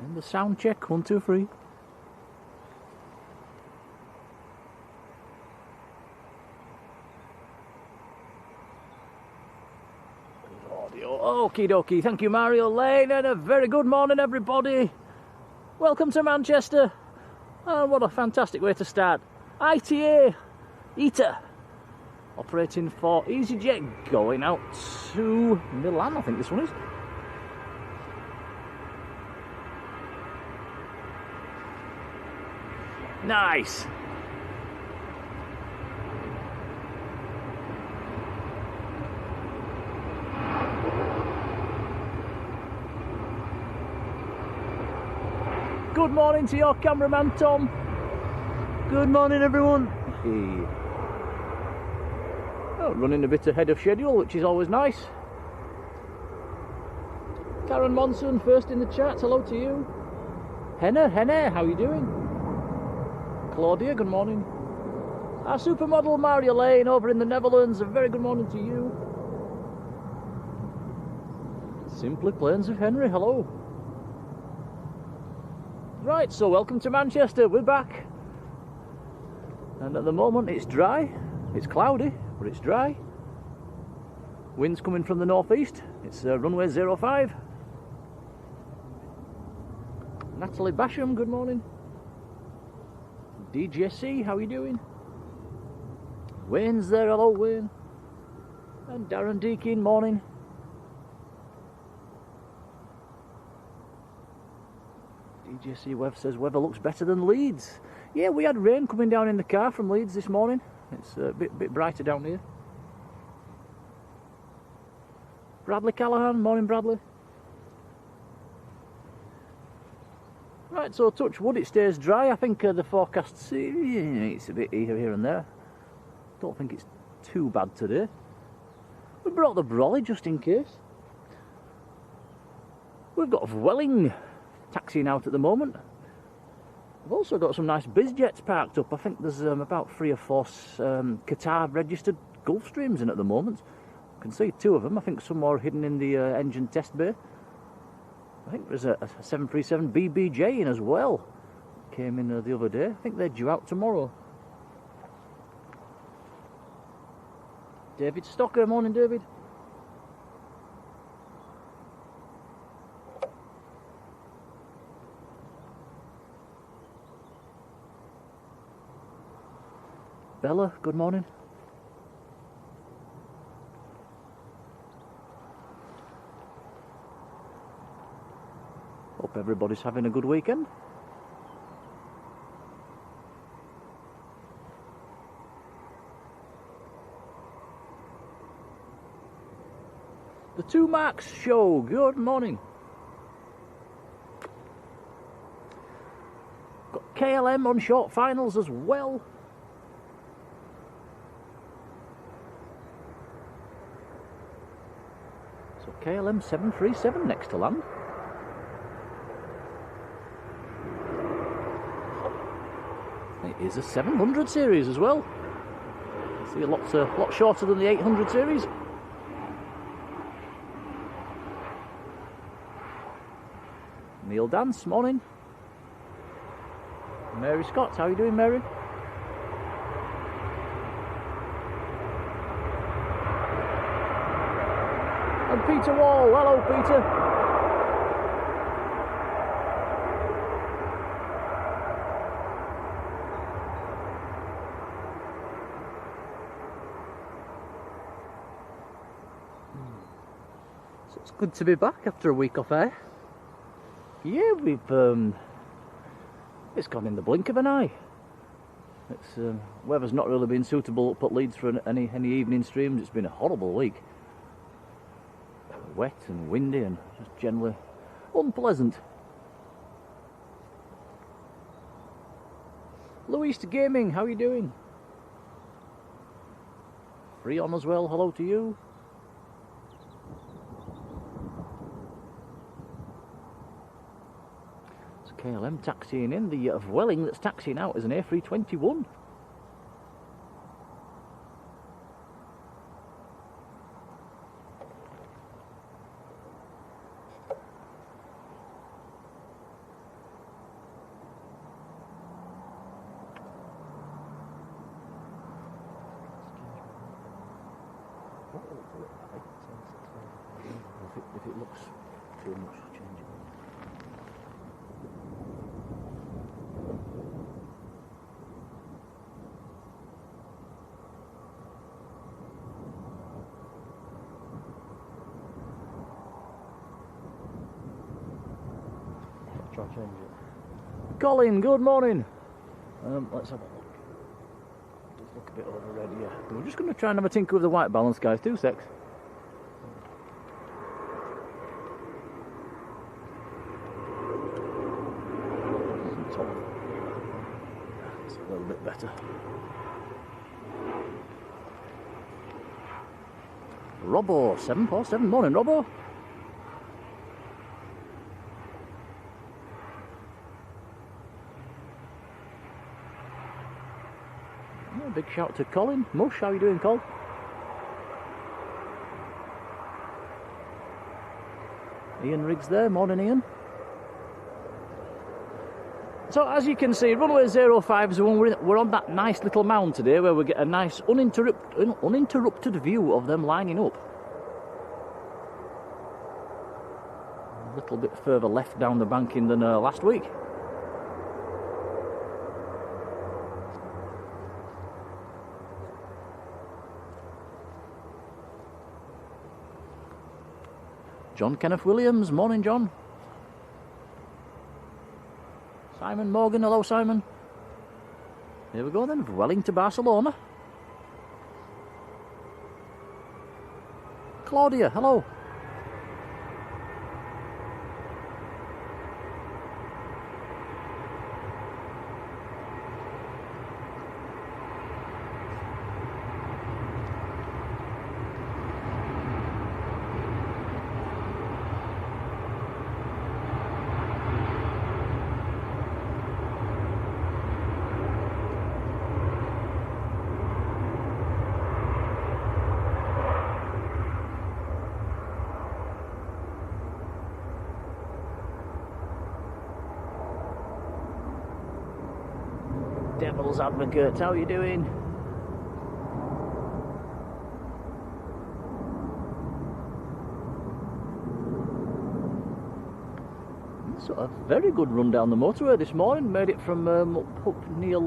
And the sound check, 1, 2, 3. Okie dokie, thank you Marjolein, and a very good morning everybody. Welcome to Manchester. And what a fantastic way to start. ITA, operating for EasyJet, going out to Milan, I think this one is. Nice. Good morning to your cameraman, Tom. Good morning, everyone. Hey. Oh, running a bit ahead of schedule, which is always nice. Karen Monson, first in the chat. Hello to you. Henna, how are you doing? Claudia, good morning. Our supermodel Marjolein over in the Netherlands, a very good morning to you. Simply Plains of Henry, hello. Right, so welcome to Manchester, we're back. And at the moment it's dry, it's cloudy, but it's dry. Wind's coming from the northeast, it's runway 05. Natalie Basham, good morning. DJC, how are you doing? Wayne's there, hello Wayne. And Darren Deakin, morning. DJC Web says weather looks better than Leeds. Yeah, we had rain coming down in the car from Leeds this morning. It's a bit brighter down here. Bradley Callahan, morning Bradley. Right, so touch wood, it stays dry. I think the forecast, it's a bit here and there. Don't think it's too bad today. We brought the brolly just in case. We've got Welling taxiing out at the moment. We've also got some nice bizjets parked up. I think there's about 3 or 4 Qatar registered Gulfstreams in at the moment. I can see 2 of them. I think some more hidden in the engine test bay. I think there's a 737 BBJ in as well. Came in the other day. I think they're due out tomorrow. David Stocker, morning David. Bella, good morning. Hope everybody's having a good weekend. The 2 Marks show, good morning. Got KLM on short finals as well. So KLM 737 next to land. It is a 700 series as well. See, a lot shorter than the 800 series. Neil Dance, morning. Mary Scott, how are you doing, Mary? And Peter Wall, hello Peter. So it's good to be back after a week off air. Yeah, we've it's gone in the blink of an eye. It's weather's not really been suitable up at Leeds for any evening streams. It's been a horrible week. Wet and windy and just generally unpleasant. Louise to Gaming, how are you doing? Free on as well, hello to you. It's KLM taxiing in. The of Welling that's taxiing out is an A321. If it looks too much, I'll change it. Try to change it. Colin, good morning. Let's have a look. It does look a bit over red, yeah. We're just going to try and have a tinker with the white balance, guys. 2 secs. It's a little bit better. Robbo, 747. Morning, Robbo. Big shout to Colin. Mush, how are you doing, Col? Ian Riggs there. Morning, Ian. So, as you can see, Runway 05 is the one we're on that nice little mound today where we get a nice uninterrupted view of them lining up. A little bit further left down the banking than last week. John Kenneth Williams, morning John. Simon Morgan, hello Simon. Here we go then, Welling to Barcelona. Claudia, hello. Devil's Advocate, how are you doing? So a very good run down the motorway this morning. Made it from up near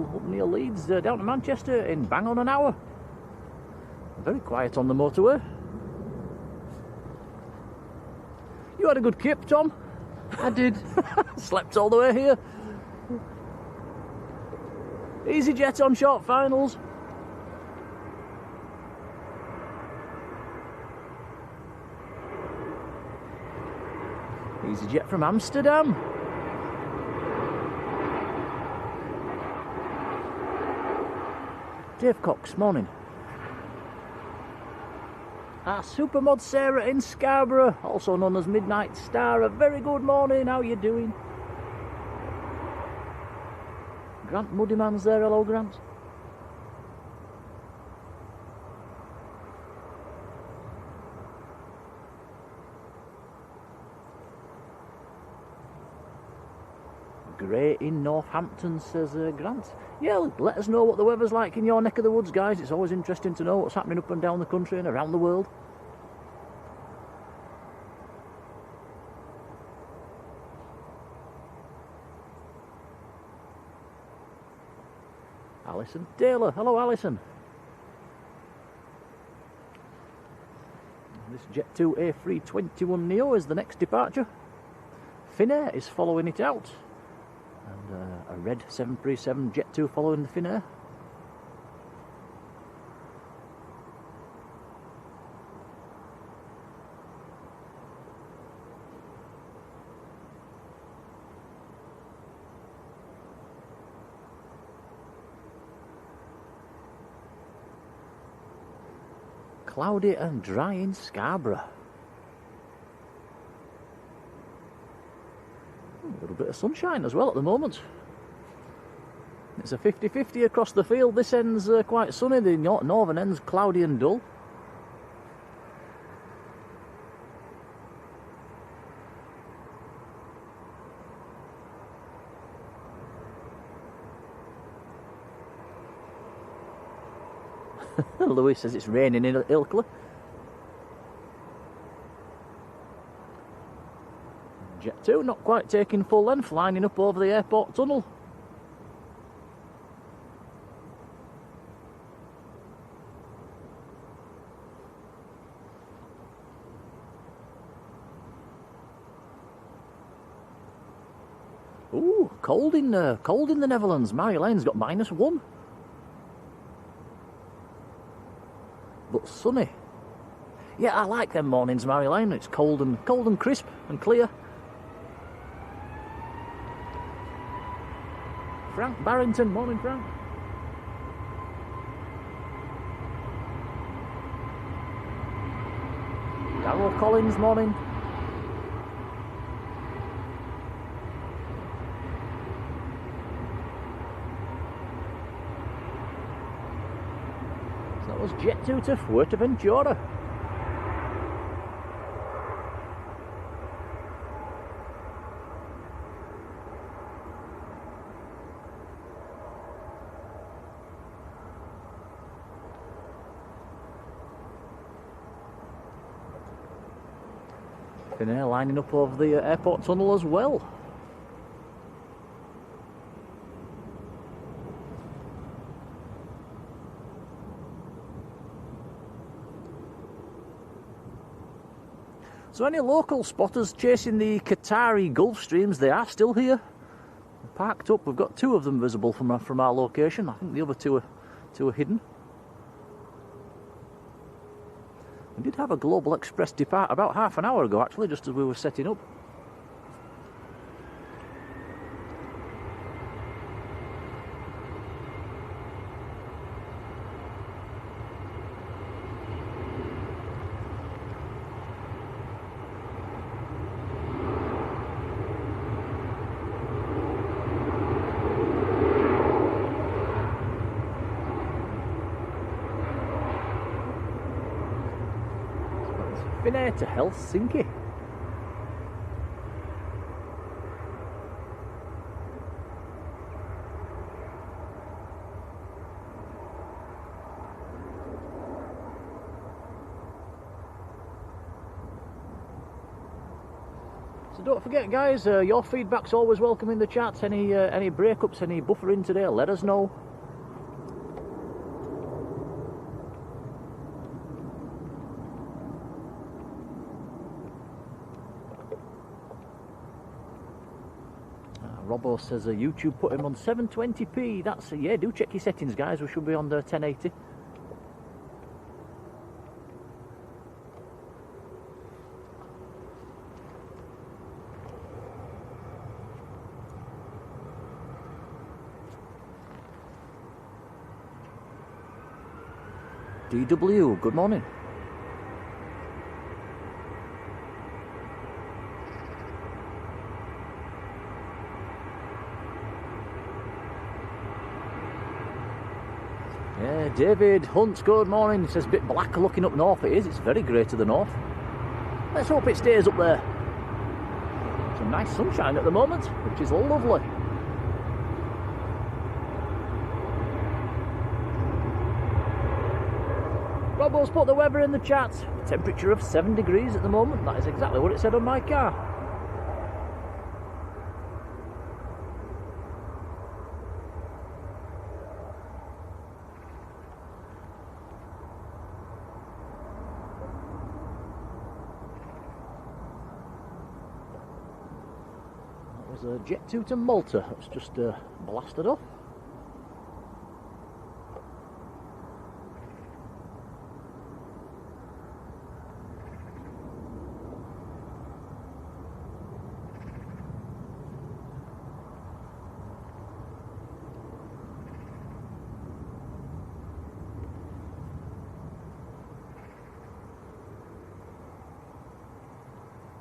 Leeds down to Manchester in bang on an hour. Very quiet on the motorway. You had a good kip, Tom? I did. Slept all the way here. EasyJet on short finals. EasyJet from Amsterdam. Dave Cox, morning. Supermod Sarah in Scarborough, also known as Midnight Star. A very good morning, how are you doing? Grant Muddyman's there, hello Grant. Grey in Northampton, says Grant. Yeah, let us know what the weather's like in your neck of the woods, guys. It's always interesting to know what's happening up and down the country and around the world. Alison Taylor, hello Alison. This Jet2 A321neo is the next departure. Finnair is following it out. And a red 737 Jet2 following the Finnair. Cloudy and dry in Scarborough. A little bit of sunshine as well at the moment. It's a 50-50 across the field. This end's quite sunny, the northern end's cloudy and dull. Louis says it's raining in Ilkley. Jet 2 not quite taking full length, lining up over the airport tunnel. Ooh, cold in the Netherlands. Marjolein's got -1. But sunny. Yeah, I like them mornings, Marjolein. It's cold and crisp and clear. Frank Barrington, morning Frank. Darryl Collins, morning. So that was Jet 2 to Fuerteventura. Finnair lining up over the airport tunnel as well. So any local spotters chasing the Qatari Gulf Streams, they are still here. They're parked up. We've got 2 of them visible from our location. I think the other two are hidden. We did have a Global Express depart about half an hour ago, actually, just as we were setting up. Finnair to Helsinki. So don't forget guys, your feedback's always welcome in the chat. Any breakups, any buffering today, let us know. Robbo says YouTube put him on 720p. That's yeah. Do check your settings, guys. We should be on the 1080. DW, good morning. Yeah, David Hunt, good morning. It says a bit black looking up north. It is, it's very grey to the north. Let's hope it stays up there. Some nice sunshine at the moment, which is lovely. Robbo's put the weather in the chat. Temperature of 7 degrees at the moment. That is exactly what it said on my car. Jet 2 to Malta. It's just blasted off.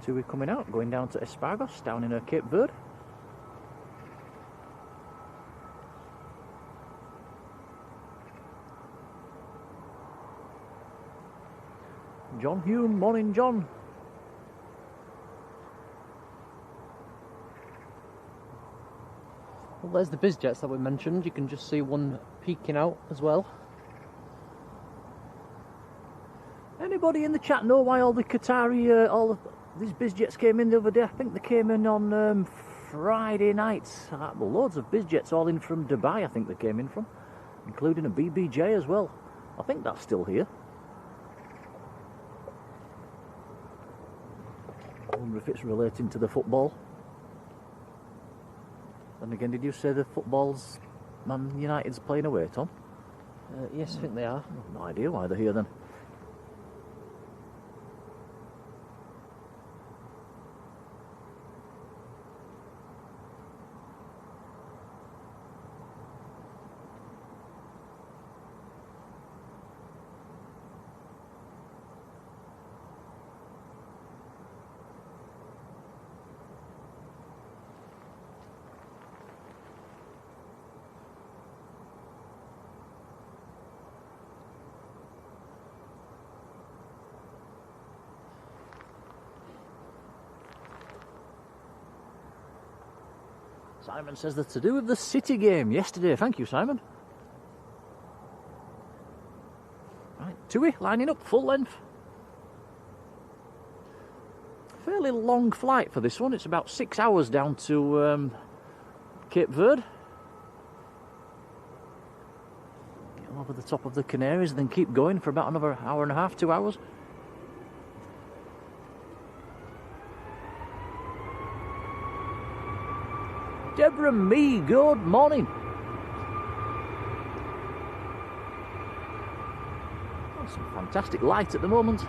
Tui coming out, going down to Espargos, down in Cape Verde. John Hume, morning John. Well, there's the bizjets that we mentioned. You can just see one peeking out as well. Anybody in the chat know why all the Qatari, These bizjets came in the other day. I think they came in on Friday nights. Loads of bizjets all in from Dubai, I think they came in from, including a BBJ as well. I think that's still here. I wonder if it's relating to the football. And again, did you say the football's Man United's playing away, Tom? Yes, I think they are. I've no idea why they're here then. Simon says that's to do with the City game yesterday. Thank you, Simon. Right, Tui lining up full length. Fairly long flight for this one. It's about 6 hours down to Cape Verde. Get over the top of the Canaries and then keep going for about another hour and a half, 2 hours. Deborah Me, good morning. Oh, some fantastic light at the moment.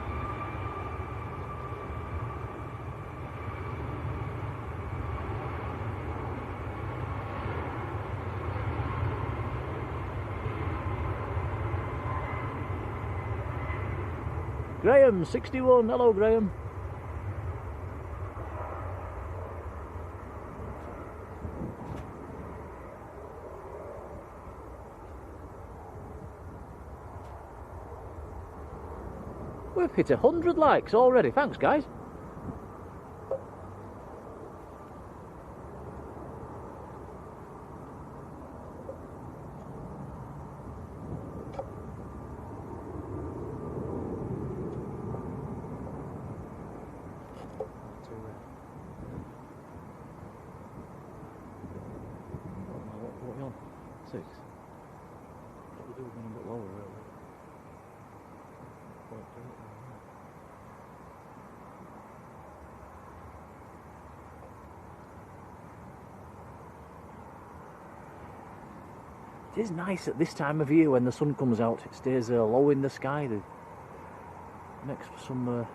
Graham, 61, hello Graham. We've hit 100 likes already, thanks guys. What are we on? 6. What we do when we get lower really. It is nice at this time of year when the sun comes out. It stays low in the sky. It makes for some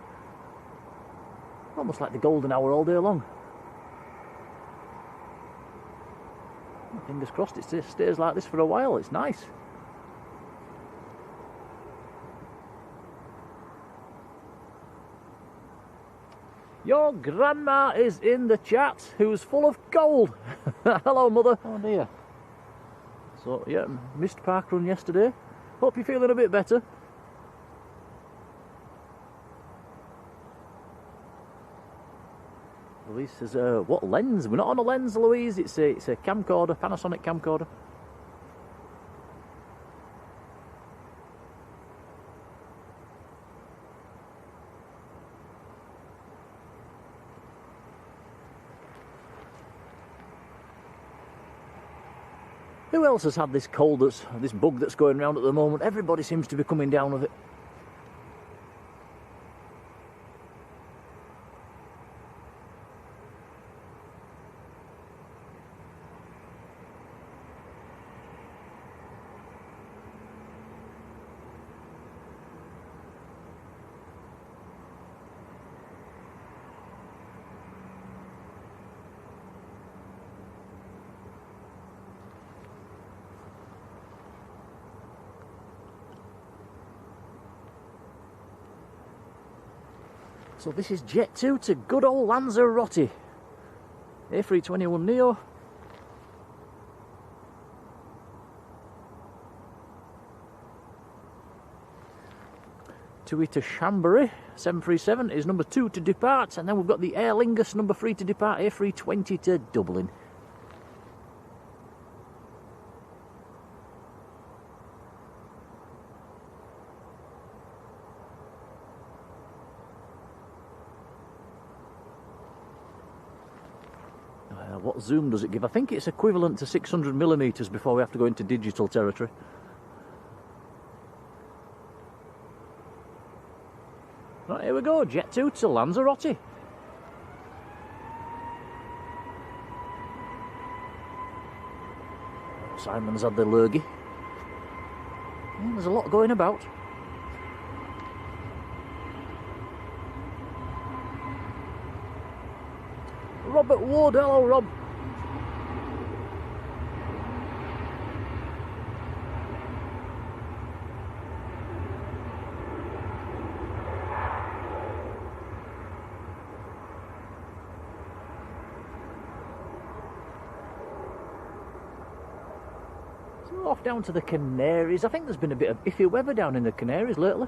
almost like the golden hour all day long. Fingers crossed it stays like this for a while. It's nice. Your grandma is in the chat, who's full of gold. Hello, mother. Oh dear. So, yeah, missed park run yesterday. Hope you're feeling a bit better. Louise says, what lens? We're not on a lens, Louise. It's a camcorder, Panasonic camcorder. Who else has had this cold, this bug that's going around at the moment? Everybody seems to be coming down with it. So this is Jet 2 to good old Lanzarote. A321neo. Tui to Chambéry, 737 is number 2 to depart, and then we've got the Aer Lingus number 3 to depart, A320 to Dublin. What zoom does it give? I think it's equivalent to 600mm before we have to go into digital territory. Right, here we go, Jet 2 to Lanzarote. Simon's had the lurgy. Yeah, there's a lot going about. Robert Ward, hello Rob. So off down to the Canaries. I think there's been a bit of iffy weather down in the Canaries lately.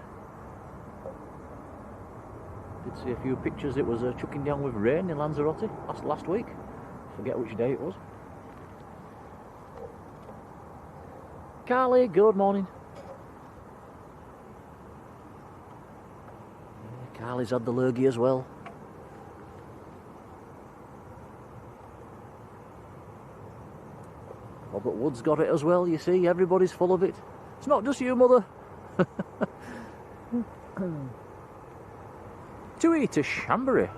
Did see a few pictures. It was chucking down with rain in Lanzarote last week. Forget which day it was. Carly, good morning. Yeah, Carly's had the lurgy as well. Robert Wood's got it as well, you see, everybody's full of it. It's not just you, mother. Tui to Chambéry.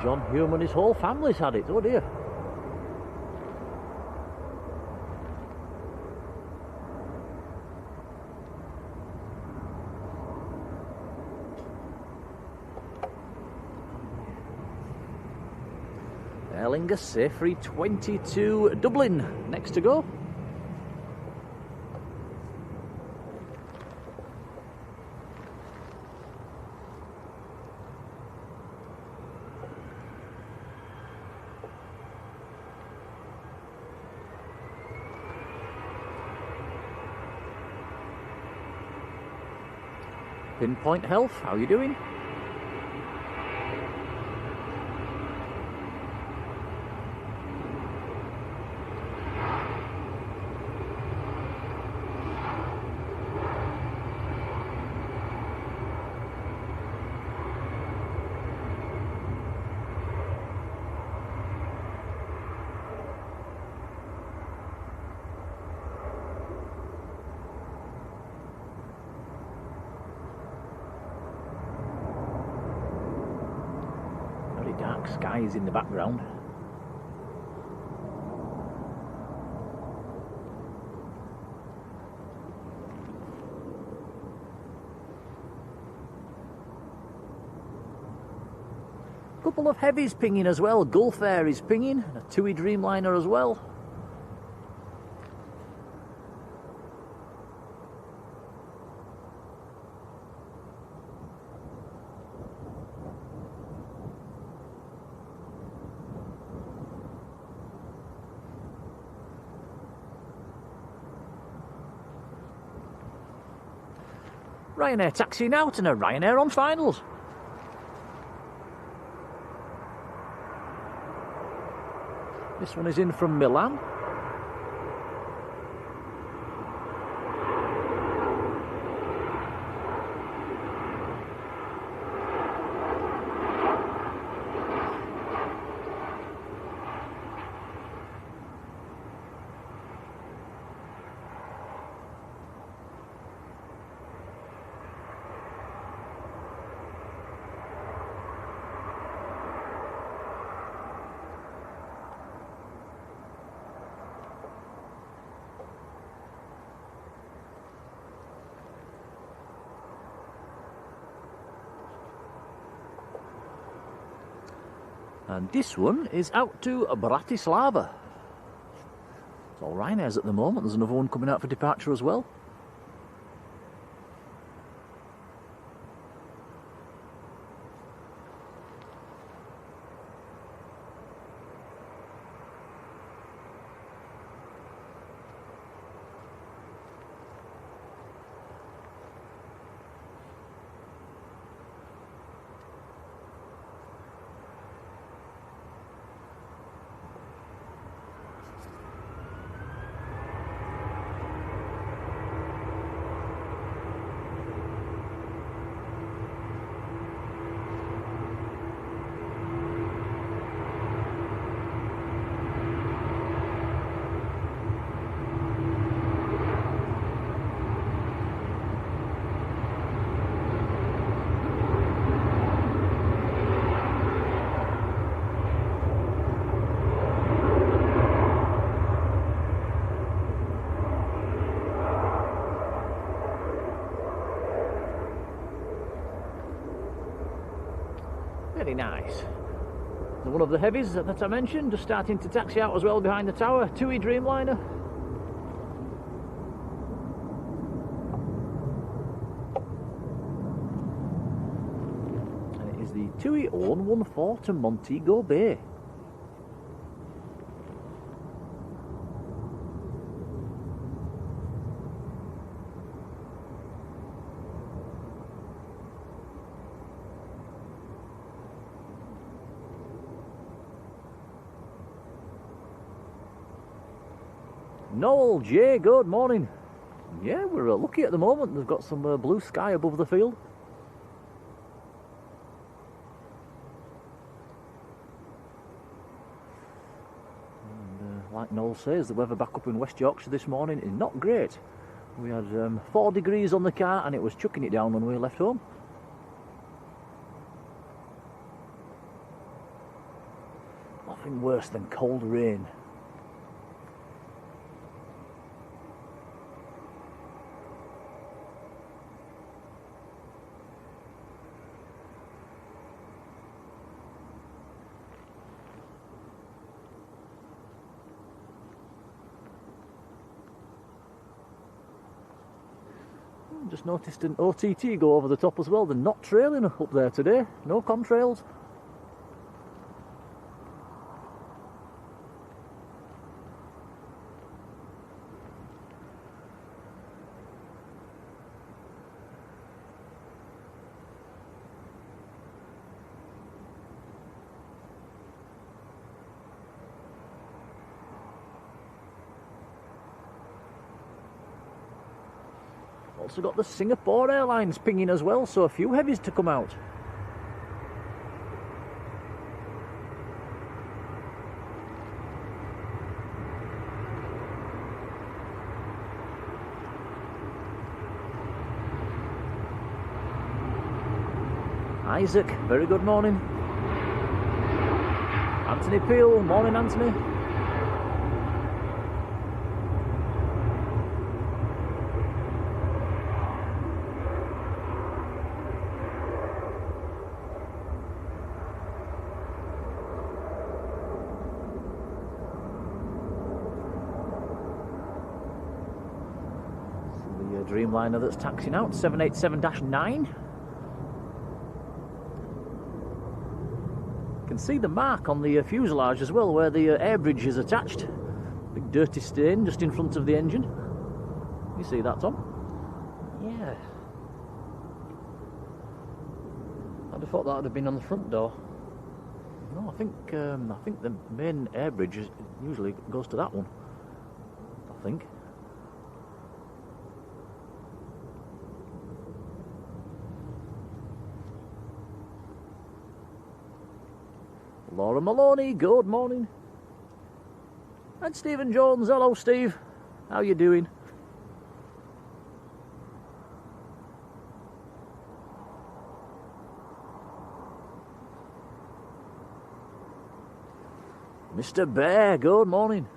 John Hume and his whole family's had it, oh dear. Aer Lingus A320 Dublin, next to go. Pinpoint Health, how are you doing? Dark skies in the background. Couple of heavies pinging as well. Gulf Air is pinging, and a TUI Dreamliner as well. Ryanair taxiing out and a Ryanair on finals. This one is in from Milan. And this one is out to Bratislava. It's all Ryanairs at the moment. There's another one coming out for departure as well. Very nice. So one of the heavies that I mentioned, just starting to taxi out as well behind the tower. TUI Dreamliner. And it is the TUI 114 to Montego Bay. Noel J, good morning. Yeah, we're lucky at the moment. They've got some blue sky above the field. And like Noel says, the weather back up in West Yorkshire this morning is not great. We had 4 degrees on the car and it was chucking it down when we left home. Nothing worse than cold rain. Just noticed an OTT go over the top as well. They're not trailing up there today. No contrails. Also got the Singapore Airlines pinging as well, so a few heavies to come out. Isaac, very good morning. Anthony Peel, morning Anthony. Dreamliner that's taxiing out, 787-9. You can see the mark on the fuselage as well, where the air bridge is attached. Big dirty stain just in front of the engine. You see that, Tom? Yeah. I'd have thought that would have been on the front door. No, I think the main air bridge usually goes to that one. I think. Laura Maloney, good morning. And Stephen Jones, hello Steve. How you doing? Mr. Bear, good morning.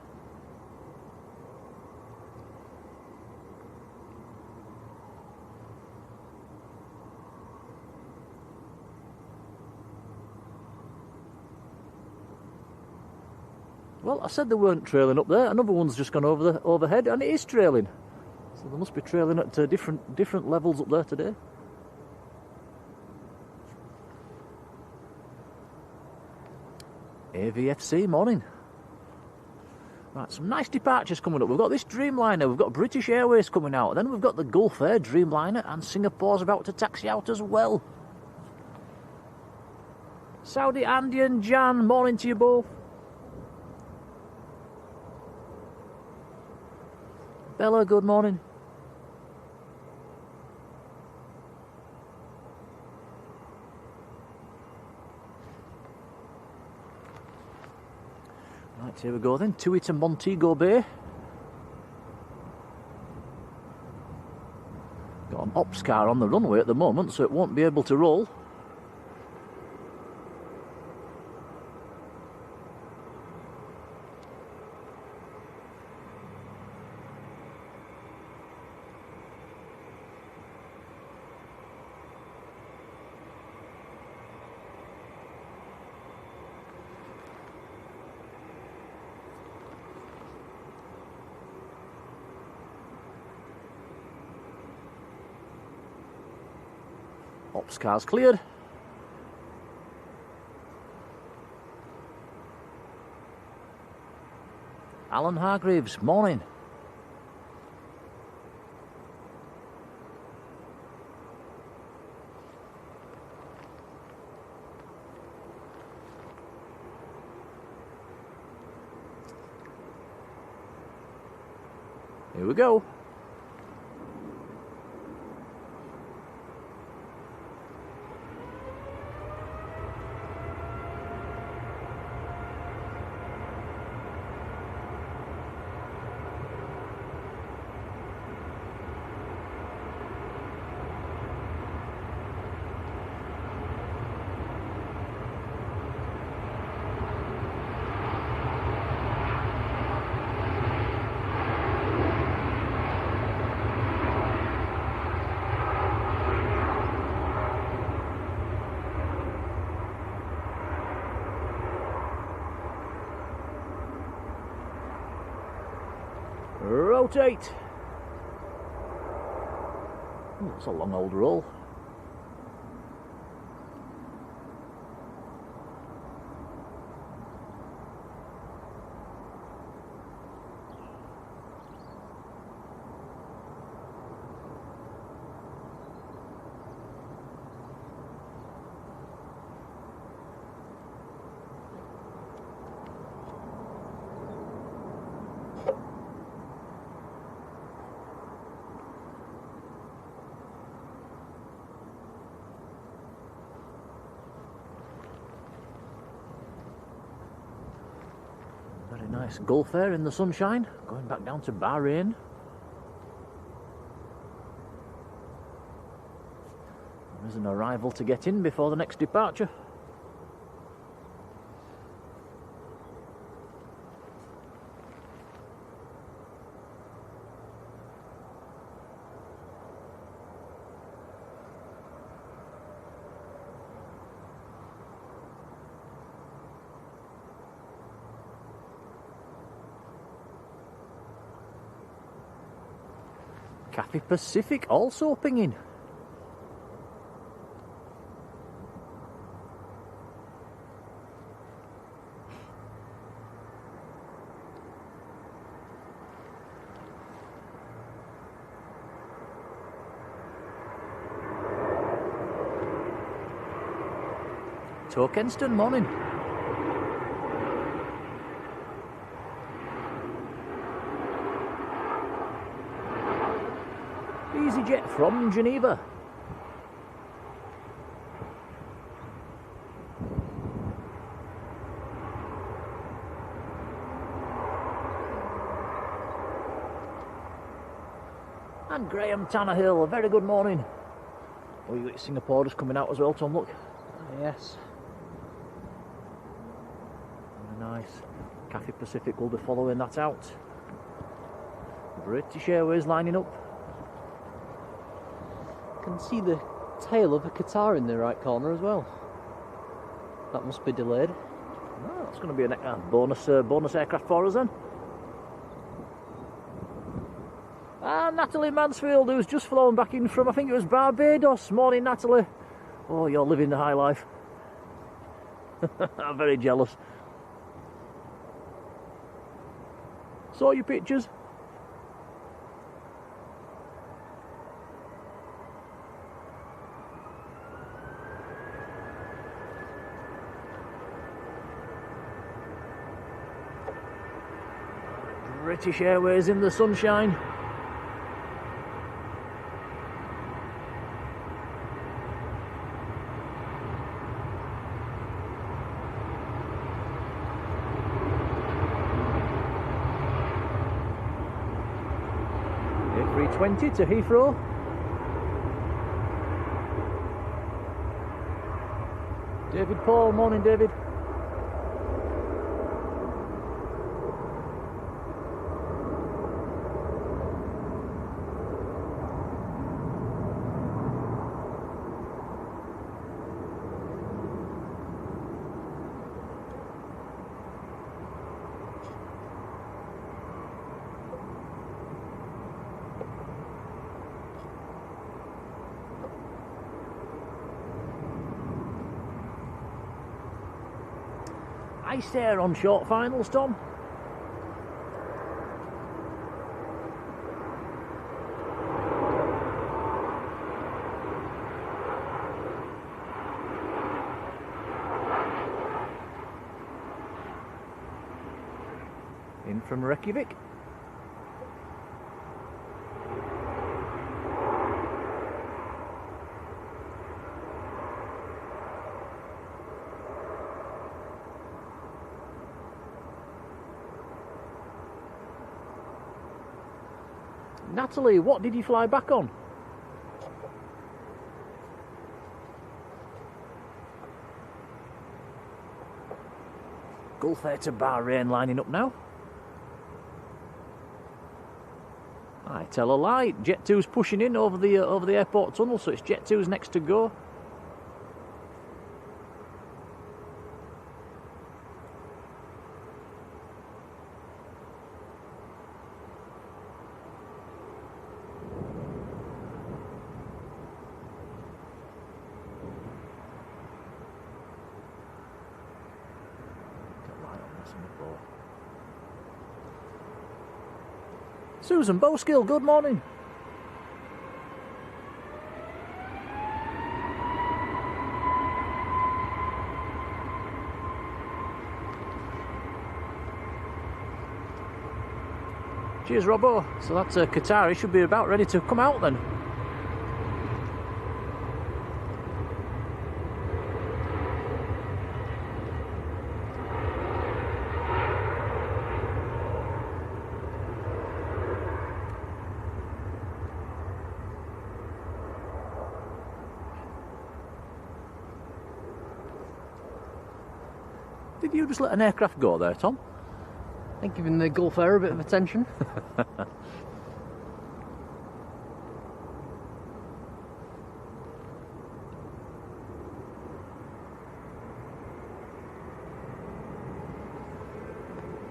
Well, I said they weren't trailing up there. Another one's just gone over the overhead, and it is trailing. So they must be trailing at different levels up there today. AVFC, morning. Right, some nice departures coming up. We've got this Dreamliner, we've got British Airways coming out, and then we've got the Gulf Air Dreamliner, and Singapore's about to taxi out as well. Saudi Andy and Jan, morning to you both. Bella, good morning. Right, here we go then. TUI to Montego Bay. Got an ops car on the runway at the moment, so it won't be able to roll. Ops car's cleared. Alan Hargreaves, morning. Here we go. Rotate. Oh, that's a long old roll. Very nice Gulf Air in the sunshine, going back down to Bahrain. There's an arrival to get in before the next departure. Cathay Pacific also pinging. Torkenston, morning. EasyJet from Geneva. And Graham Tannehill, a very good morning. Oh, you got Singapore just coming out as well, Tom, look. Yes. Very nice. Cathay Pacific will be following that out. British Airways lining up. Can see the tail of a Qatar in the right corner as well. That must be delayed. Oh, that's going to be a bonus aircraft for us then. And Natalie Mansfield, who's just flown back in from, I think it was Barbados. Morning, Natalie. Oh, you're living the high life. I'm very jealous. Saw your pictures. British Airways in the sunshine. A320 to Heathrow. David Paul, morning David. Ice there on short finals, Tom. In from Reykjavik. Natalie, what did you fly back on? Gulf Air to Bahrain lining up now. I tell a lie. Jet 2's pushing in over the airport tunnel, so it's Jet 2's next to go. Susan Bowskill, good morning. Cheers, Robbo. So that's Qatar. He should be about ready to come out then. Did you just let an aircraft go there, Tom? I think giving the Gulf Air a bit of attention.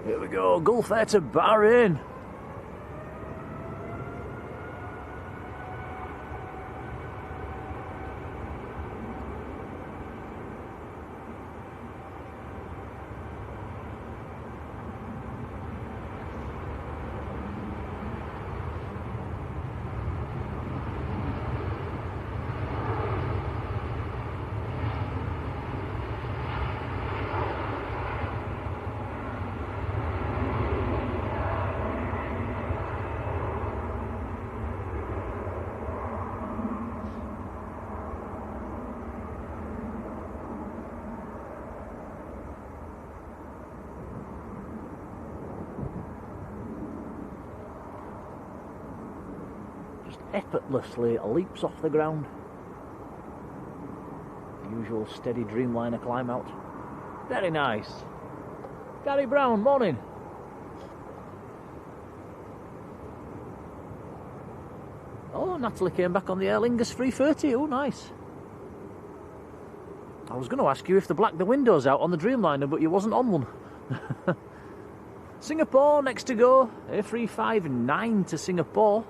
Here we go, Gulf Air to Bahrain. Effortlessly leaps off the ground. The usual steady Dreamliner climb out. Very nice. Gary Brown, morning. Oh, Natalie came back on the Aer Lingus 330. Oh, nice. I was going to ask you if they blacked the windows out on the Dreamliner, but you wasn't on one. Singapore next to go. A359 to Singapore.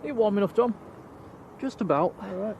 Are you warm enough, Tom? Just about. All right.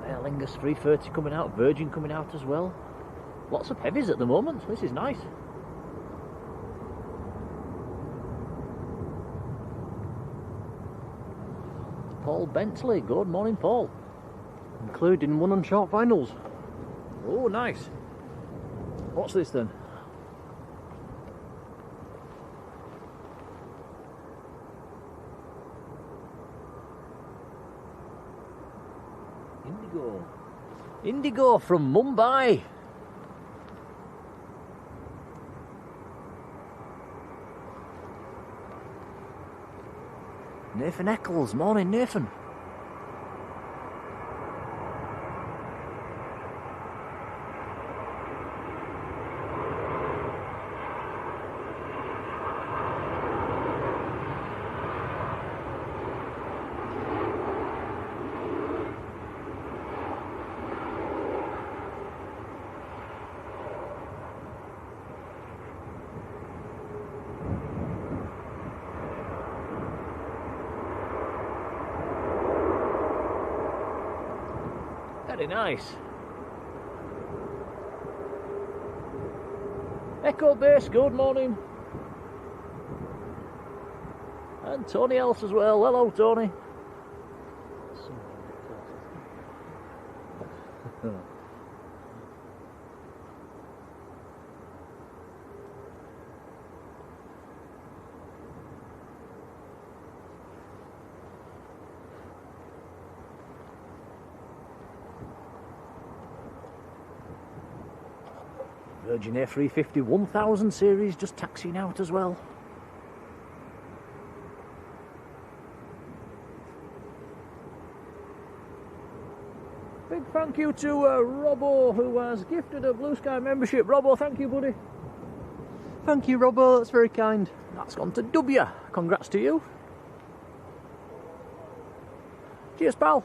Aer Lingus 330 coming out, Virgin coming out as well. Lots of heavies at the moment, this is nice. Paul Bentley, good morning Paul. Including one on short finals. Oh, nice. What's this then? Indigo from Mumbai. Nathan Eccles, morning Nathan. Very nice. Echo Base, good morning. And Tony Else as well. Hello, Tony. Virgin A350 1000 series just taxiing out as well. Big thank you to Robbo, who has gifted a Blue Sky membership. Robbo, thank you, buddy. Thank you, Robbo, that's very kind. That's gone to W. Congrats to you. Cheers, pal.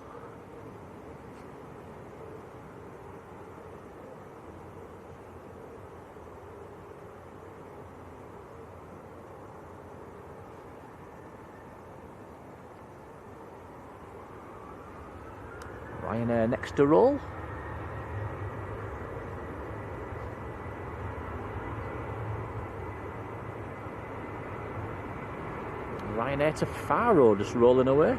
Ryanair next to roll. Ryanair to Faro, just rolling away.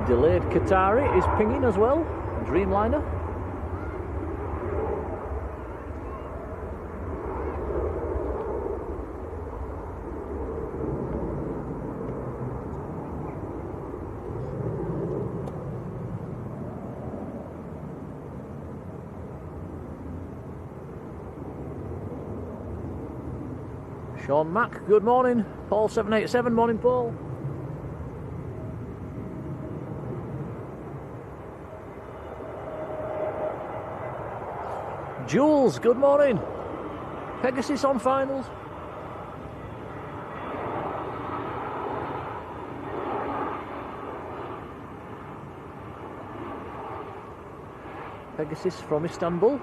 Delayed Qatari is pinging as well, Dreamliner. Sean Mack, good morning. Paul 787, morning Paul. Jules, good morning. Pegasus on finals. Pegasus from Istanbul.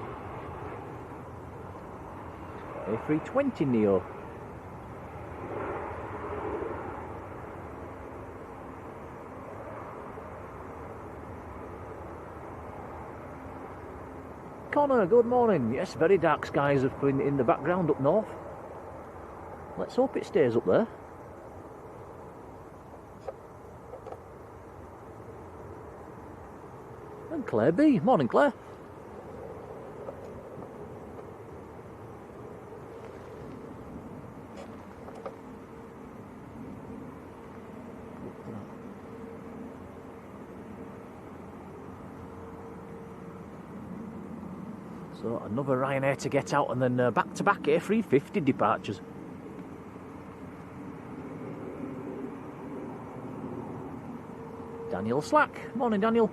A320 Neo. Connor, good morning. Yes, very dark skies have been in the background up north. Let's hope it stays up there. And Claire B. Morning, Claire. So another Ryanair to get out, and then back-to-back A350 departures. Daniel Slack. Morning, Daniel.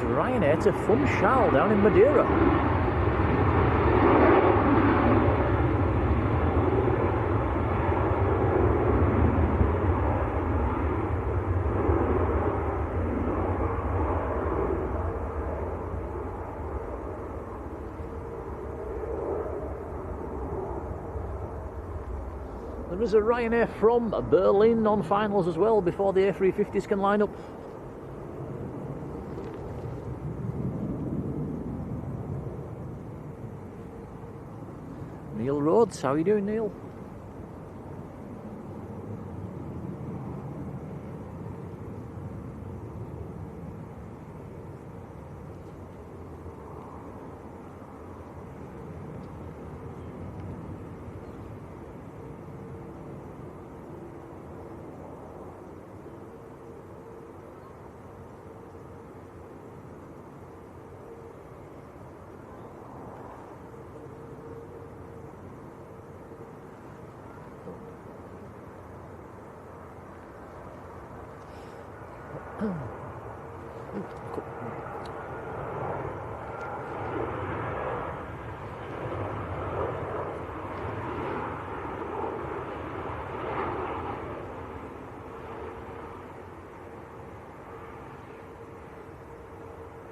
Ryanair to Funchal down in Madeira. There is a Ryanair from Berlin on finals as well before the A350s can line up. Neil Rhodes, how are you doing, Neil?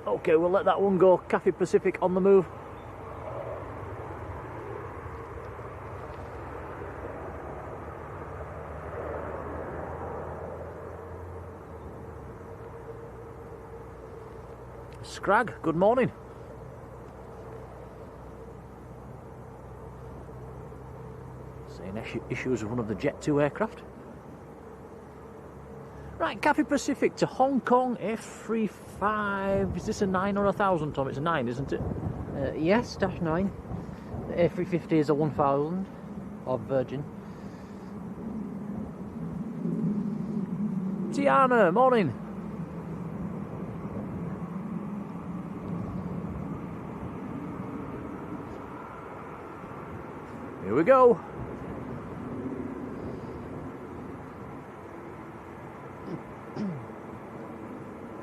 Okay, we'll let that one go. Cathay Pacific on the move. Scrag, good morning. Seeing issues with one of the Jet 2 aircraft. Right, Cathay Pacific to Hong Kong F35. Is this a 9 or a 1000, Tom? It's a 9, isn't it? Yes, -9. The A350 is a 1000 of Virgin. Tiana, morning. Here we go.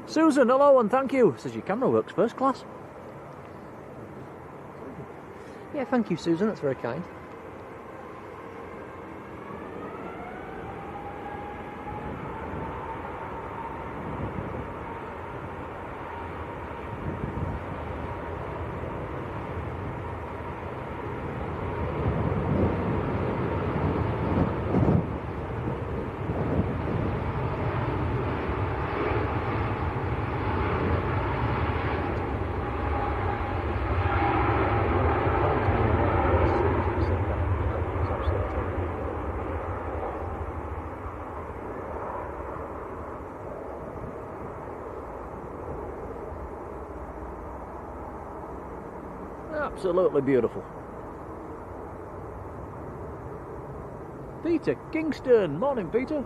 Susan, hello and thank you. Says your camera works first class. Yeah, thank you, Susan. That's very kind. Absolutely beautiful. Peter Kingston, morning Peter.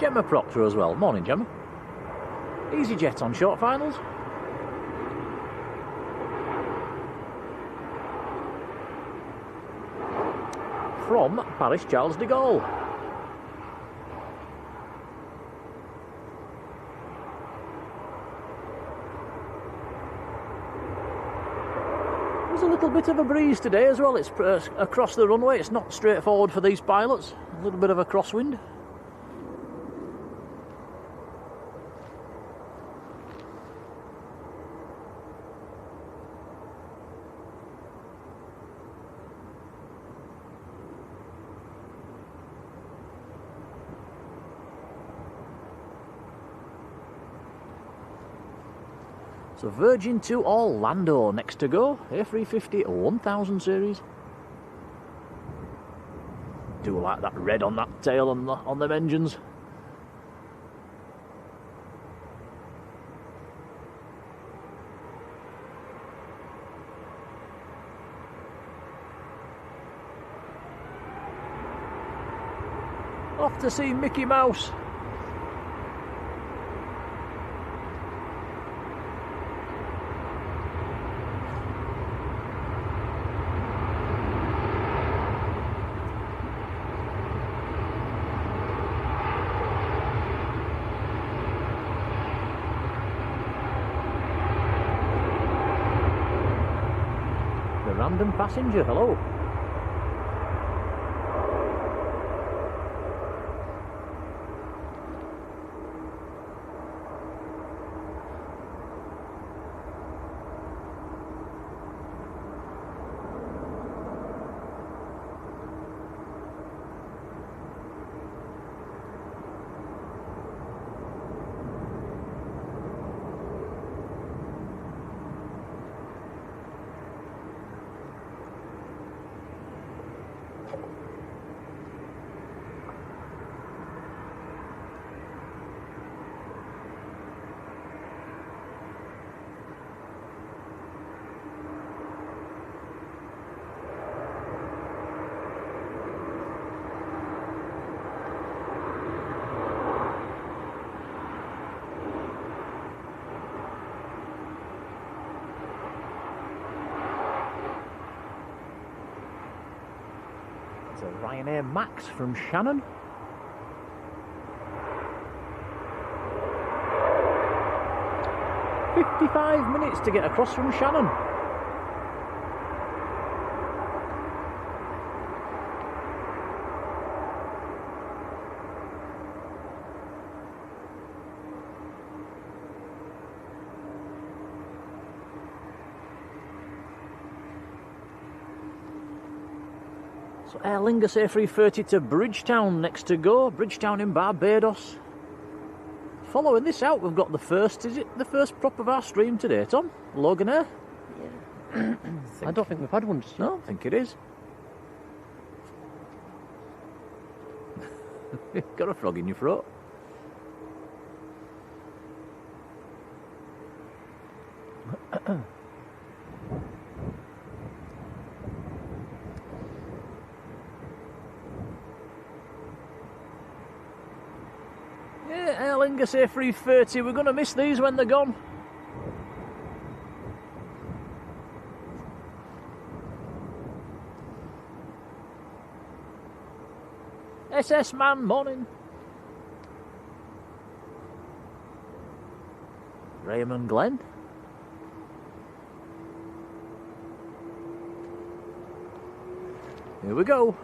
Gemma Proctor as well, morning Gemma. EasyJet on short finals. From Paris Charles de Gaulle. There's a little bit of a breeze today as well. It's across the runway. It's not straightforward for these pilots. A little bit of a crosswind. So Virgin to Orlando next to go, A350 1000 series. Do like that red on that tail on them engines. Off to see Mickey Mouse. The random passenger, hello. It's a Ryanair Max from Shannon. $55 to get across from Shannon. So Aer Lingus A330 to Bridgetown next to go. Bridgetown in Barbados. Following this out, we've got the first, is it the first prop of our stream today, Tom? Loganair? Yeah. I don't think we've had one just yet. No, I think it is. Got a frog in your throat. Aer Lingus A330, we're going to miss these when they're gone. SS Man, morning. Raymond Glen. Here we go.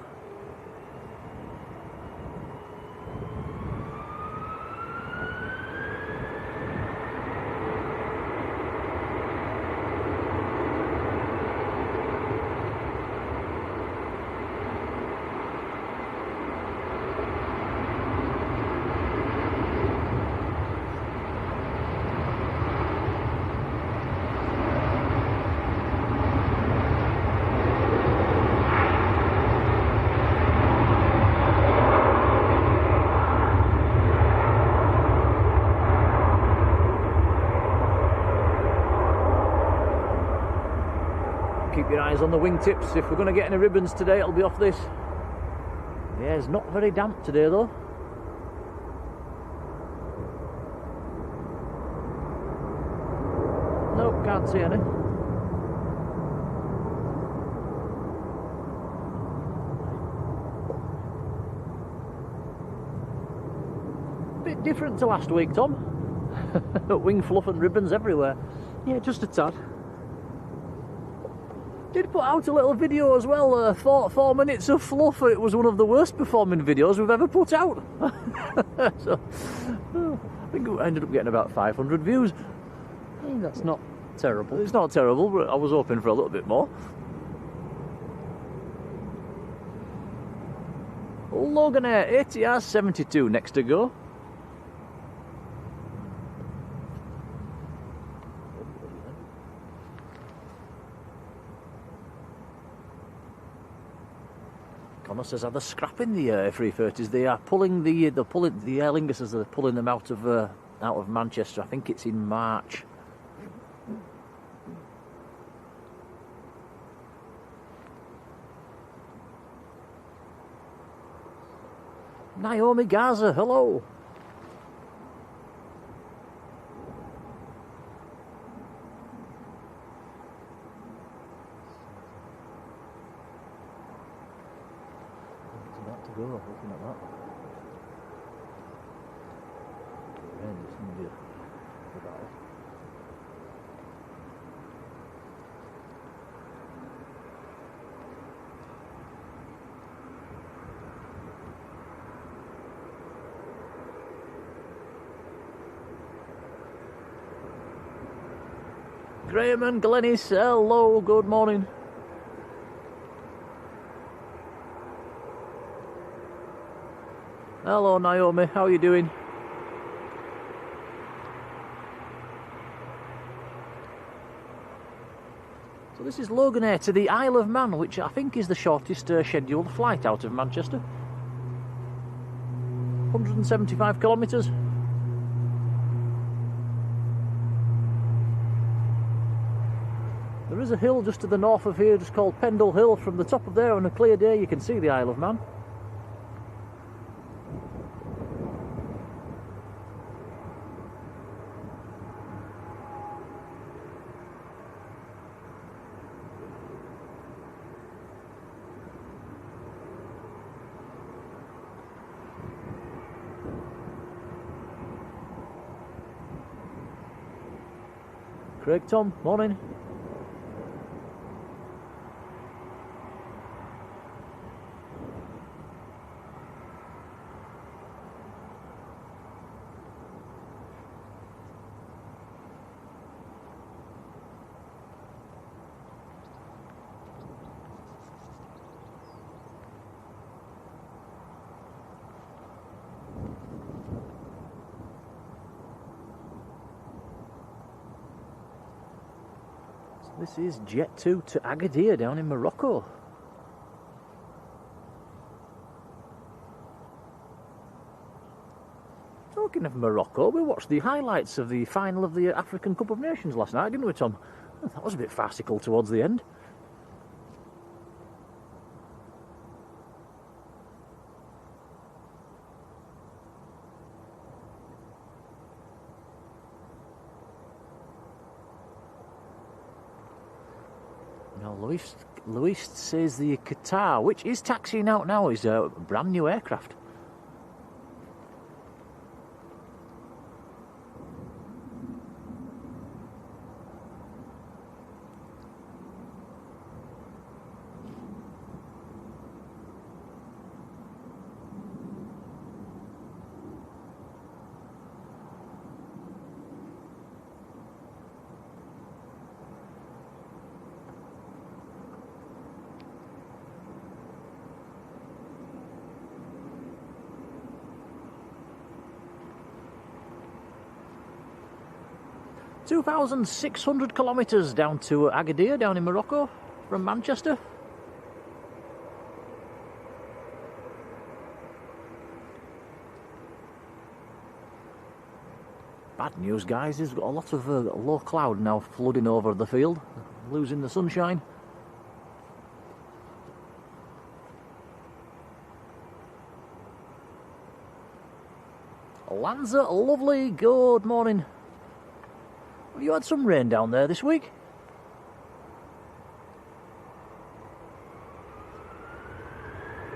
Keep your eyes on the wingtips. If we're going to get any ribbons today, it'll be off this. Yeah, it's not very damp today though. Nope, can't see any. Bit different to last week, Tom. Wing fluff and ribbons everywhere. Yeah, just a tad. Did put out a little video as well, 4 minutes of fluff. It was one of the worst performing videos we've ever put out. So, I think it ended up getting about 500 views. Hey, that's not terrible. It's not terrible, but I was hoping for a little bit more. Loganair Etihad 72 next to go. Connor says, are they scrapping the A330s? They are pulling the Aer Linguses. They're pulling them out of Manchester. I think it's in March. Naomi Gaza, hello. It's about to go, looking at that. Rain, it's going to be a battle. Graham and Glennis, hello, good morning. Hello Naomi, how are you doing? So this is Loganair to the Isle of Man, which I think is the shortest scheduled flight out of Manchester. 175 kilometres. There is a hill just to the north of here, just called Pendle Hill. From the top of there, on a clear day, you can see the Isle of Man. Craig Tom, morning. This is Jet 2 to Agadir down in Morocco. Talking of Morocco, we watched the highlights of the final of the African Cup of Nations last night, didn't we, Tom? That was a bit farcical towards the end. Luis says the Qatar, which is taxiing out now, is a brand new aircraft. $2,600 kilometres down to Agadir, down in Morocco, from Manchester. Bad news, guys, there's got a lot of low cloud now flooding over the field, losing the sunshine. Lanza, lovely, good morning. Have you had some rain down there this week?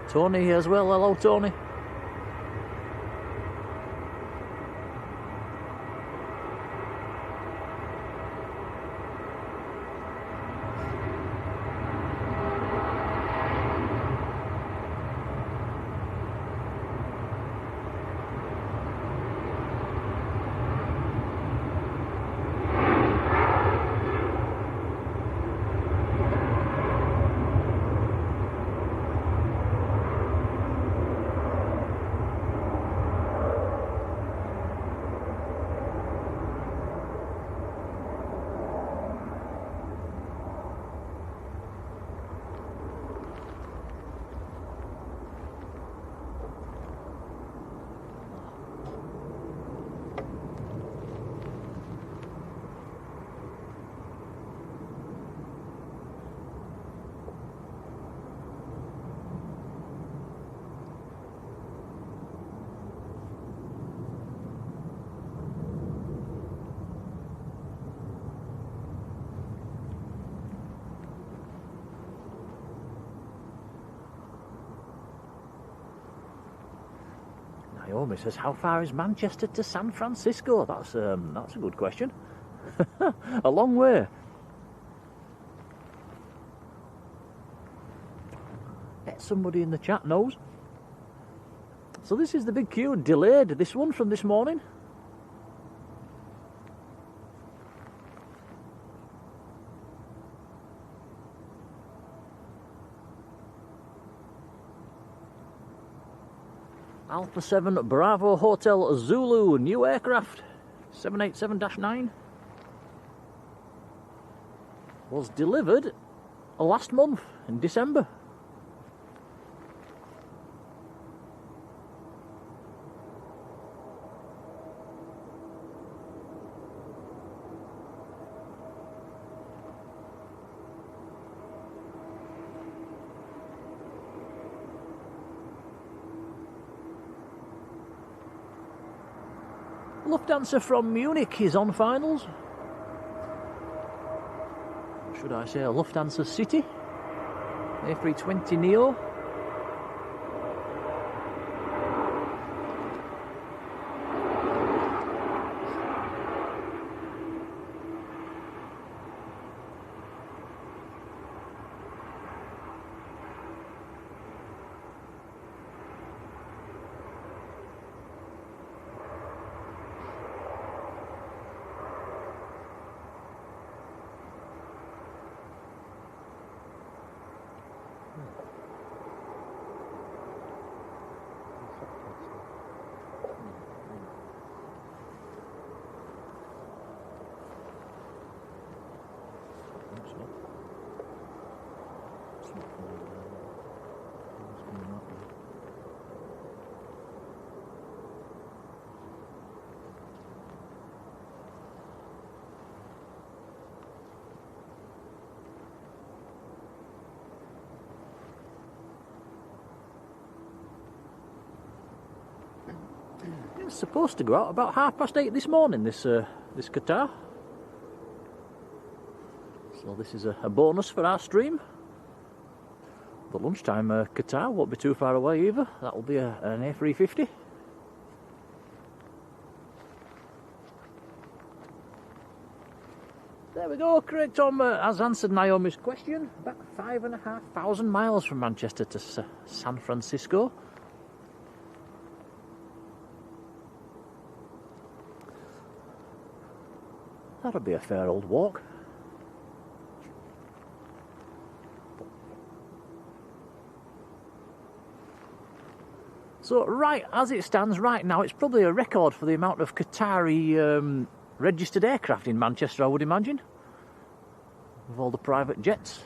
Tony as well, hello Tony. Naomi says, how far is Manchester to San Francisco? That's a good question. A long way. Bet somebody in the chat knows. So this is the big queue, delayed, this one from this morning. Alpha 7 Bravo Hotel Zulu, new aircraft, 787-9. Was delivered last month in December. Lufthansa from Munich is on finals. Should I say Lufthansa City? A320 Neo. It's supposed to go out about 8:30 this morning, this Qatar. So this is a bonus for our stream. The lunchtime Qatar won't be too far away either. That will be an A350. There we go, Craig Tom has answered Naomi's question. About 5,500 miles from Manchester to San Francisco. That'll be a fair old walk. So right as it stands right now, it's probably a record for the amount of Qatari registered aircraft in Manchester, I would imagine, with all the private jets.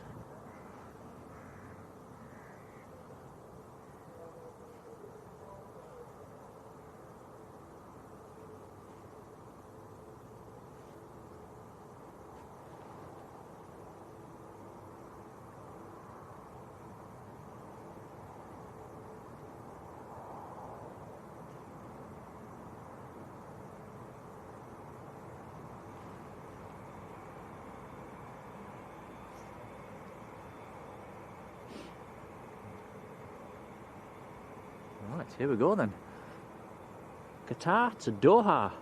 Right, here we go then. Qatar to Doha.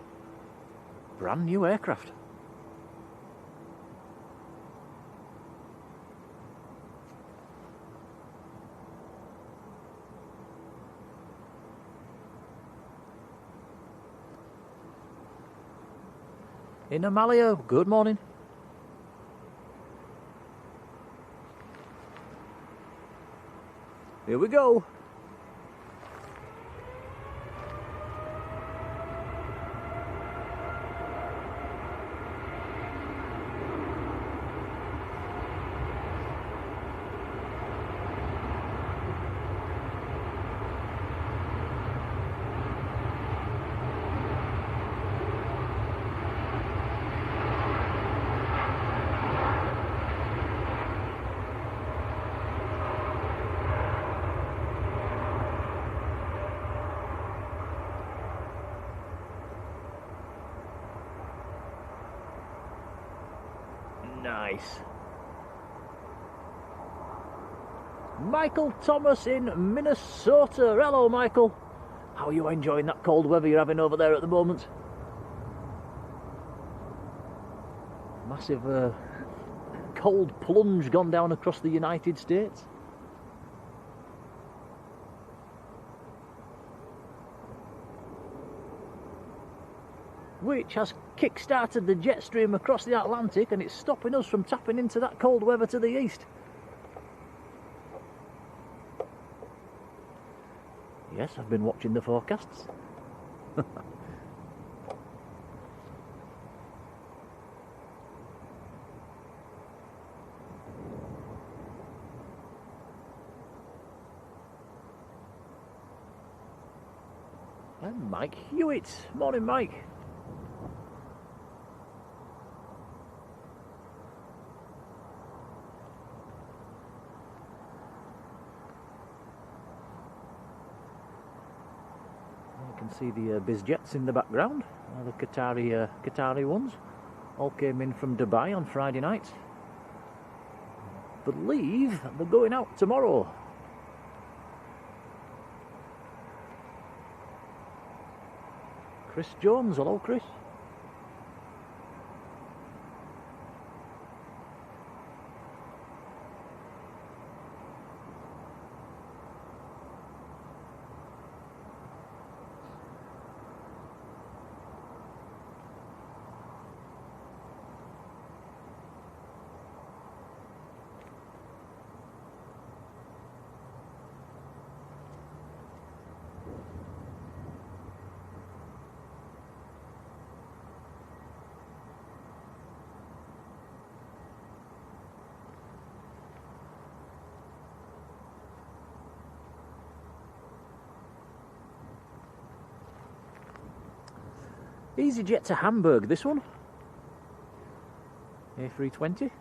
Brand new aircraft. In Amalia, good morning. Here we go. Nice. Michael Thomas in Minnesota. Hello, Michael. How are you enjoying that cold weather you're having over there at the moment? Massive cold plunge gone down across the United States. Which has kick-started the jet stream across the Atlantic, and it's stopping us from tapping into that cold weather to the east. Yes, I've been watching the forecasts. And Mike Hewitt. Morning, Mike. You can see the bizjets in the background, the Qatari ones. All came in from Dubai on Friday night. Believe they're going out tomorrow. Chris Jones, hello Chris. EasyJet to Hamburg, this one. A320.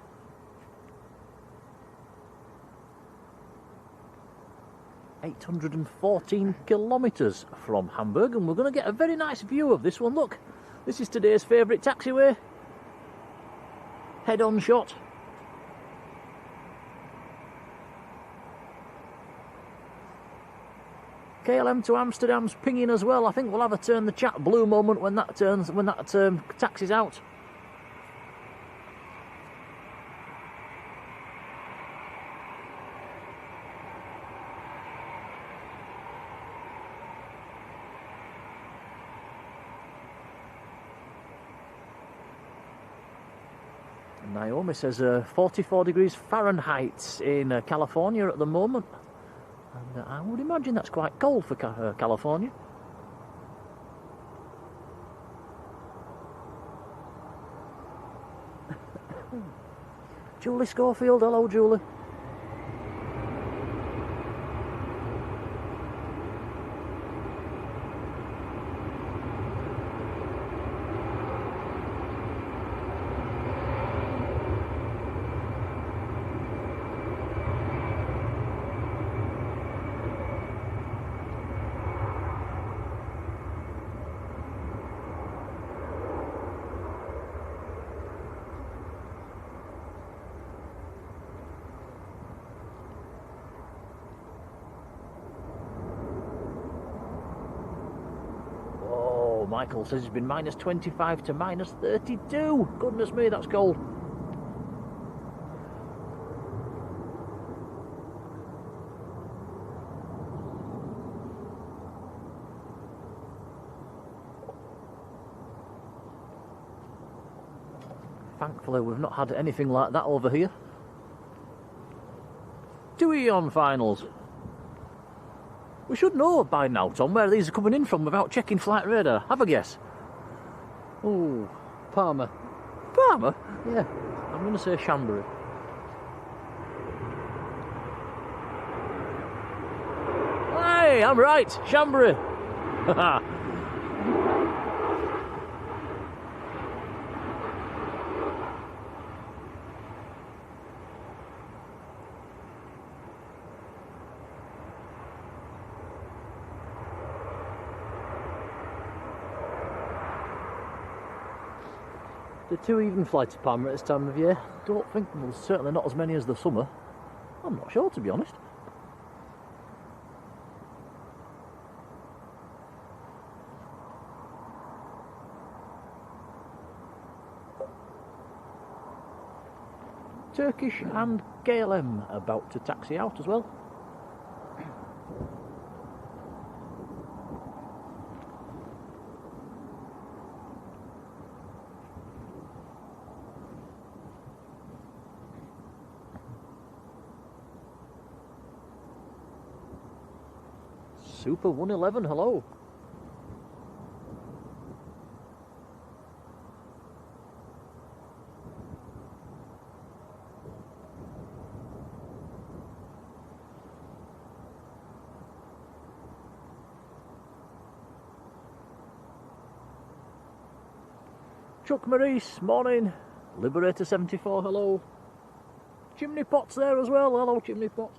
$814 kilometres from Hamburg, and we're going to get a very nice view of this one. Look, this is today's favourite taxiway. Head-on shot. KLM to Amsterdam's pinging as well. I think we'll have a turn the chat blue moment when that taxis out. Naomi says 44 degrees Fahrenheit in California at the moment. And I would imagine that's quite cold for California. Julie Schofield, hello Julie. Michael says it's been minus 25 to minus 32. Goodness me, that's cold. Thankfully, we've not had anything like that over here. 2 Eon finals. We should know by now, Tom, where these are coming in from without checking flight radar. Have a guess. Oh, Palmer. Palmer? Yeah. I'm going to say Chambéry. Hey, I'm right. Chambéry. The 2 even fly to Palmer at this time of year? Don't think, well, certainly not as many as the summer. I'm not sure, to be honest. Turkish and KLM about to taxi out as well. Super 111, hello. Chuck Maurice, morning. Liberator 74, hello. Chimney Pot's there as well, hello Chimney Pot.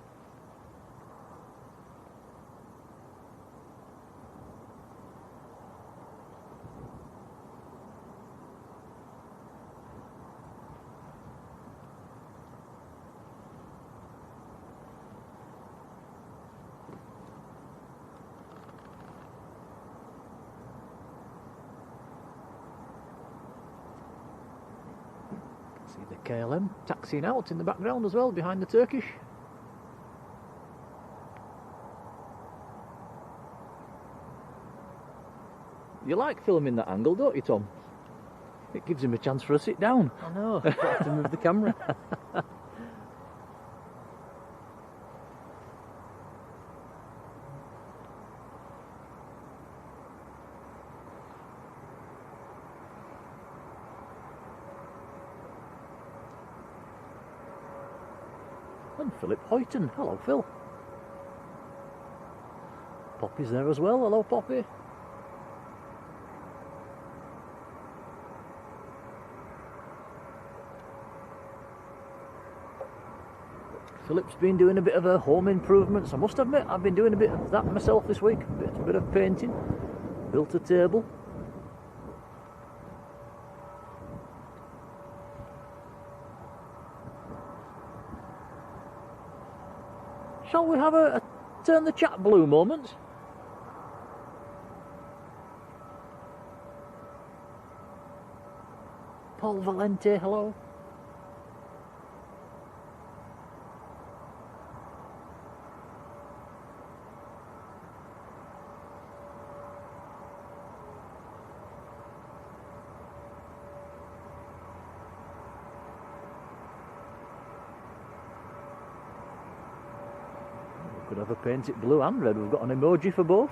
See the KLM taxiing out in the background as well, behind the Turkish. You like filming that angle, don't you, Tom? It gives him a chance for a sit down. I know, I have to move the camera. And Philip Hoyton, hello Phil. Poppy's there as well, hello Poppy. Philip's been doing a bit of home improvements. I must admit, I've been doing a bit of that myself this week. A bit of painting. Built a table. Shall we have a turn the chat blue moment? Paul Valente, hello. Could have a paint it blue and red. We've got an emoji for both.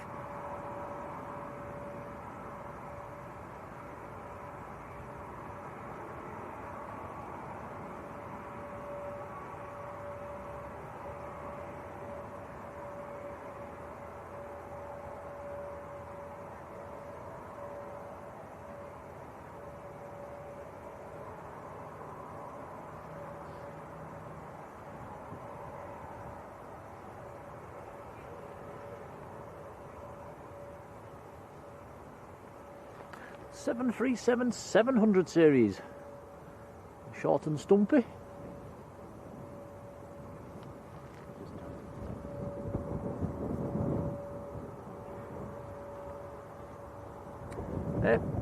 (737-700) series. Short and stumpy.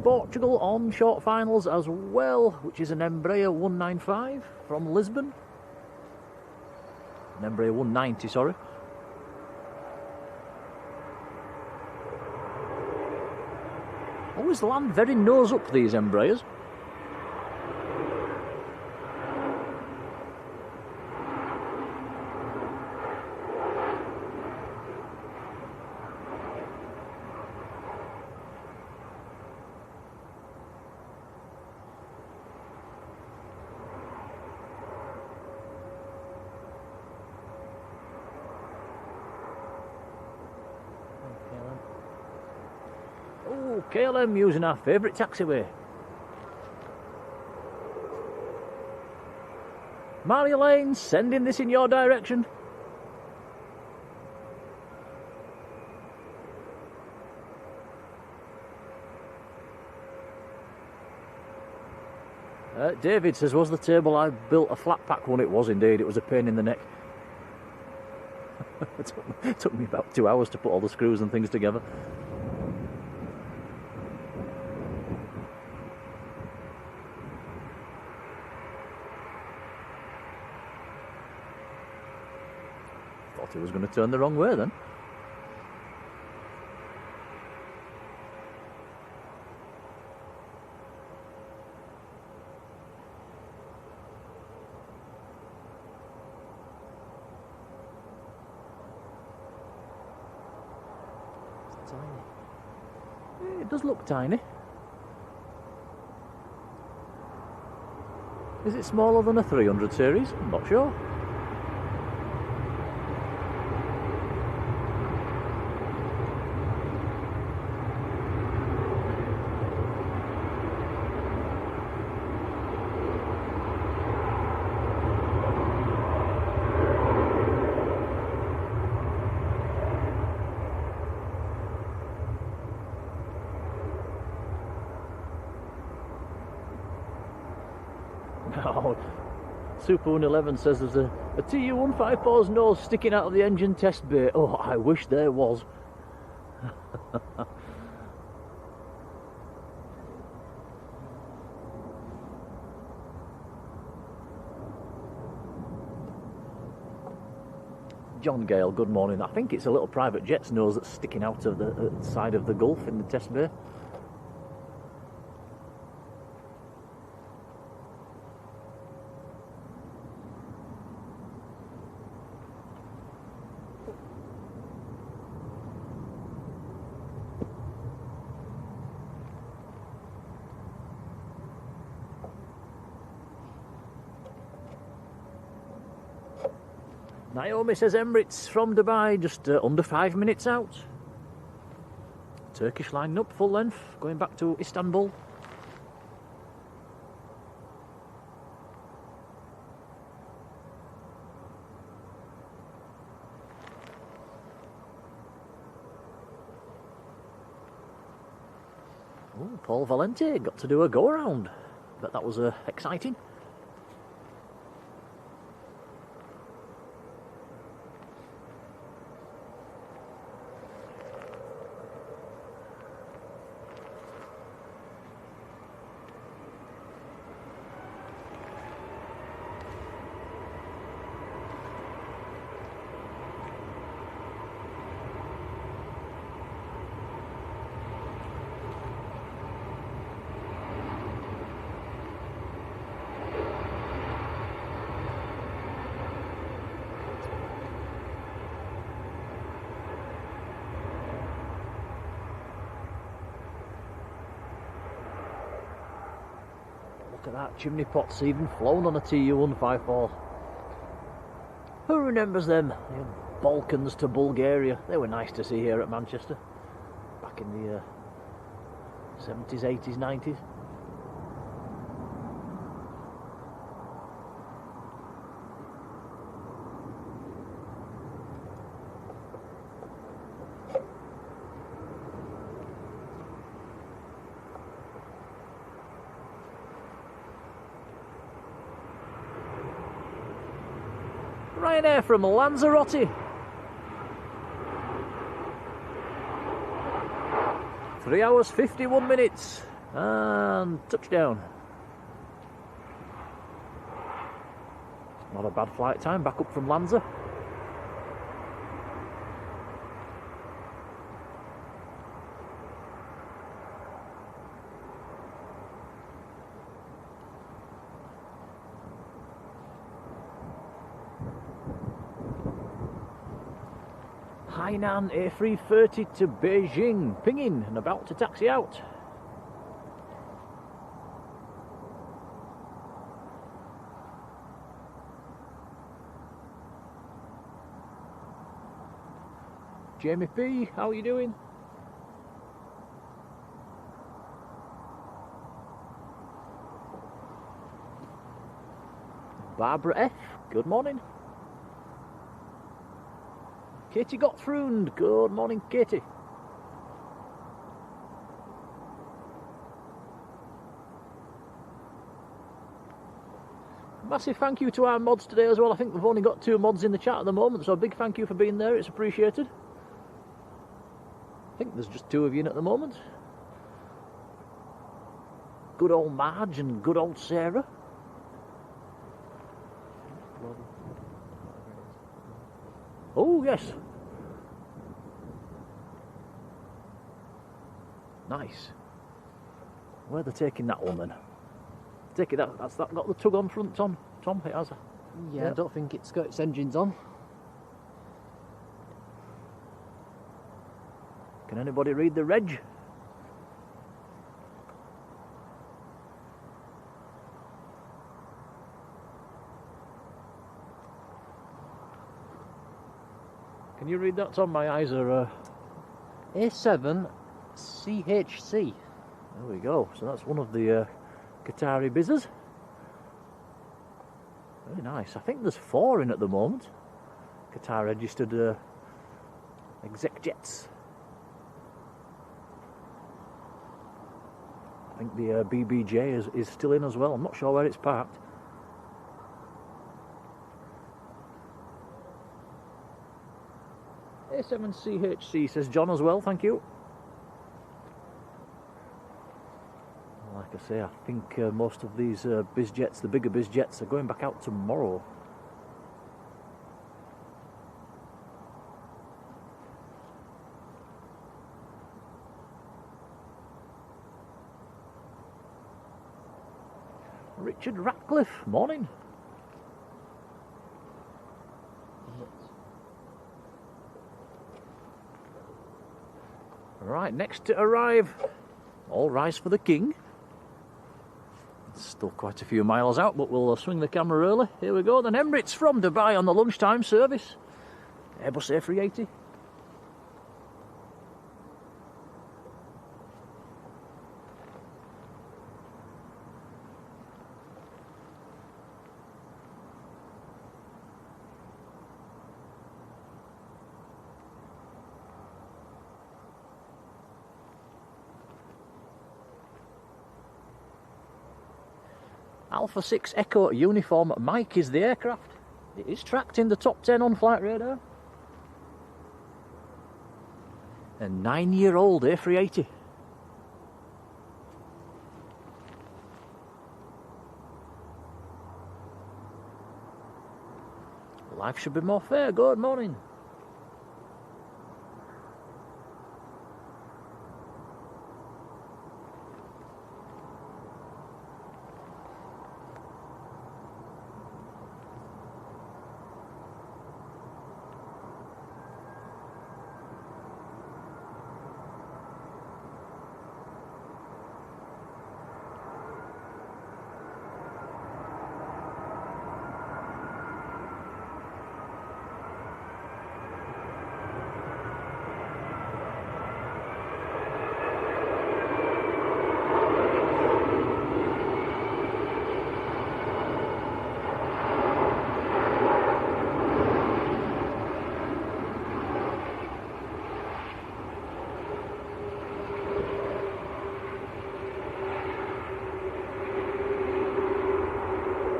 Portugal on short finals as well, which is an Embraer 195 from Lisbon. An Embraer 190, sorry. Always land very nose up, these Embraers. Oh, KLM using our favourite taxiway. Marjolein, sending this in your direction. David says, was the table I built a flat pack one? It was indeed, it was a pain in the neck. It took me about 2 hours to put all the screws and things together. Thought he was going to turn the wrong way then. It's tiny. It does look tiny. Is it smaller than a 300 series? I'm not sure. Oh, Super111 says there's a TU-154's nose sticking out of the engine test bay. Oh, I wish there was. John Gale, good morning. I think it's a little private jet's nose that's sticking out of the side of the Gulf in the test bay. Naomi says Emirates from Dubai, just under 5 minutes out. Turkish line up, full length, going back to Istanbul. Oh, Paul Valente got to do a go-around. Bet that was exciting. Look at that, chimney pots even flown on a TU-154. Who remembers them? The Balkans to Bulgaria. They were nice to see here at Manchester. Back in the 70s, 80s, 90s. Ryanair from Lanzarote. 3 hours 51 minutes and touchdown. Not a bad flight time, back up from Lanza. Hainan A330 to Beijing, pinging and about to taxi out. Jamie P, how are you doing? Barbara F, good morning. Katie Gottfried, good morning Katie. Massive thank you to our mods today as well. I think we've only got 2 mods in the chat at the moment, so a big thank you for being there, it's appreciated. I think there's just 2 of you in at the moment. Good old Marge and good old Sarah. Oh, yes. Nice. Where are they taking that one then? Take it that's that got the tug on front, Tom? Tom, it has. Yeah, yep. I don't think it's got its engines on. Can anybody read the reg? Can you read that, Tom? My eyes are... A7 CHC. There we go. So that's one of the Qatari bizzers. Very nice. I think there's 4 in at the moment. Qatar registered exec jets. I think the BBJ is still in as well. I'm not sure where it's parked. A7CHC, says John as well, thank you. Like I say, I think most of these bizjets, the bigger bizjets, are going back out tomorrow. Richard Ratcliffe, morning. Right, next to arrive, all rise for the King. It's still quite a few miles out, but we'll swing the camera early. Here we go, then Emirates from Dubai on the lunchtime service. Airbus A380. Alpha 6 Echo uniform Mike is the aircraft. It is tracked in the top 10 on flight radar. A 9-year-old A380. Life should be more fair. Good morning.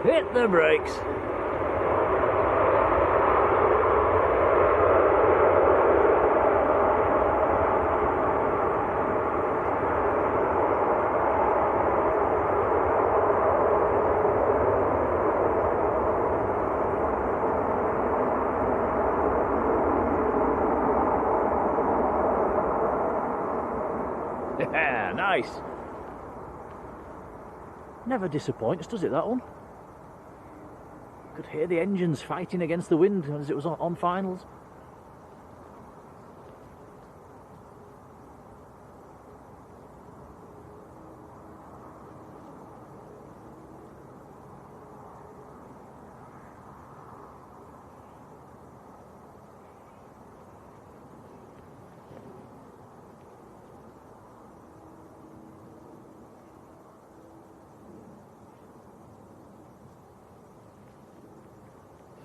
Hit the brakes. Yeah, nice. Never disappoints, does it, that one? Could hear the engines fighting against the wind as it was on finals.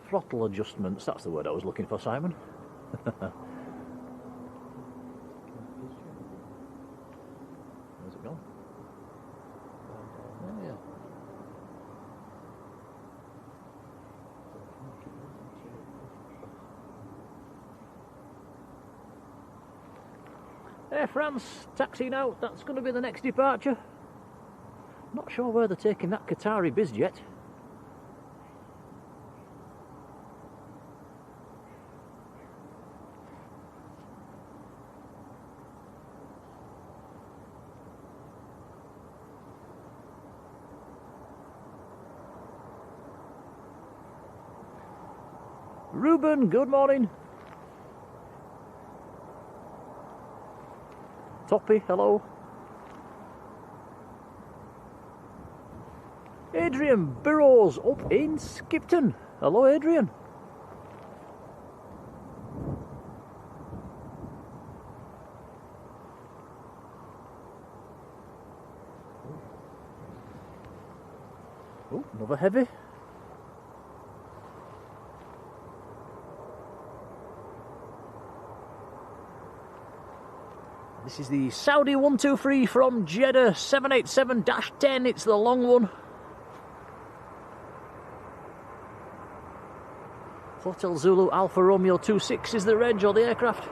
Throttle adjustments, that's the word I was looking for, Simon. Where's it gone? Oh, yeah. Air France, taxi now, that's going to be the next departure. Not sure where they're taking that Qatari bizjet. Ruben, good morning. Toppy, hello. Adrian Burrows up in Skipton. Hello, Adrian. Oh, another heavy. This is the Saudi 123 from Jeddah 787-10. It's the long one. Hotel Zulu Alpha Romeo 26 is the reg or the aircraft.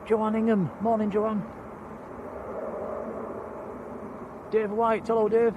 Joanne Ingham, morning Joanne. Dave White, hello Dave.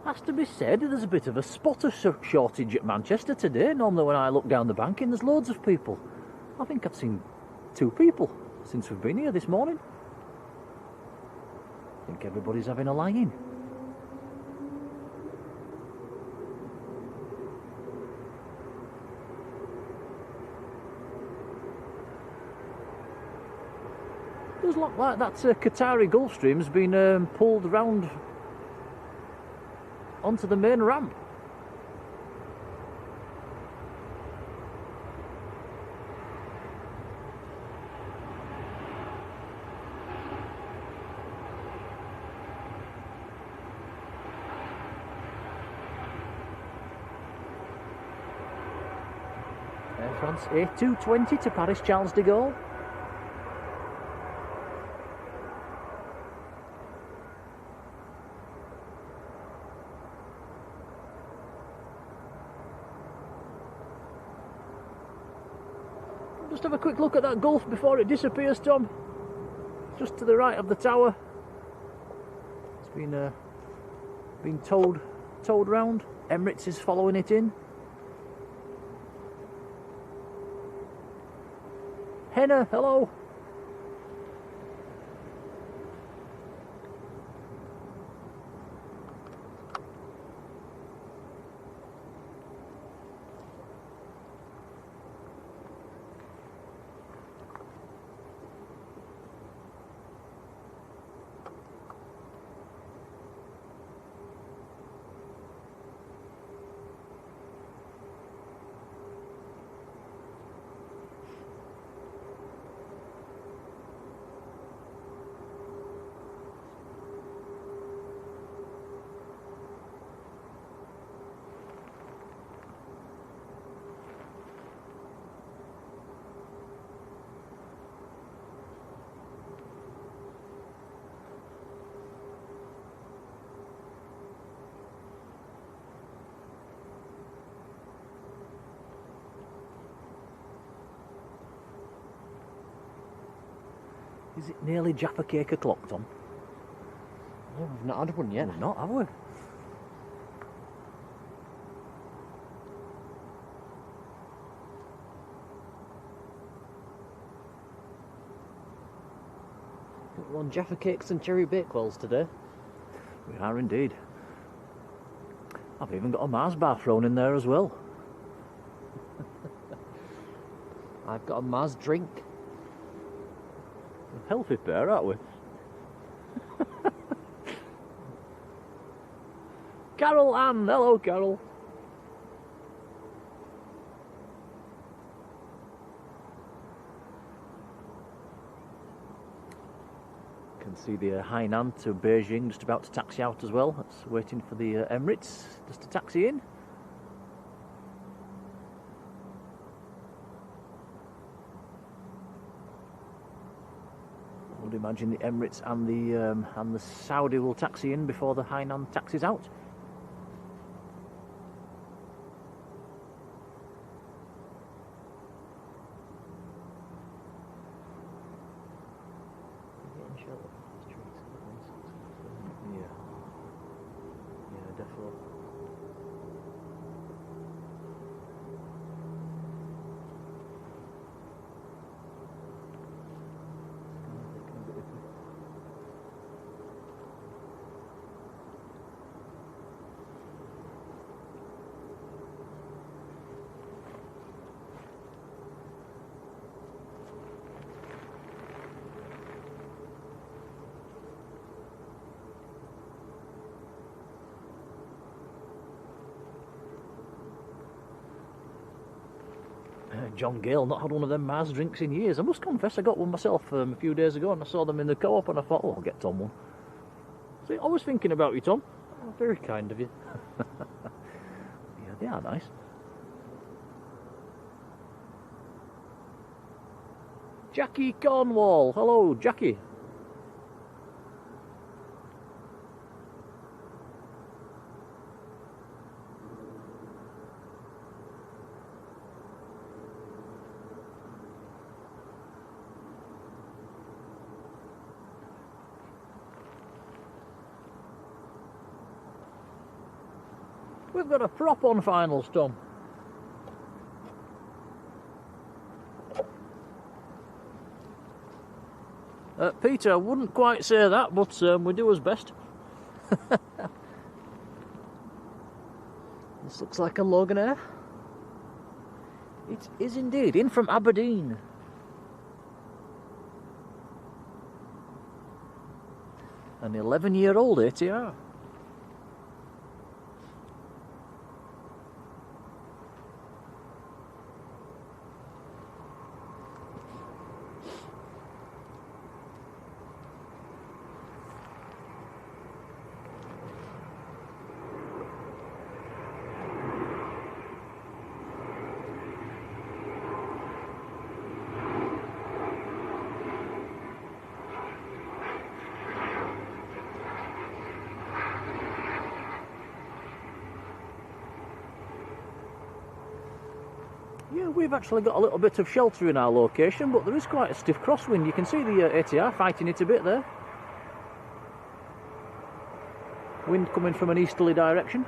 Has to be said, there's a bit of a spotter shortage at Manchester today. Normally when I look down the banking there's loads of people. I think I've seen 2 people since we've been here this morning. I think everybody's having a lie-in. Does look like that Qatari Gulfstream has been pulled round onto the main ramp. Air France A220 to Paris Charles de Gaulle. Just have a quick look at that Gulf before it disappears, Tom. Just to the right of the tower. It's been towed round. Emirates is following it in. Henna, hello. Is it nearly Jaffa Cake o'clock, Tom? Oh, we've not had one yet. We've not, have we? Got one Jaffa Cakes and Cherry Bakewells today. We are indeed. I've even got a Mars bar thrown in there as well. I've got a Mars drink. A healthy pair, aren't we? Carol Ann, hello Carol. can see the Hainan to Beijing just about to taxi out as well. It's waiting for the Emirates just to taxi in. I would imagine the Emirates and the Saudi will taxi in before the Hainan taxis out. John Gale, not had one of them Mars drinks in years. I must confess I got one myself a few days ago and I saw them in the co-op and I thought, oh, I'll get Tom one. See, I was thinking about you, Tom. Oh, very kind of you. Yeah, they are nice. Jackie Cornwall. Hello, Jackie. We've got a prop on finals, Tom. Peter, I wouldn't quite say that, but we do as best. This looks like a Loganair. It is indeed, in from Aberdeen. An 11-year-old ATR. Yeah, we've actually got a little bit of shelter in our location, but there is quite a stiff crosswind. You can see the ATR fighting it a bit there. Wind coming from an easterly direction.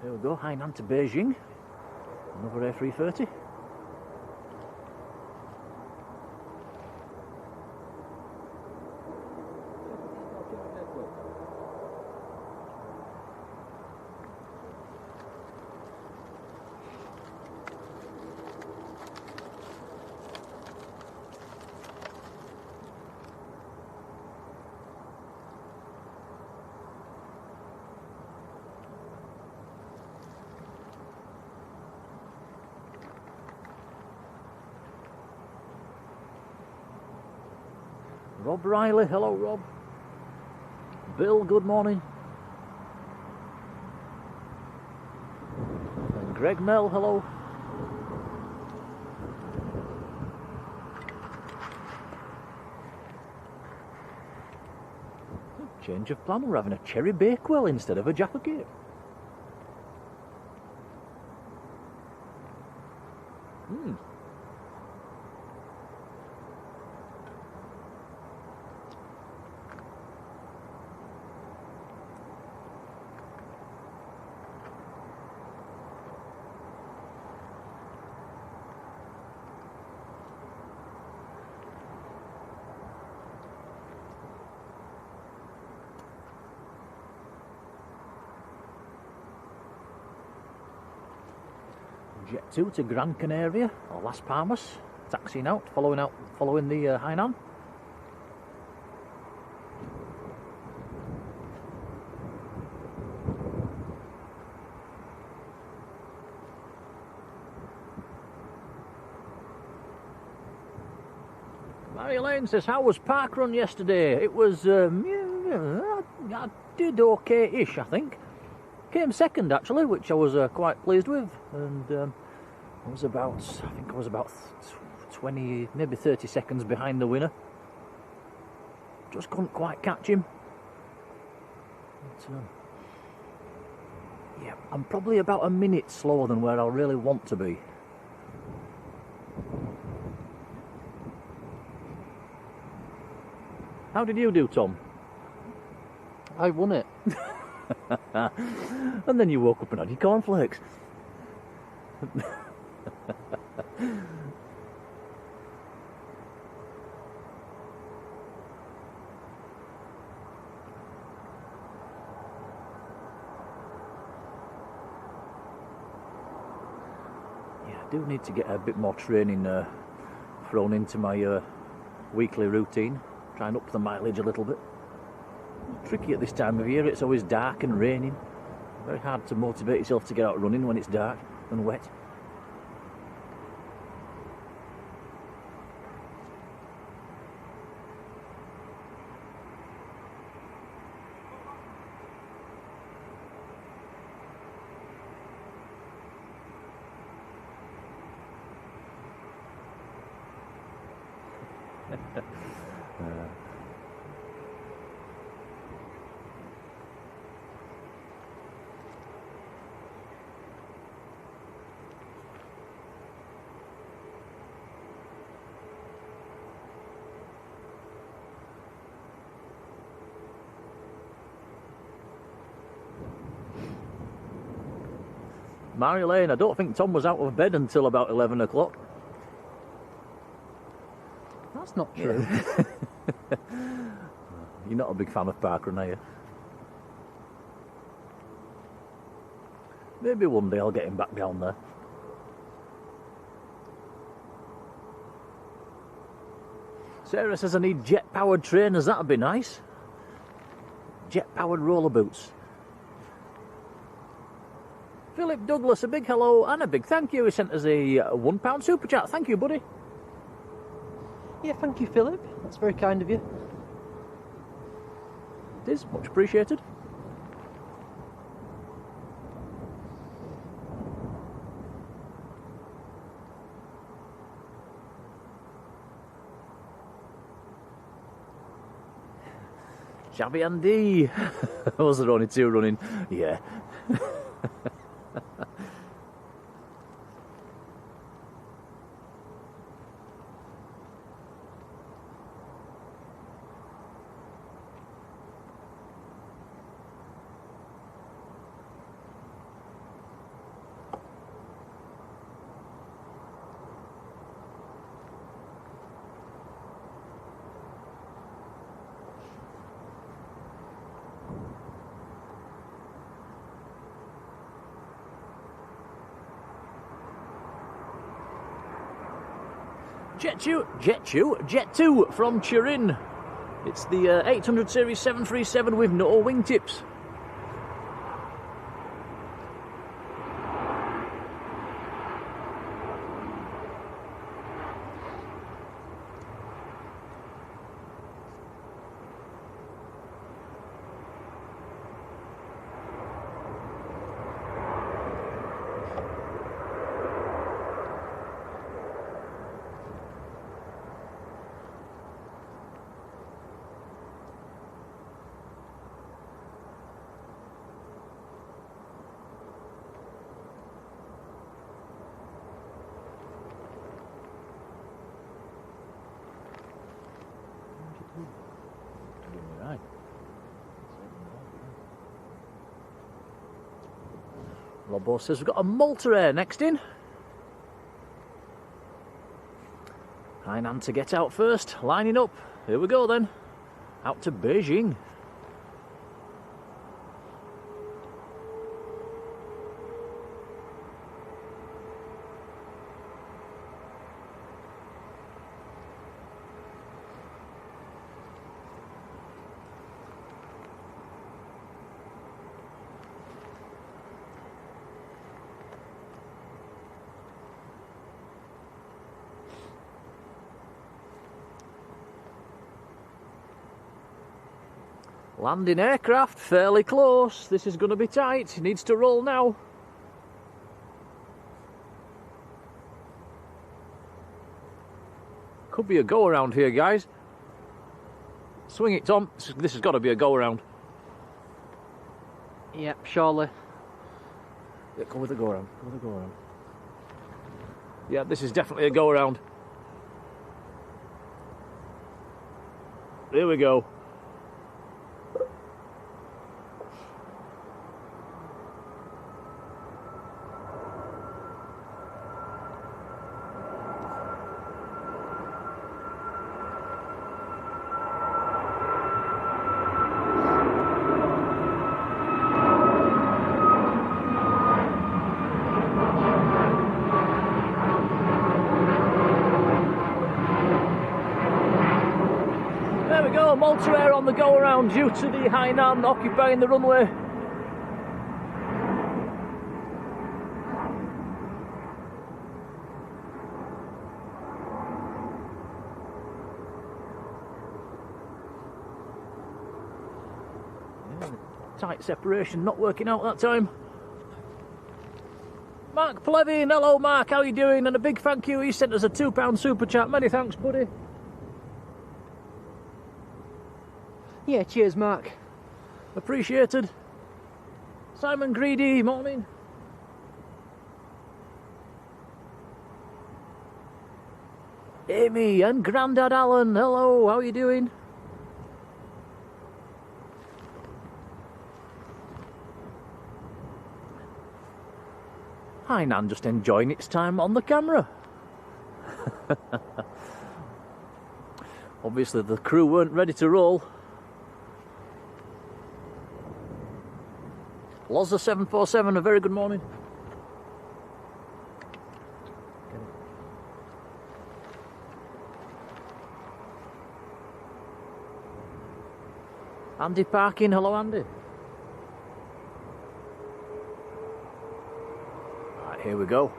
There we go, Hainan to Beijing, another A330. Rob Riley, hello Rob. Bill, good morning. And Greg Nell, hello. Change of plan, we're having a cherry bakewell instead of a Jaffa cake. Jet 2 to Gran Canaria, or Las Palmas, taxiing out, following the Hainan. Marjolein says, how was parkrun yesterday? It was, I did okay-ish, I think. Came second, actually, which I was quite pleased with. And I think I was about 20, maybe 30 seconds behind the winner. Just couldn't quite catch him. But, yeah, I'm probably about a minute slower than where I really want to be. How did you do, Tom? I won it. And then you woke up and had your cornflakes. I do need to get a bit more training thrown into my weekly routine. Try and up the mileage a little bit. Tricky at this time of year, it's always dark and raining. Very hard to motivate yourself to get out running when it's dark and wet. Marjolein, I don't think Tom was out of bed until about 11 o'clock. That's not true. Yeah. You're not a big fan of parkrun, are you? Maybe one day I'll get him back down there. Sarah says I need jet-powered trainers, that'd be nice. Jet-powered roller boots. Philip Douglas, a big hello and a big thank you. He sent us a £1 super chat. Thank you, buddy. Yeah, thank you, Philip. That's very kind of you. It is, much appreciated. Shabby Andy. Was there only two running? Yeah. Jet 2 from Turin. It's the 800 series 737 with no wingtips. Robbo says we've got a Malta Air next in. Hainan to get out first, lining up. Here we go then. Out to Beijing. Landing aircraft, fairly close. This is going to be tight. It needs to roll now. Could be a go around here, guys. Swing it, Tom. This has got to be a go around. Yep, surely. Yeah, go with the go around. Go with the go around. Yeah, this is definitely a go around. There we go. Malta Air on the go around due to the Hainan occupying the runway. Tight separation not working out that time. Mark Plevin, hello Mark, how you doing? And a big thank you, he sent us a £2 super chat. Many thanks, buddy. Yeah, cheers, Mark. Appreciated. Simon Greedy, morning. Amy and Grandad Alan, hello, how are you doing? Hainan just enjoying its time on the camera. Obviously the crew weren't ready to roll. Lozza 747, a very good morning. Andy Parkin, hello Andy. Right, here we go.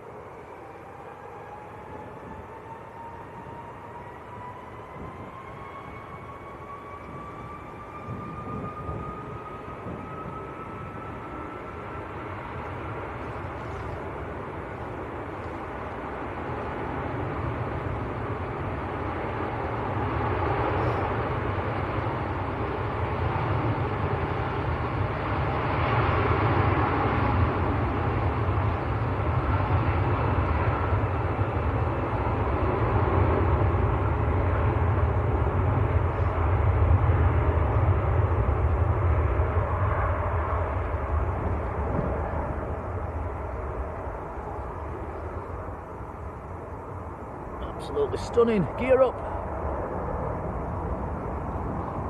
Absolutely stunning. Gear up.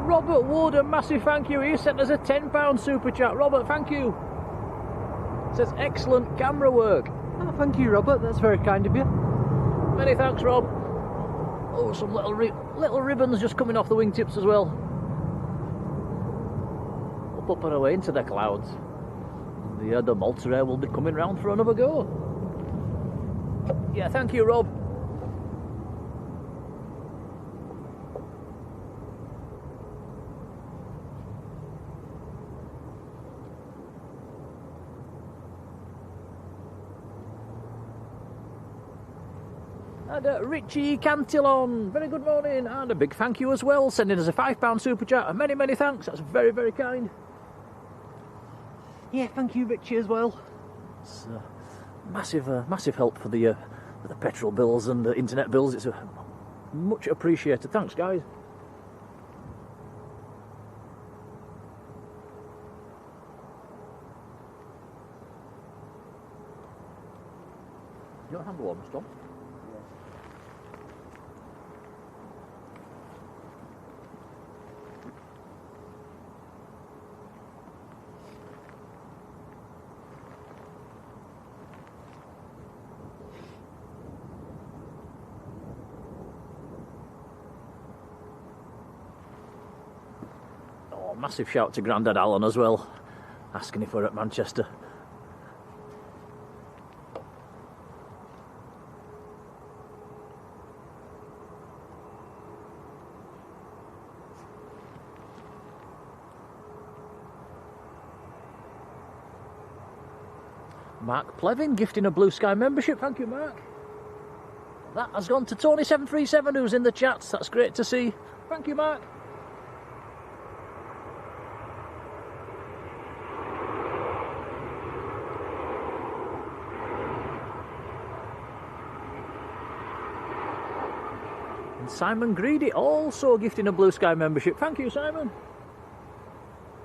Robert Wood, a massive thank you. He sent us a £10 super chat. Robert, thank you. Says excellent camera work. Oh, thank you, Robert. That's very kind of you. Many thanks, Rob. Oh, some little ribbons just coming off the wingtips as well. Up and away into the clouds. The Malta Air will be coming round for another go. Yeah, thank you, Rob. And Richie Cantillon, very good morning, and a big thank you as well, sending us a £5 super chat, and many, many thanks, that's very, very kind. Yeah, thank you, Richie, as well. It's massive help for the petrol bills and the internet bills, it's much appreciated, thanks guys. You got a handle warmers, Tom? Massive shout to Grandad Alan as well, asking if we're at Manchester. Mark Plevin gifting a Blue Sky membership. Thank you, Mark. That has gone to Tony737, who's in the chats. That's great to see. Thank you, Mark. And Simon Greedy also gifting a Blue Sky membership. Thank you, Simon.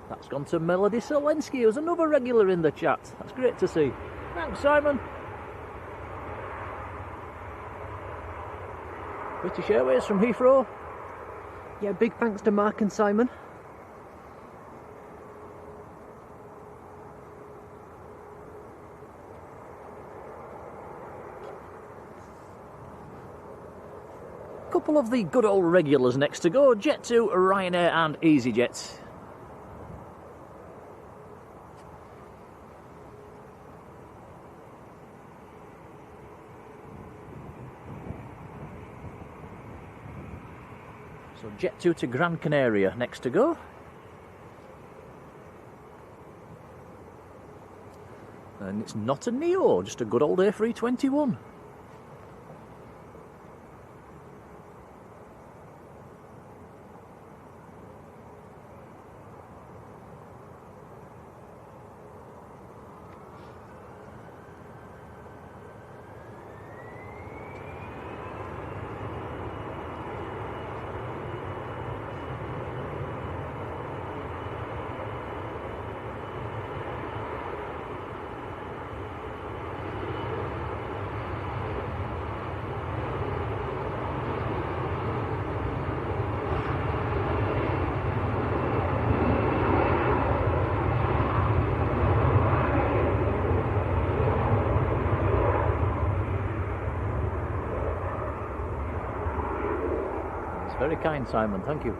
That's gone to Melody Selensky, who's another regular in the chat. That's great to see. Thanks, Simon. British Airways from Heathrow. Yeah, big thanks to Mark and Simon. Couple of the good old regulars next to go. Jet2, Ryanair and EasyJet. So Jet2 to Gran Canaria next to go. And it's not a Neo, just a good old A321. Very kind, Simon, thank you.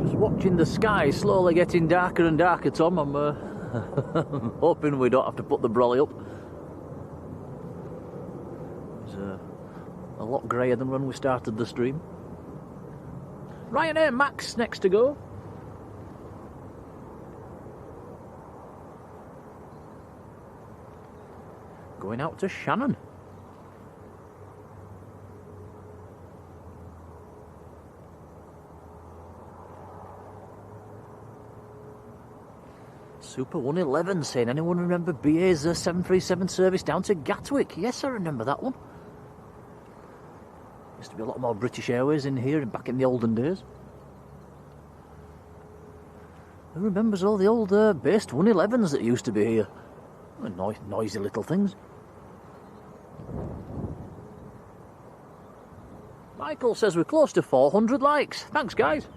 Just watching the sky slowly getting darker and darker, Tom. I'm hoping we don't have to put the brolly up. A lot greyer than when we started the stream. Ryanair Max next to go. Going out to Shannon. Super 111 saying, anyone remember BA's 737 service down to Gatwick? Yes, I remember that one. Used to be a lot more British Airways in here back in the olden days. Who remembers all the old based 111s that used to be here? Noisy little things. Michael says we're close to 400 likes. Thanks, guys.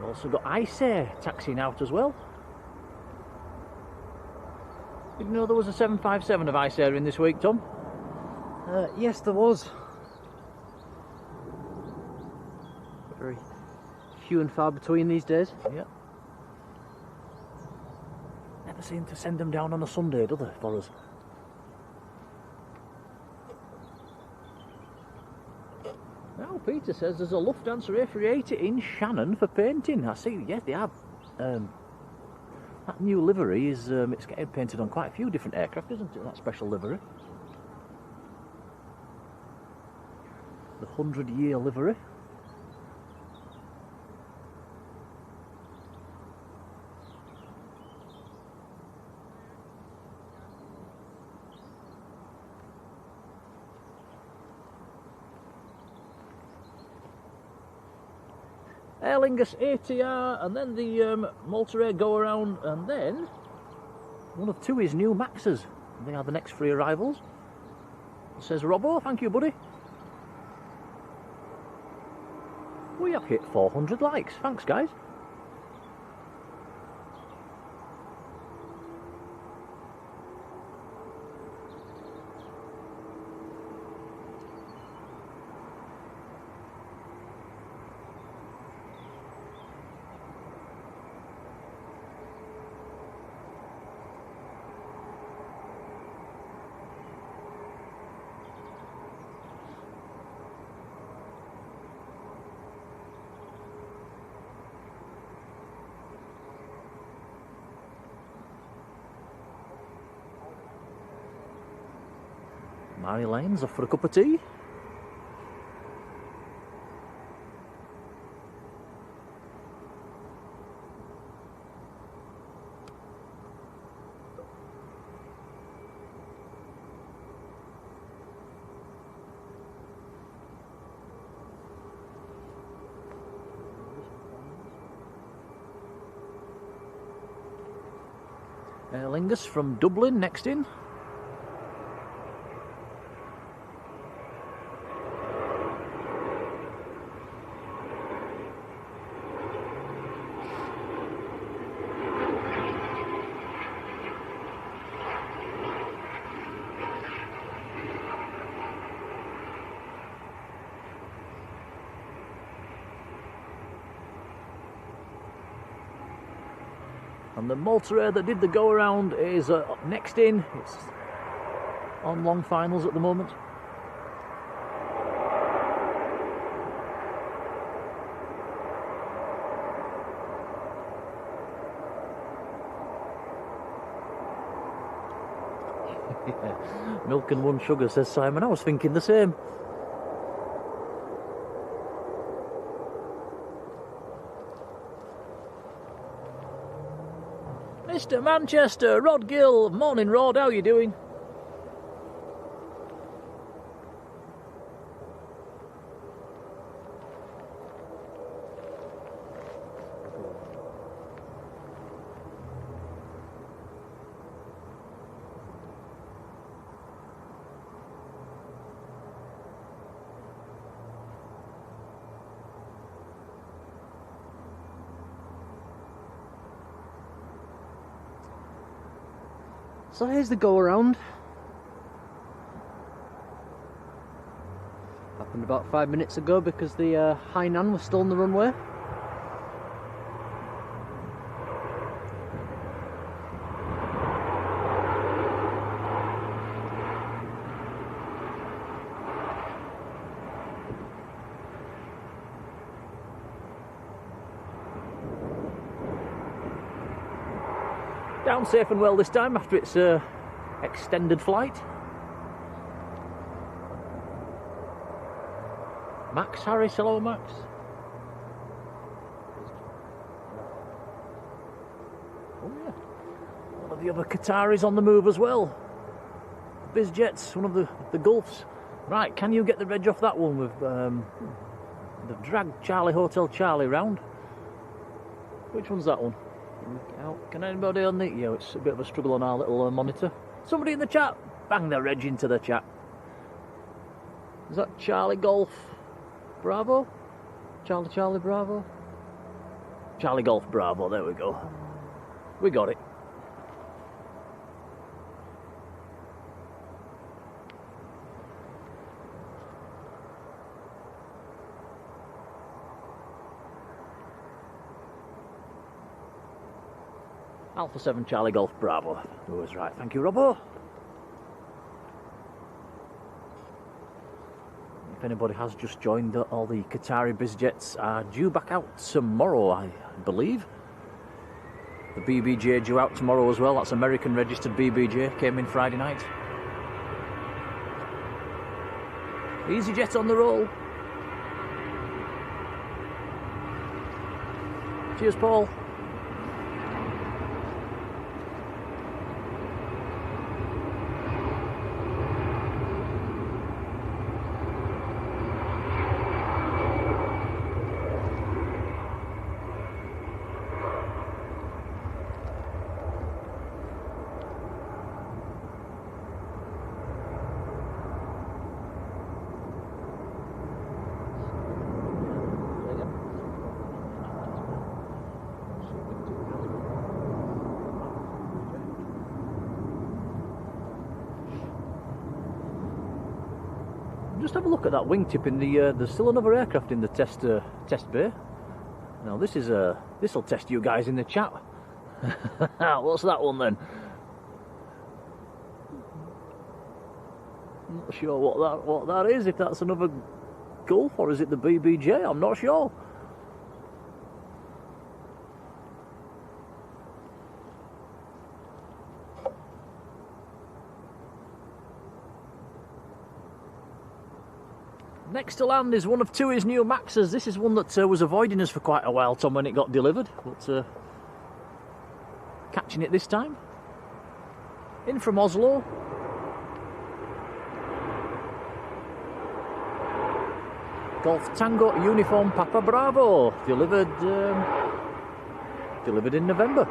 Also got IceAir taxiing out as well. Did you know there was a 757 of IceAir in this week, Tom? Yes, there was. Very few and far between these days. Yeah. Never seem to send them down on a Sunday, do they, for us? Now Peter says there's a Lufthansa A380 in Shannon for painting. I see, yes, they have. That new livery is it's getting painted on quite a few different aircraft, isn't it? That special livery. The 100-year livery. Aer Lingus ATR, and then the Malta Air go around, and then one of TUI's new Maxes. They are the next free arrivals. Says Robbo, thank you, buddy. We have hit 400 likes. Thanks, guys. Marjolein's off for a cup of tea. Aer Lingus from Dublin next in. And the Malta Air that did the go around is next in. It's on long finals at the moment. Yeah. Milk and one sugar, says Simon. I was thinking the same. Mr. Manchester, Rod Gill. Morning, Rod. How are you doing? So here's the go around. Happened about 5 minutes ago because the Hainan was still on the runway. Down safe and well this time after its extended flight. Max Harris, hello Max. Oh yeah, one of the other Qataris on the move as well. Bizjets, one of the Gulfs. Right, can you get the reg off that one? They've dragged Charlie Hotel Charlie round. Which one's that one? Can anybody on the... Yeah, it's a bit of a struggle on our little monitor. Somebody in the chat, bang their reg into the chat. Is that Charlie Golf Bravo? Charlie Bravo? Charlie Golf Bravo, there we go. We got it. Alpha 7 Charlie Golf Bravo. Who was right? Thank you, Robbo. If anybody has just joined, all the Qatari Bizjets are due back out tomorrow, I believe. The BBJ due out tomorrow as well. That's American registered BBJ. Came in Friday night. EasyJet on the roll. Cheers, Paul. Just have a look at that wingtip in the. There's still another aircraft in the test bay. Now this will test you guys in the chat. What's that one then? I'm not sure what that is. If that's another Gulf or is it the BBJ? I'm not sure. Next to land is one of TUI's new Maxes. This is one that was avoiding us for quite a while, Tom, when it got delivered. But catching it this time. In from Oslo. Golf Tango Uniform Papa Bravo. Delivered in November.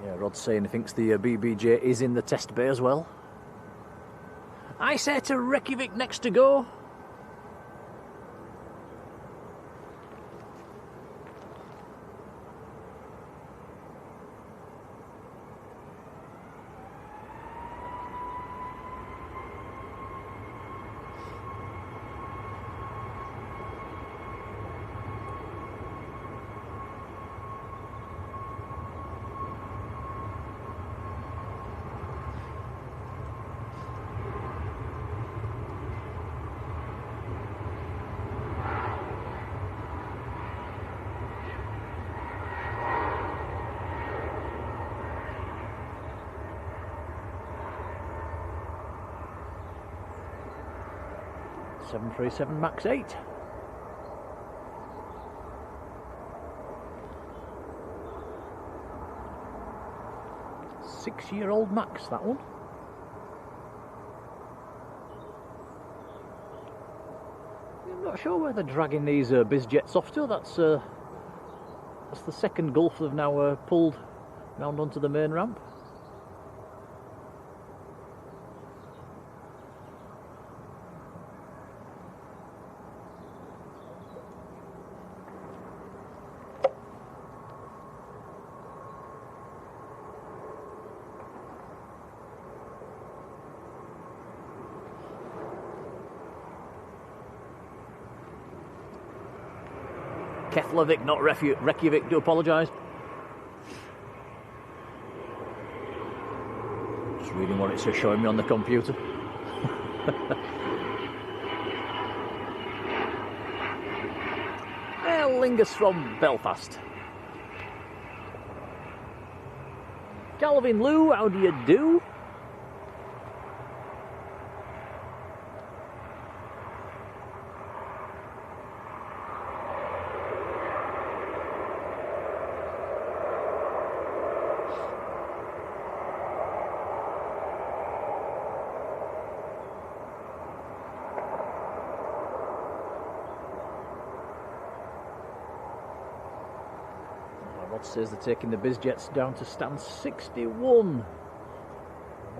Yeah, Rod's saying he thinks the BBJ is in the test bay as well. I say to Reykjavik next to go. Seven 737 MAX 8. Six-year-old Max, that one. I'm not sure where they're dragging these bizjets off to. That's the second Gulf they've now pulled round onto the main ramp. Keflavik, not Reykjavik, do apologise. Just reading what it's showing me on the computer. Aer Lingus from Belfast. Calvin Lou, how do you do? Says they're taking the bizjets down to stand 61.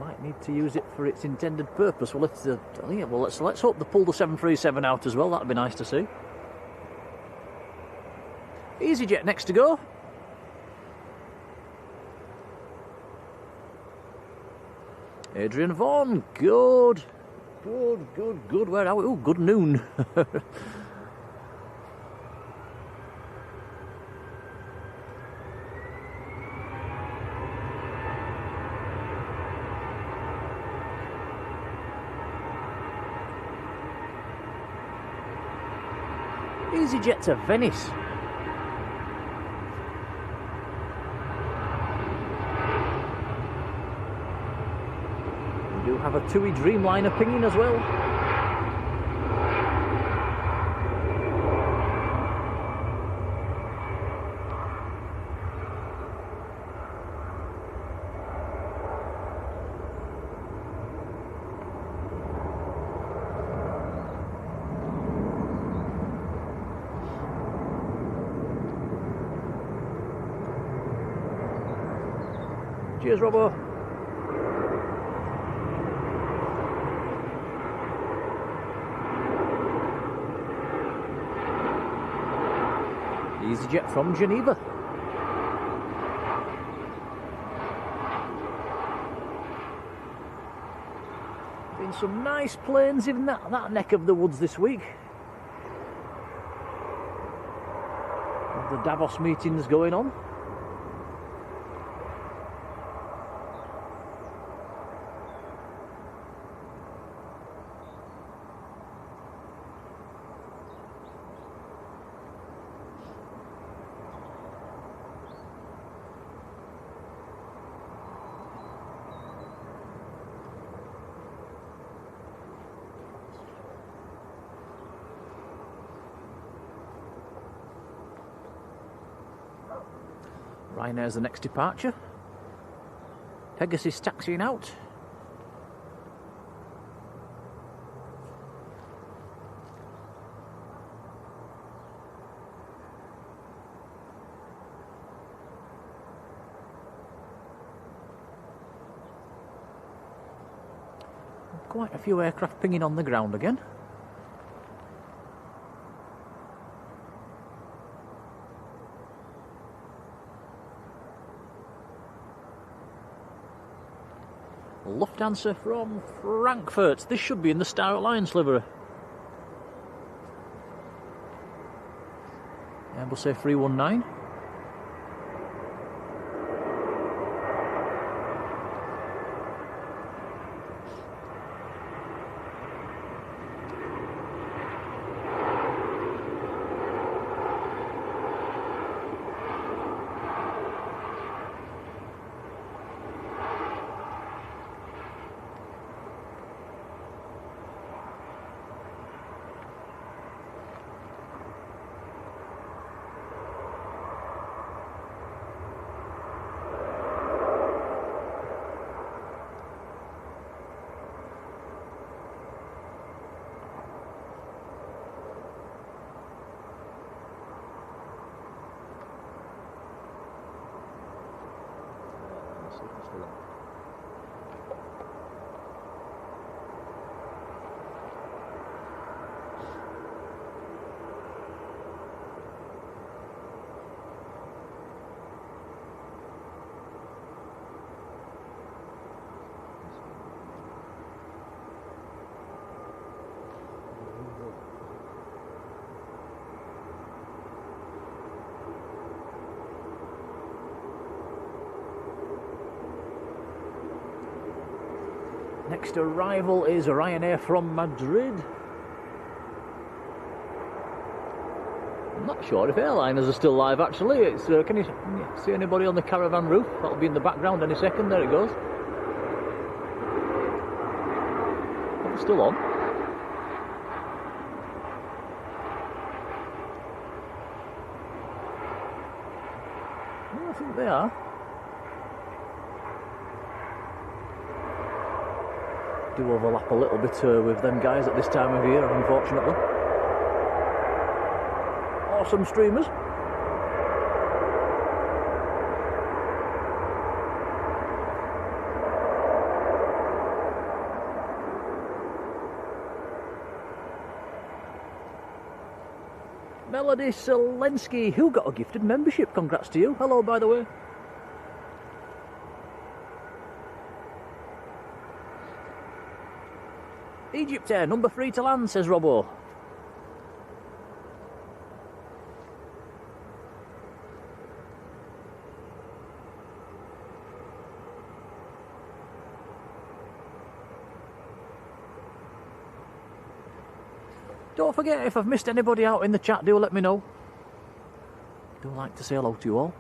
Might need to use it for its intended purpose. Well, let's hope they pull the 737 out as well. That'd be nice to see. EasyJet next to go. Adrian Vaughan, good. Where are we? Oh, good noon. EasyJet to Venice. We do have a TUI Dreamliner pinging as well. Cheers, Robbo. EasyJet from Geneva. Been some nice planes in that neck of the woods this week. The Davos meetings going on. Ryanair's the next departure. Pegasus taxiing out. Quite a few aircraft pinging on the ground again. Lufthansa from Frankfurt. This should be in the Star Alliance livery. Airbus A319. Next arrival is Ryanair from Madrid. I'm not sure if airliners are still live actually. It's can you see anybody on the caravan roof? That'll be in the background any second. There it goes. It's still on. Well, I think they are. Do overlap a little bit with them guys at this time of year, unfortunately. Awesome streamers. Melody Selensky, who got a gifted membership. Congrats to you. Hello, by the way. EgyptAir, number 3 to land, says Robbo. Don't forget, if I've missed anybody out in the chat, do let me know. Do like to say hello to you all.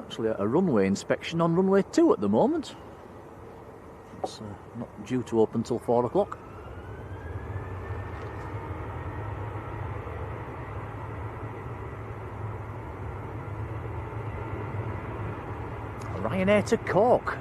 Actually, a runway inspection on runway 2 at the moment. It's not due to open till 4 o'clock. Ryanair to Cork.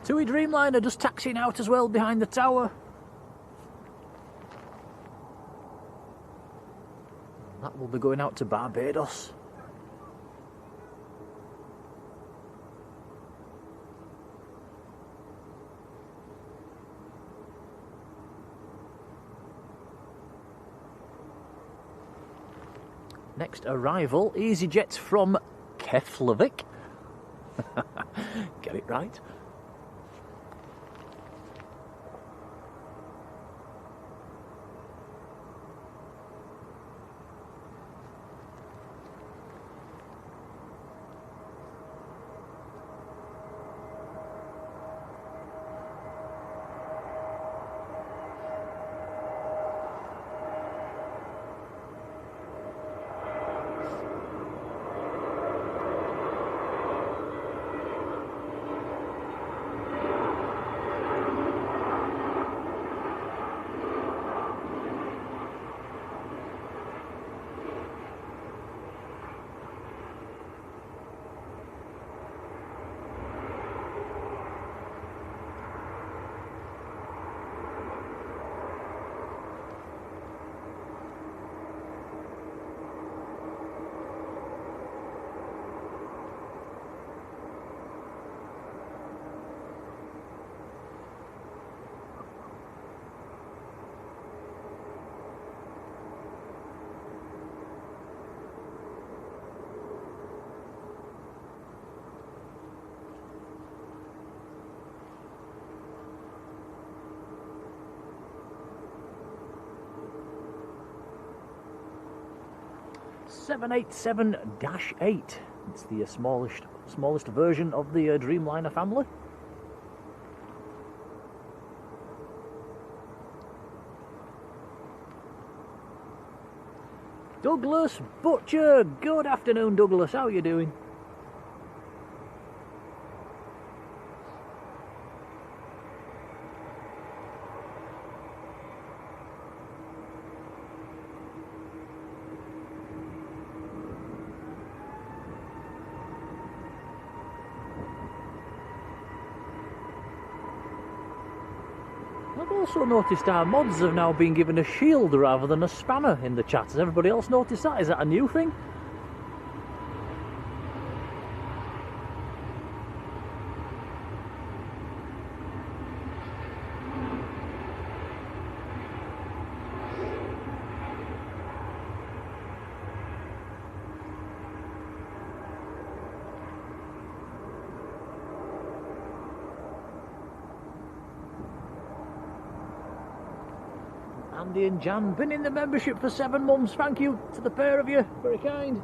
TUI Dreamliner just taxiing out as well behind the tower. That will be going out to Barbados. Next arrival, EasyJet from Keflavik. Get it right. (787-8). It's the smallest version of the Dreamliner family. Douglas Butcher, good afternoon, Douglas. How are you doing? I've also noticed our mods have now been given a shield rather than a spanner in the chat. Has everybody else noticed that? Is that a new thing? Andy and Jan, been in the membership for 7 months. Thank you to the pair of you. Very kind.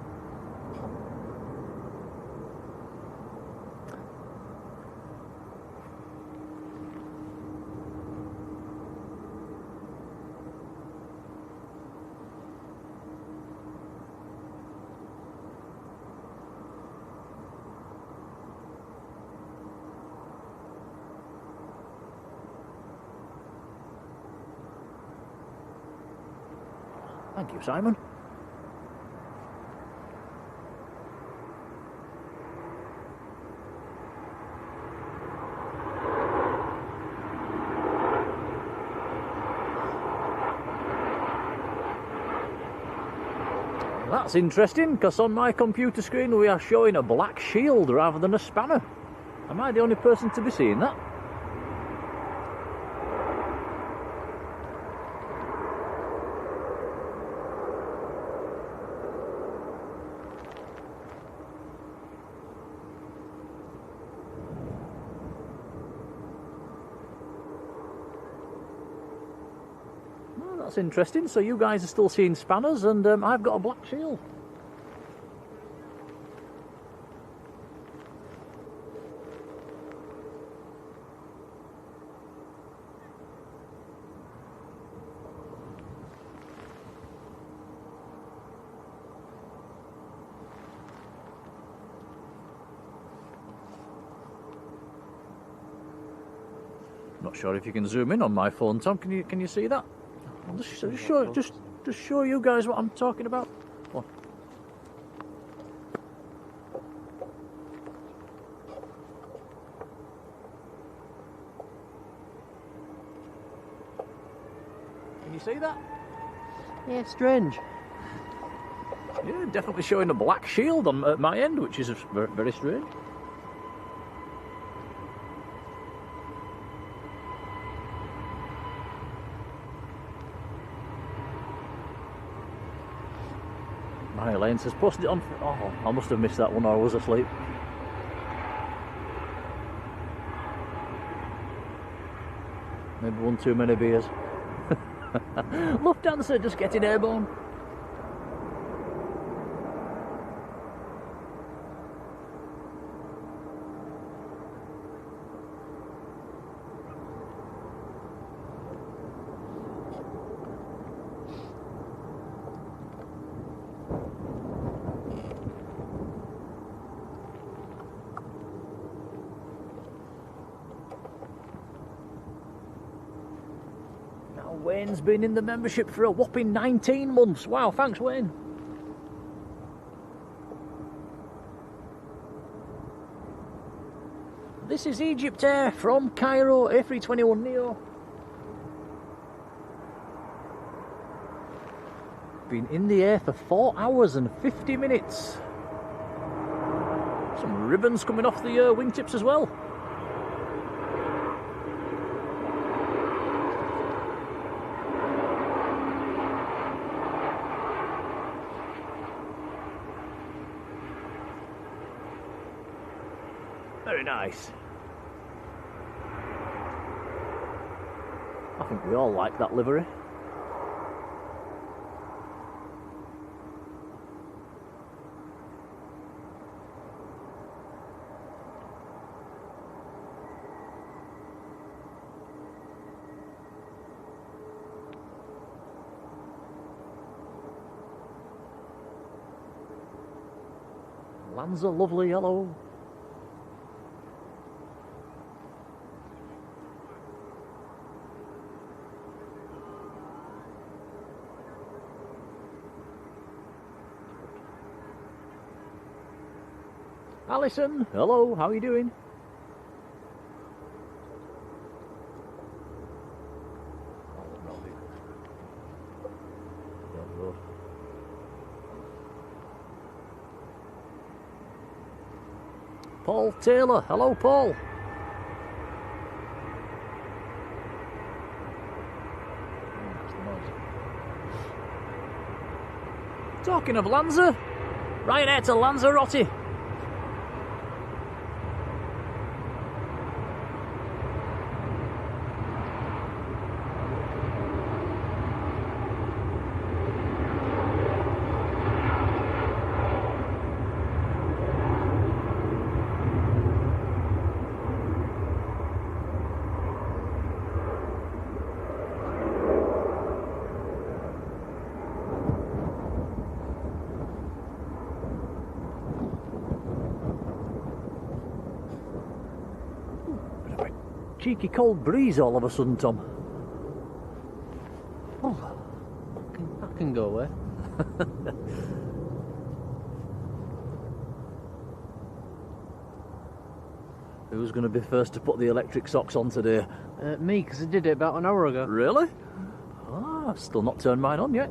Thank you, Simon. That's interesting, because on my computer screen we are showing a black shield rather than a spanner. Am I the only person to be seeing that? That's interesting. So you guys are still seeing spanners and I've got a black shield. Not sure if you can zoom in on my phone, Tom. Can you see that? I'll just show you guys what I'm talking about. Come on. you see that? Yeah, strange. Yeah, definitely showing a black shield on at my end, which is very, very strange. Marjolein says, posted it on... Oh, I must have missed that one, or I was asleep. Maybe one too many beers. Lufthansa just getting airborne. Wayne's been in the membership for a whopping 19 months. Wow, thanks Wayne. This is EgyptAir from Cairo, A321neo. Been in the air for 4 hours and 50 minutes. Some ribbons coming off the wingtips as well. Very nice. I think we all like that livery. Lands a lovely yellow. Alison, hello, how are you doing? Paul Taylor, hello Paul. Talking of Lanza, Ryanair to Lanzarote. Cheeky cold breeze all of a sudden, Tom. Oh, I can go away. Who's going to be first to put the electric socks on today? Me, because I did it about an hour ago. Really? Ah, I've still not turned mine on yet.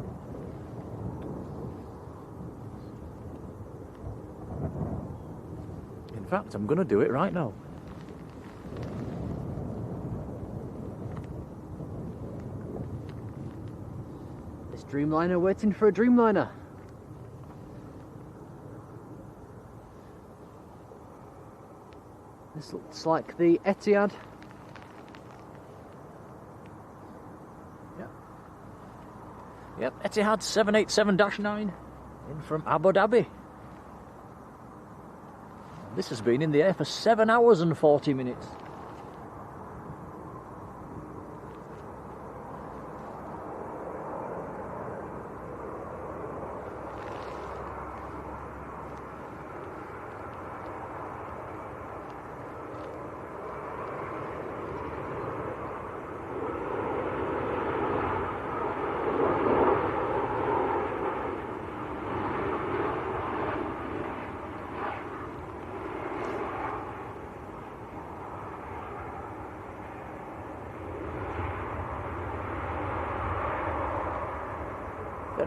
In fact, I'm going to do it right now. Dreamliner waiting for a Dreamliner. This looks like the Etihad. Yep, Etihad 787-9 in from Abu Dhabi. This has been in the air for 7 hours and 40 minutes.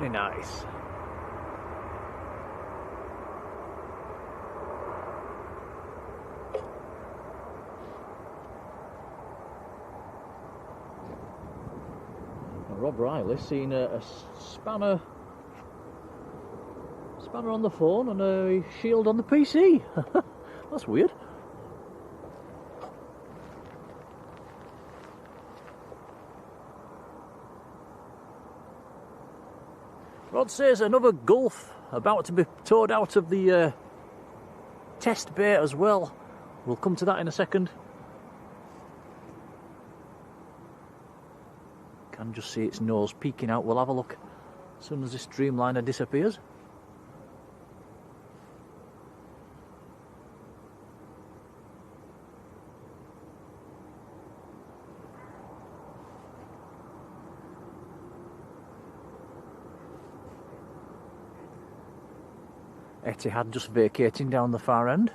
Very nice. Rob Riley seen a spanner on the phone and a shield on the PC. That's weird. Rod says another Gulf about to be towed out of the test bay as well. We'll come to that in a second. Can just see its nose peeking out. We'll have a look as soon as this Dreamliner disappears. Etihad just vacating down the far end.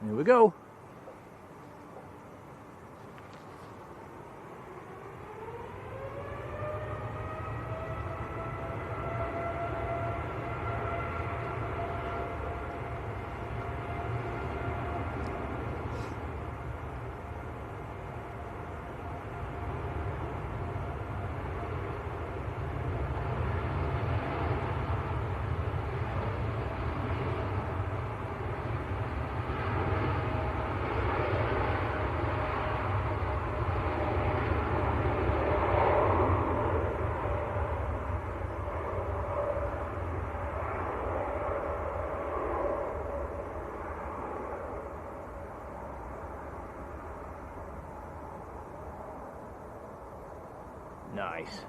Here we go. Nice.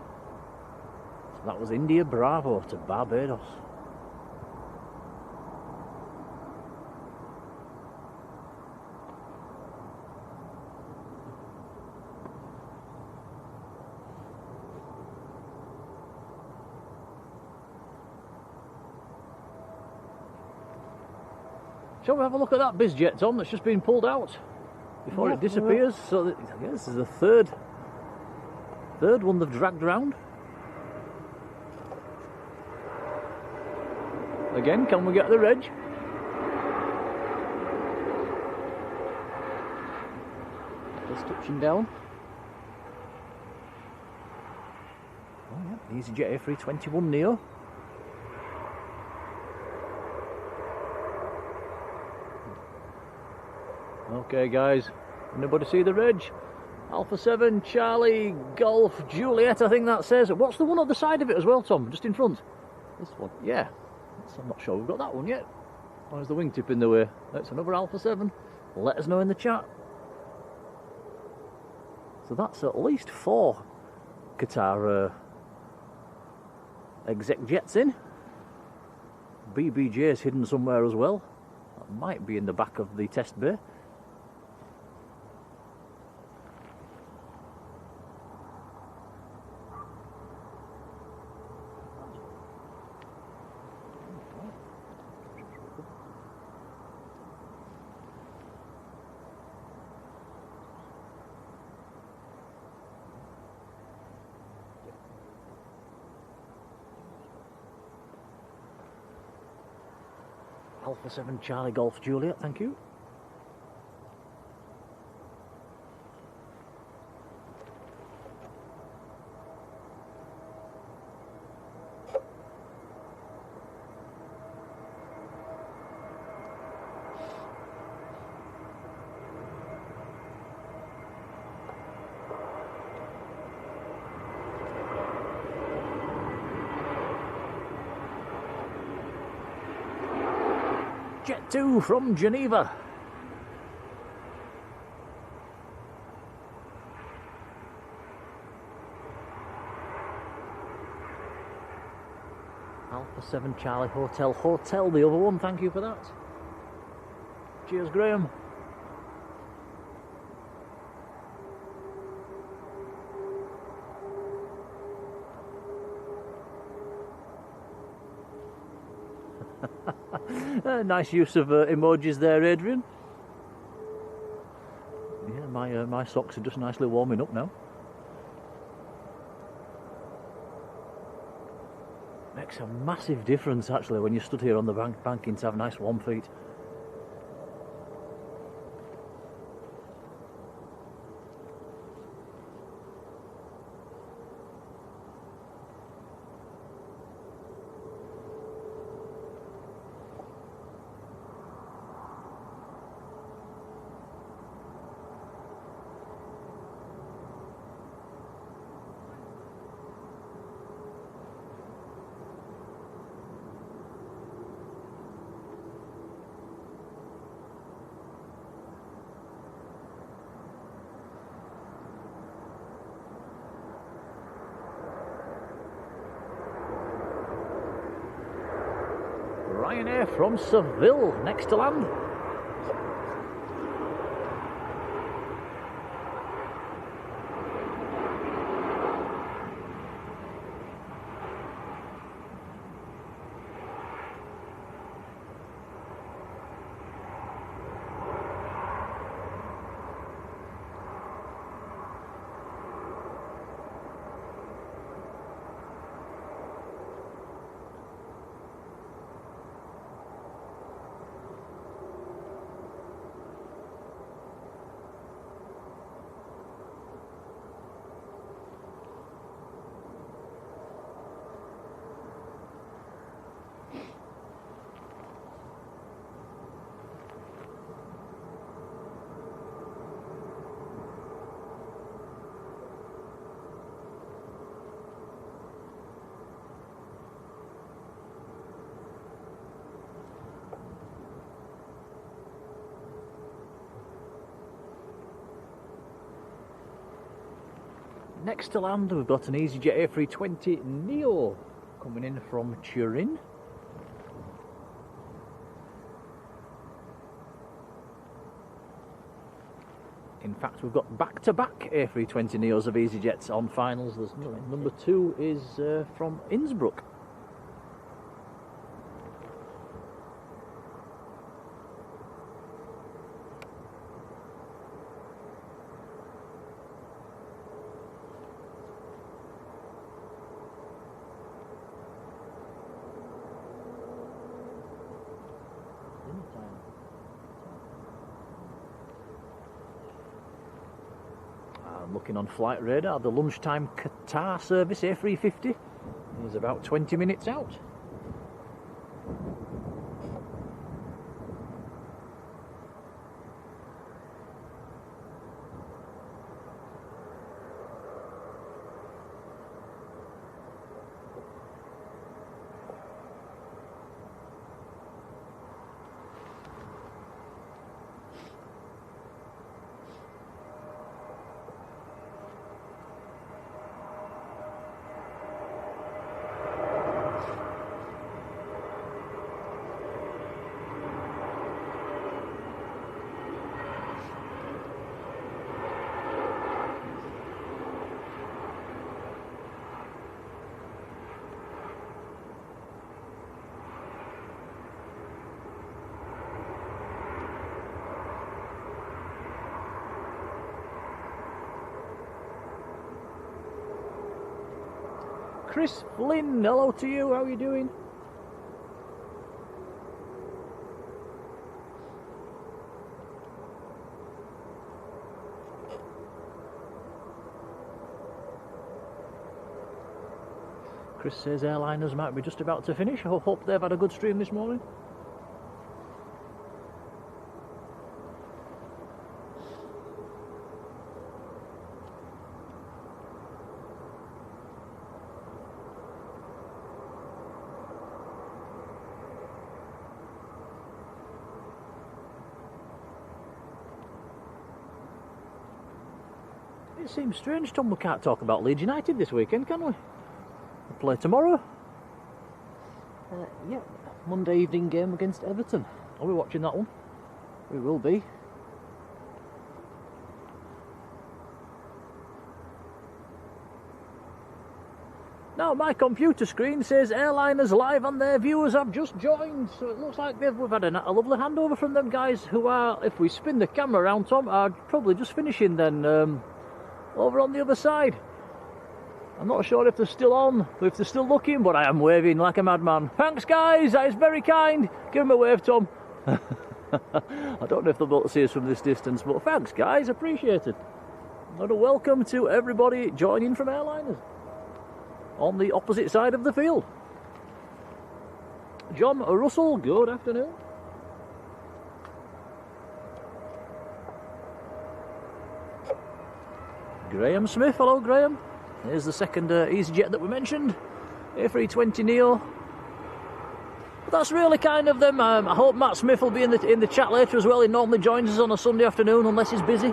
So that was India Bravo to Barbados. Shall we have a look at that Bizjet, Tom, that's just been pulled out before it disappears? So that, I guess this is the third one they've dragged around. Again, can we get the reg? Just touching down. Oh yeah, EasyJet A321neo. Okay guys, anybody see the reg? Alpha 7 Charlie Golf Juliet, I think that says. What's the one on the side of it as well, Tom? Just in front? This one? Yeah. I'm not sure we've got that one yet. Or is the wingtip in the way? That's another Alpha 7. Let us know in the chat. So that's at least 4 Qatar exec jets in. BBJ is hidden somewhere as well. That might be in the back of the test bay. Alpha 7 Charlie Golf Juliet, thank you. Jet 2 from Geneva. Alpha 7 Charlie Hotel, the other one, thank you for that. Cheers, Graham. Nice use of emojis there, Adrian. my socks are just nicely warming up now. Makes a massive difference actually when you stood here on the banking to have nice warm feet. Ryanair from Seville, next to land. Next to land, we've got an EasyJet A320 Neo coming in from Turin. In fact, we've got back-to-back A320 Neos of EasyJets on finals. There's number 2 is from Innsbruck. Looking on flight radar, the lunchtime Qatar service A350 is about 20 minutes out. Chris Flynn, hello to you, how are you doing? Chris says airliners might be just about to finish. I hope they've had a good stream this morning. It seems strange, Tom, we can't talk about Leeds United this weekend, can we? We'll play tomorrow. Yeah, Monday evening game against Everton. Are we watching that one? We will be. Now my computer screen says airliners live and their viewers have just joined, so it looks like we've had a lovely handover from them guys who are, if we spin the camera around Tom, are probably just finishing then over on the other side. I'm not sure if they're still on, if they're still looking, but I am waving like a madman. Thanks guys, that is very kind. Give them a wave, Tom. I don't know if they'll be able to see us from this distance, but thanks guys, appreciate it. And a welcome to everybody joining from airliners on the opposite side of the field. John Russell, good afternoon. Graham Smith, hello Graham. Here's the second EasyJet that we mentioned, A320neo. But that's really kind of them. I hope Matt Smith will be in the chat later as well. He normally joins us on a Sunday afternoon unless he's busy.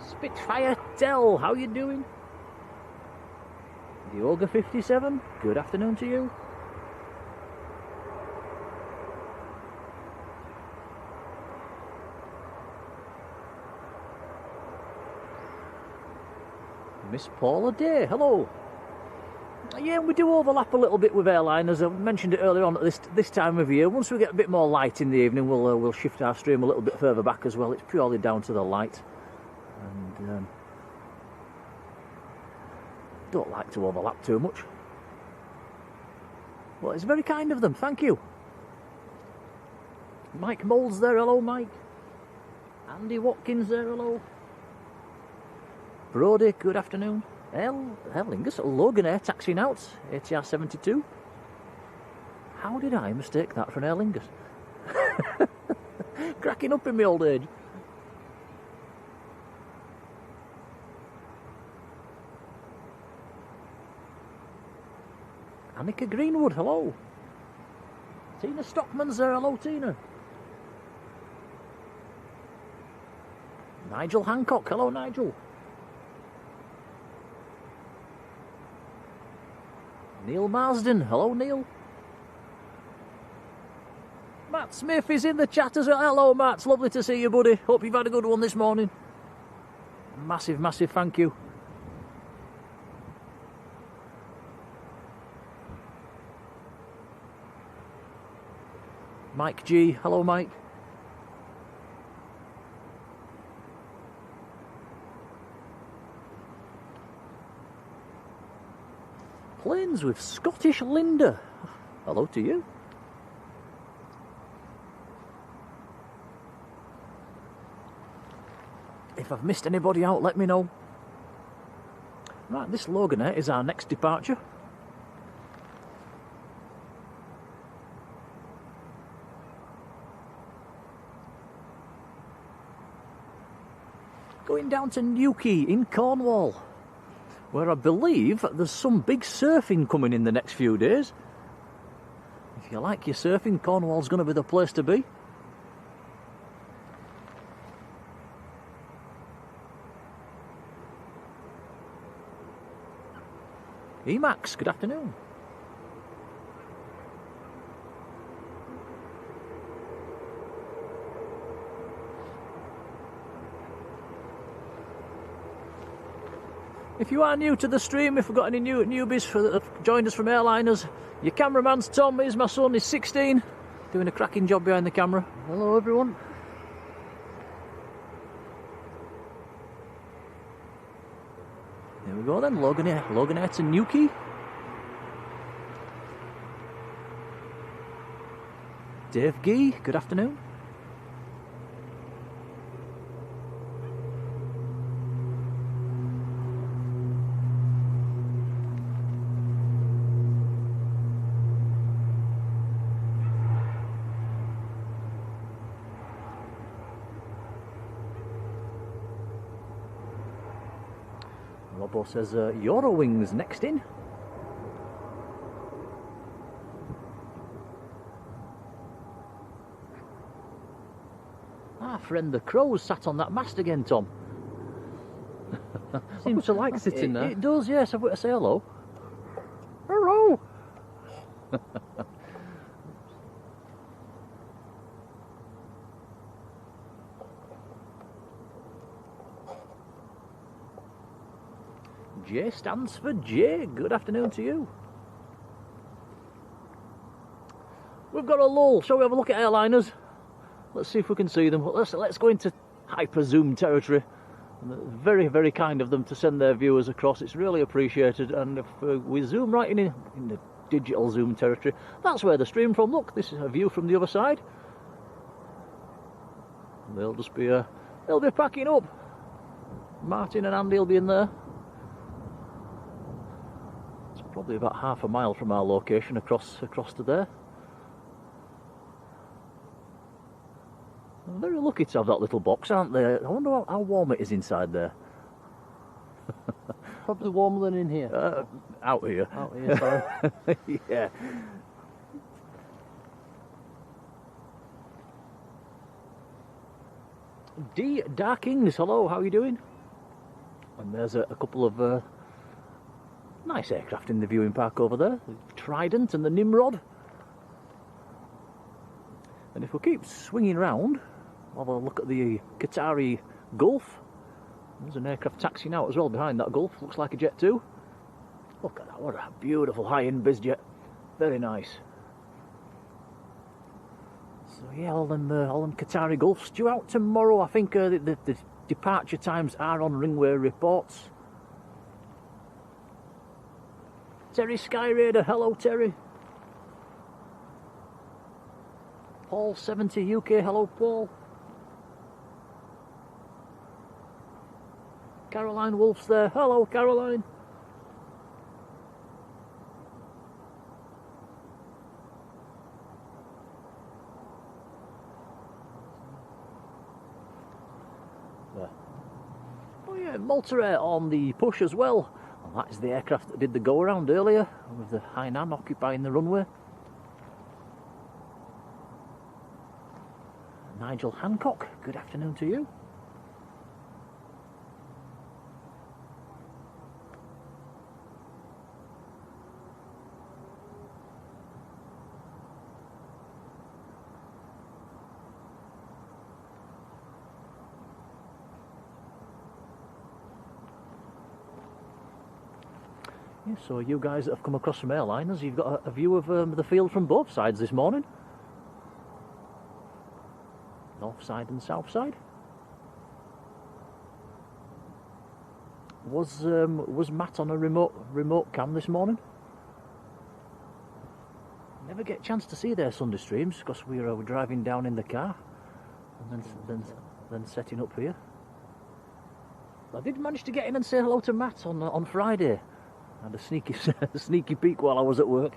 Spitfire Tell, how you doing? Yoga 57, good afternoon to you. Miss Paula Day, hello. Yeah, we do overlap a little bit with airliners. I mentioned it earlier on at this time of year. Once we get a bit more light in the evening, we'll shift our stream a little bit further back as well. It's purely down to the light. And don't like to overlap too much. Well, it's very kind of them, thank you. Mike Moulds there, hello Mike. Andy Watkins there, hello. Brody, good afternoon. Lingus, Loganair taxiing out, ATR 72. How did I mistake that for an Aer Lingus? Cracking up in my old age. Annika Greenwood, hello. Tina Stockman's there, hello Tina. Nigel Hancock, hello Nigel. Neil Marsden, hello Neil. Matt Smith is in the chat as well. Hello Matt, it's lovely to see you buddy. Hope you've had a good one this morning. Massive, massive thank you. Mike G, hello Mike. Planes with Scottish Linda. Hello to you. If I've missed anybody out, let me know. Right, this Loganair is our next departure. Going down to Newquay in Cornwall, where I believe there's some big surfing coming in the next few days. If you like your surfing, Cornwall's going to be the place to be. Emax, good afternoon. If you are new to the stream, if we've got any newbies that have joined us from airliners, your cameraman's Tom, here's my son, he's 16, doing a cracking job behind the camera. Hello everyone. There we go then, Loganair to Newquay. Dave Gee, good afternoon. Robbo says Eurowings next in. Our friend the Crows sat on that mast again, Tom. Seems to like sitting there. It does, yes. I've got to say hello. Hello. J stands for J. Good afternoon to you. We've got a lull. Shall we have a look at airliners? Let's see if we can see them. Let's go into hyper zoom territory. Very, very kind of them to send their viewers across. It's really appreciated. And if we zoom right in the digital zoom territory, that's where they stream from. Look, this is a view from the other side. And they'll just be they'll be packing up. Martin and Andy will be in there. It's probably about half a mile from our location across to there. They're very lucky to have that little box, aren't they? I wonder how warm it is inside there. Probably warmer than in here. Out here. Out here, sorry. Yeah. D. Darkings, hello, how are you doing? And there's a couple of nice aircraft in the viewing park over there. The Trident and the Nimrod. And if we keep swinging round, we'll have a look at the Qatari Gulf. There's an aircraft taxiing out as well behind that Gulf. Looks like a jet too. Look at that, what a beautiful high-end bizjet. Very nice. So yeah, all them Qatari Gulfs due out tomorrow. I think the departure times are on Runway reports. Terry Sky Raider, hello Terry. Paul 70 UK, hello Paul. Caroline Wolf's there, hello Caroline. There. Oh yeah, Malta Air on the push as well. And that is the aircraft that did the go around earlier with the Hainan occupying the runway. Nigel Hancock, good afternoon to you. Yeah, so you guys that have come across from airliners, you've got a view of the field from both sides this morning. North side and south side. Was Matt on a remote cam this morning? Never get a chance to see their Sunday streams because we were driving down in the car and then setting up here. I did manage to get in and say hello to Matt on Friday. I had a sneaky peek while I was at work.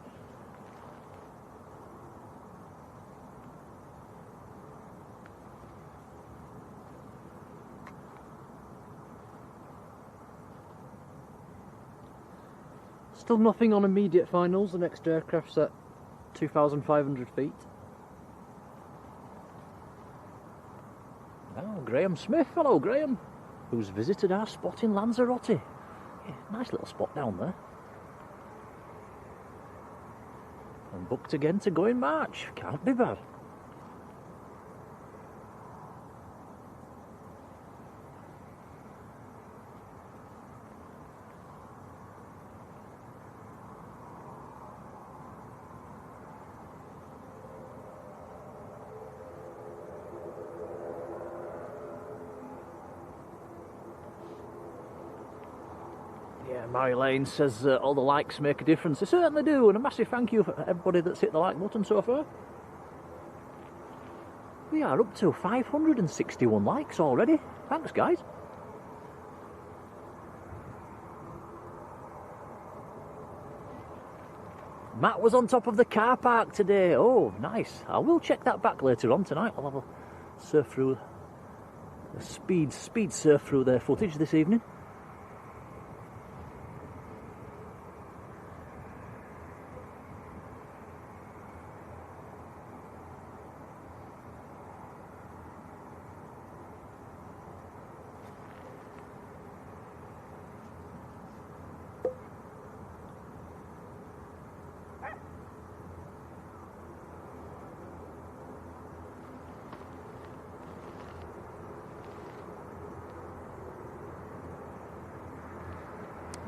Still nothing on immediate finals. The next aircraft's at 2,500 feet. Oh, Graham Smith. Hello, Graham. Who's visited our spot in Lanzarote. Yeah, nice little spot down there. And booked again to go in March. Can't be bad. Yeah, Marjolein says all the likes make a difference. They certainly do, and a massive thank you for everybody that's hit the like button so far. We are up to 561 likes already. Thanks, guys. Matt was on top of the car park today. Oh, nice. I will check that back later on tonight. I'll have a surf through, a speed surf through their footage this evening.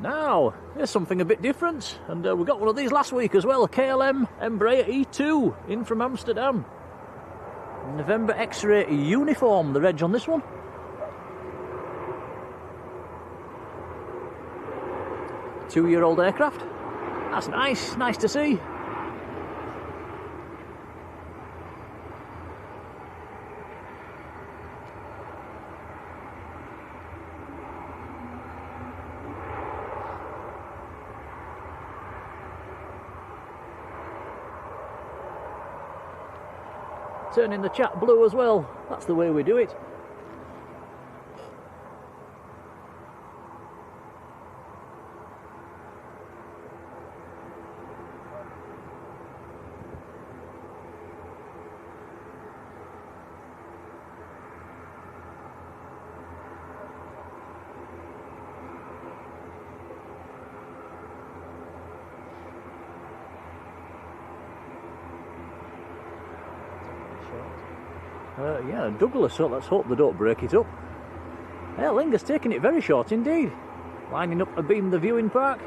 Now, here's something a bit different, and we got one of these last week as well, a KLM Embraer E2 in from Amsterdam. November X-ray uniform, the reg on this one. Two-year-old aircraft. That's nice to see. Turning the chat blue as well. That's the way we do it. Yeah, Douglas, so let's hope they don't break it up. Aer Lingus taking it very short indeed. Lining up abeam the viewing park.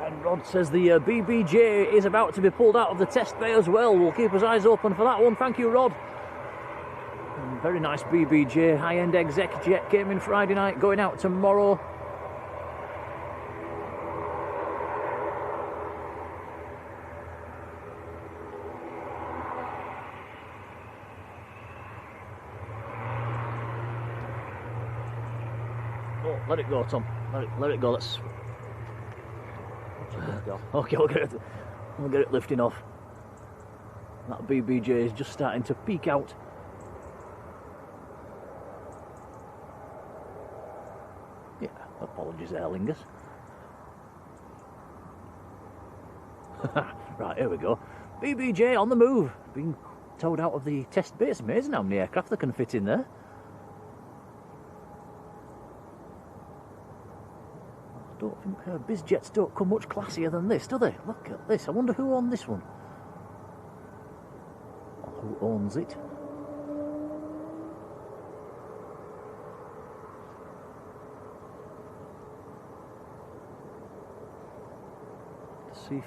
And Rod says the BBJ is about to be pulled out of the test bay as well. We'll keep his eyes open for that one. Thank you, Rod. And very nice BBJ, high-end exec jet, came in Friday night, going out tomorrow. Let it go, Tom. Let it go. Let's. Okay, we'll get it lifting off. That BBJ is just starting to peek out. Yeah, apologies, Aer Lingus. Right, here we go. BBJ on the move, being towed out of the test bay. It's amazing how many aircraft they can fit in there. I don't think bizjets don't come much classier than this, do they? Look at this. I wonder who owned this one. Or who owns it? See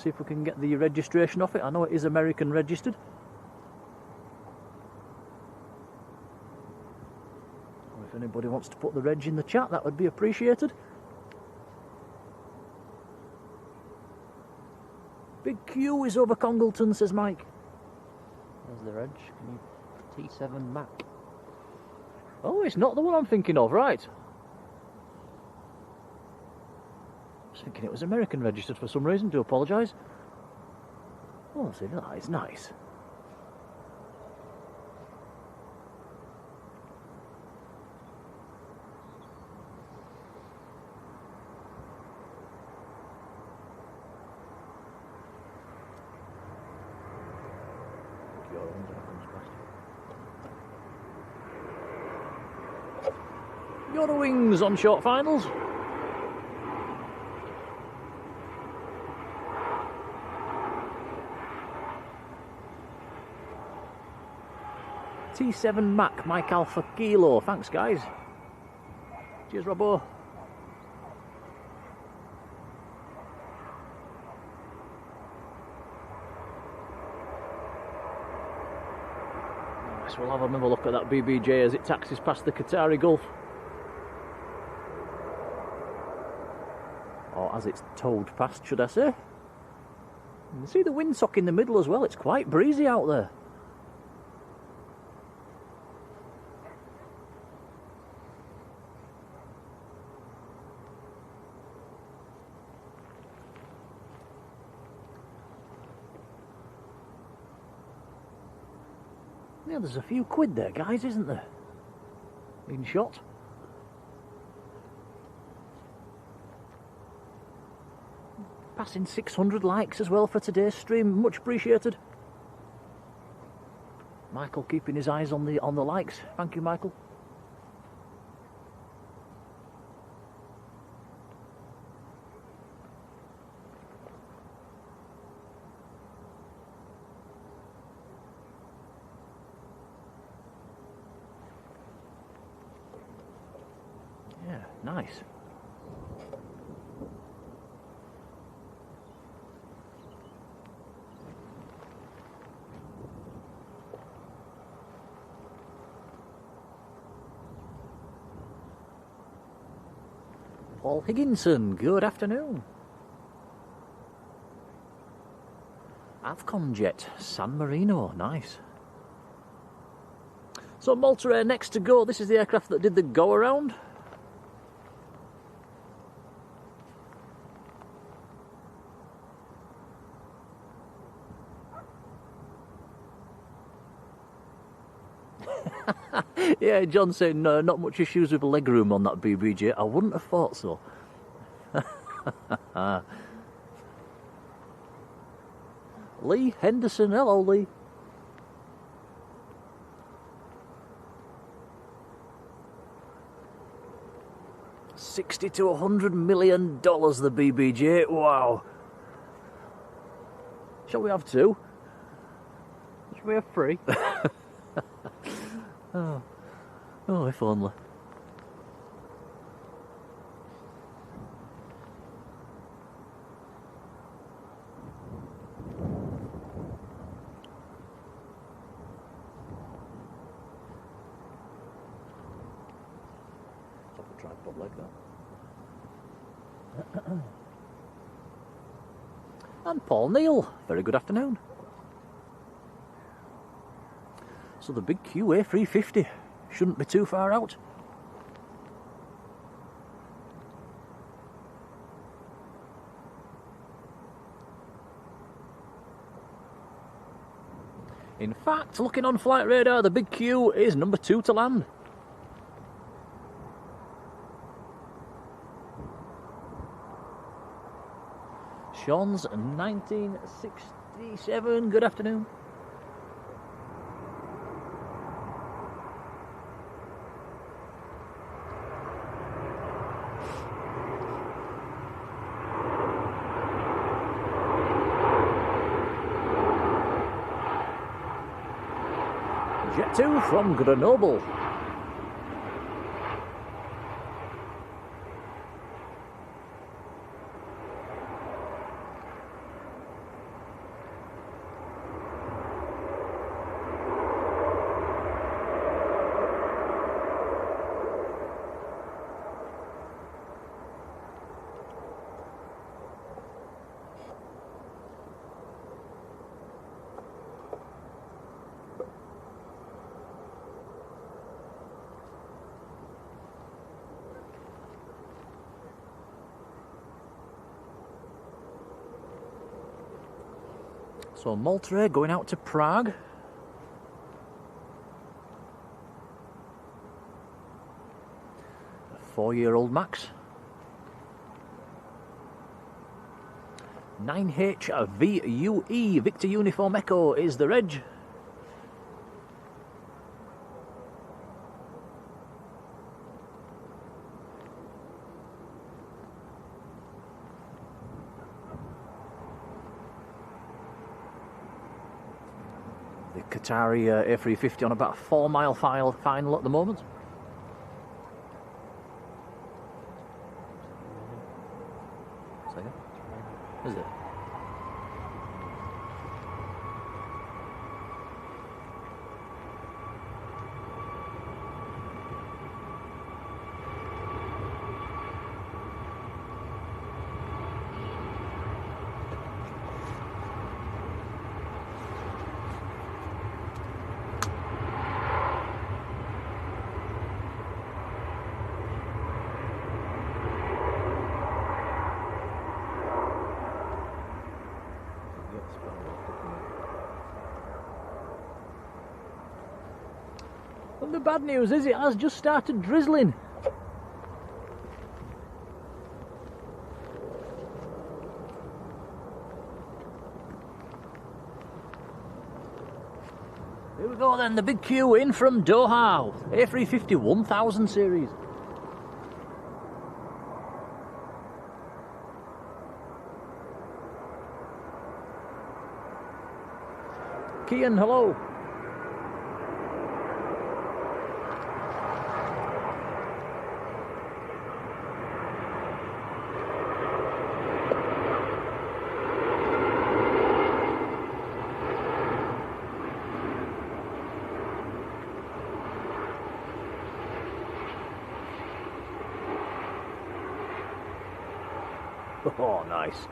if we can get the registration off it. I know it is American registered. Or if anybody wants to put the reg in the chat, that would be appreciated. Big Q is over Congleton, says Mike. There's the reg. T7 Mac. Oh, it's not the one I'm thinking of, right. I was thinking it was American registered for some reason, do apologise. Oh, see, that is nice. Your wings on short finals. T7 Mac, Mike Alpha Kilo. Thanks, guys. Cheers, Robbo. Nice, we'll have another look at that BBJ as it taxis past the Qatari Gulf. Or as it's towed past, should I say. You can see the windsock in the middle as well. It's quite breezy out there. Yeah, there's a few quid there, guys, isn't there? In shot. Passing 600 likes as well for today's stream, much appreciated. Michael keeping his eyes on the likes. Thank you, Michael. Nice. Paul Higginson, good afternoon. Avcon Jet, San Marino, nice. So Malta Air next to go. This is the aircraft that did the go around. Yeah, John saying not much issues with legroom on that BBJ. I wouldn't have thought so. Lee Henderson, hello Lee. $60 to $100 million, the BBJ. Wow. Shall we have two? Should we have three? Oh, if only. Top a tripod like that. And Paul Neal, very good afternoon. So the big QA 350 shouldn't be too far out. In fact, looking on flight radar, the big Q is number 2 to land. Sean's 1967, good afternoon. Jet 2 from Grenoble. So Malta Air going out to Prague. A 4-year-old Max. 9HVUE, Victor Uniform Echo is the reg. Qatar A350 on about a 4-mile final at the moment. Is it? And the bad news is it has just started drizzling. Here we go then, the big Q in from Doha, A350 1000 series. Kian, hello. Oh, nice.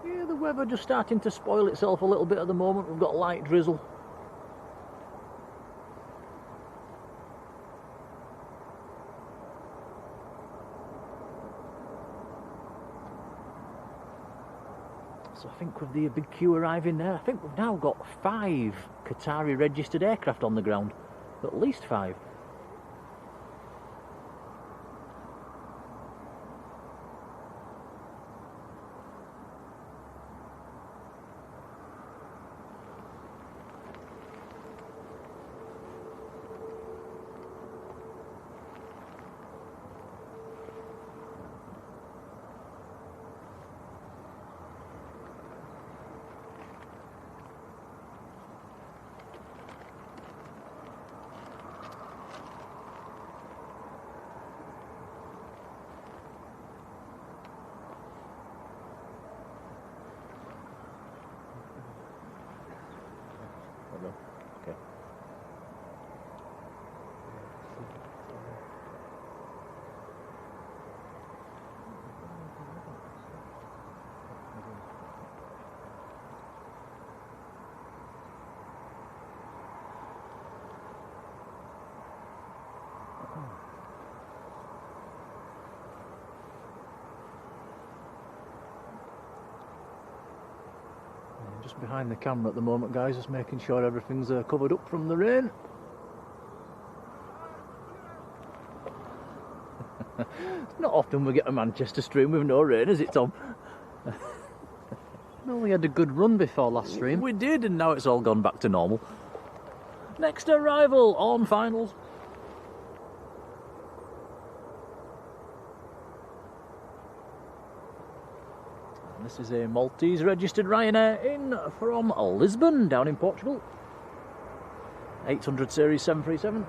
Yeah, the weather just starting to spoil itself a little bit at the moment. We've got light drizzle. So I think with the big queue arriving there, I think we've now got 5 Qatari registered aircraft on the ground. At least 5. Okay. Just behind the camera at the moment, guys, just making sure everything's covered up from the rain. It's not often we get a Manchester stream with no rain, is it, Tom? No, we had a good run before last stream. We did, and now it's all gone back to normal. Next arrival on finals. This is a Maltese registered Ryanair in from Lisbon, down in Portugal. 800 series 737.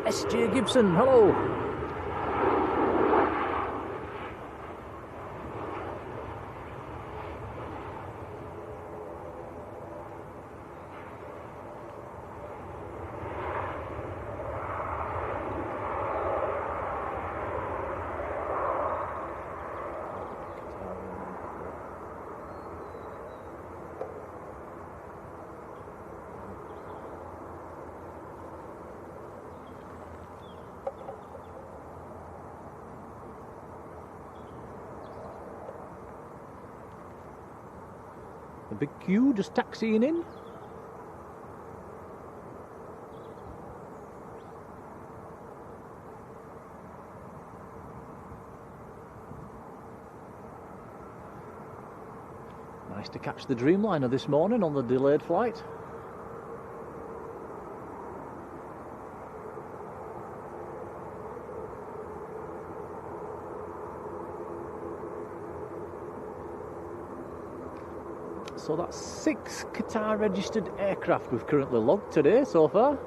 SJ Gibson, hello. The big queue just taxiing in. Nice to catch the Dreamliner this morning on the delayed flight. So that's 6 Qatar registered aircraft we've currently logged today so far.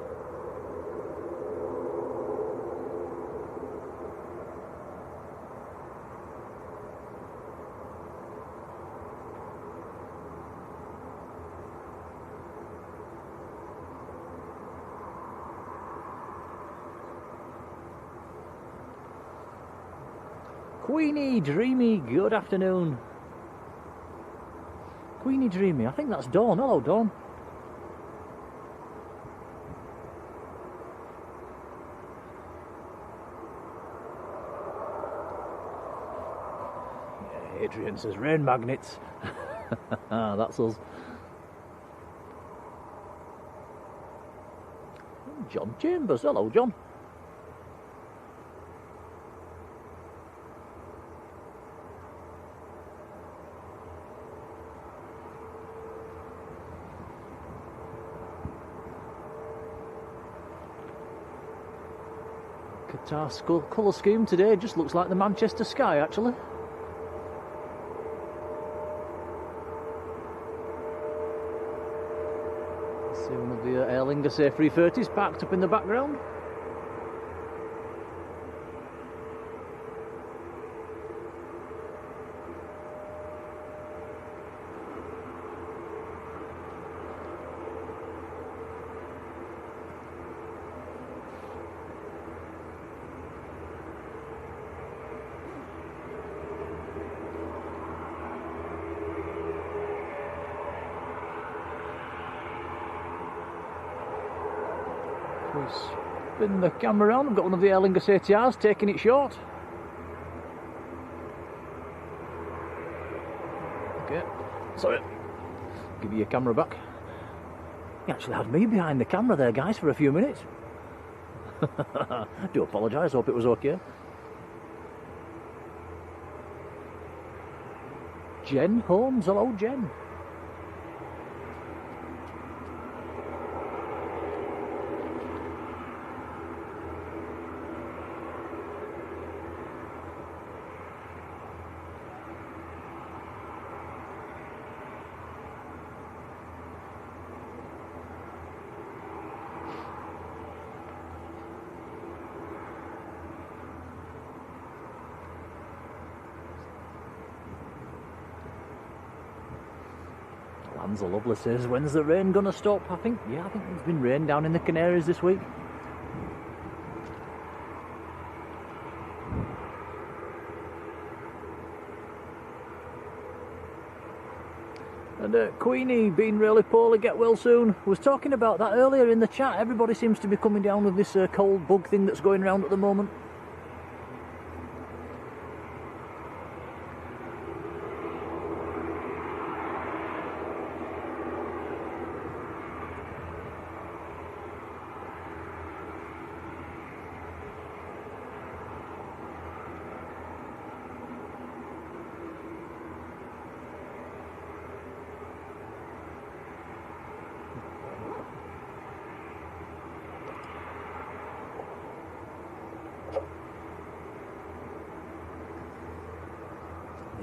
Queenie Dreamy, good afternoon. Queenie Dreamy, I think that's Dawn. Hello, Dawn. Yeah, Adrian says rain magnets. That's us. John Chambers, hello, John. Qatar colour scheme today just looks like the Manchester sky, actually. See one of the Aer Lingus A330s parked up in the background. Spin the camera around. I've got one of the Aer Lingus ATRs taking it short. Okay, sorry, give you your camera back. You actually had me behind the camera there, guys, for a few minutes. I do apologise, hope it was okay. Jen Holmes, hello Jen. Lands are lovely, says, when's the rain gonna stop? I think there's been rain down in the Canaries this week. And Queenie, being really poorly, get well soon. Was talking about that earlier in the chat. Everybody seems to be coming down with this cold bug thing that's going around at the moment.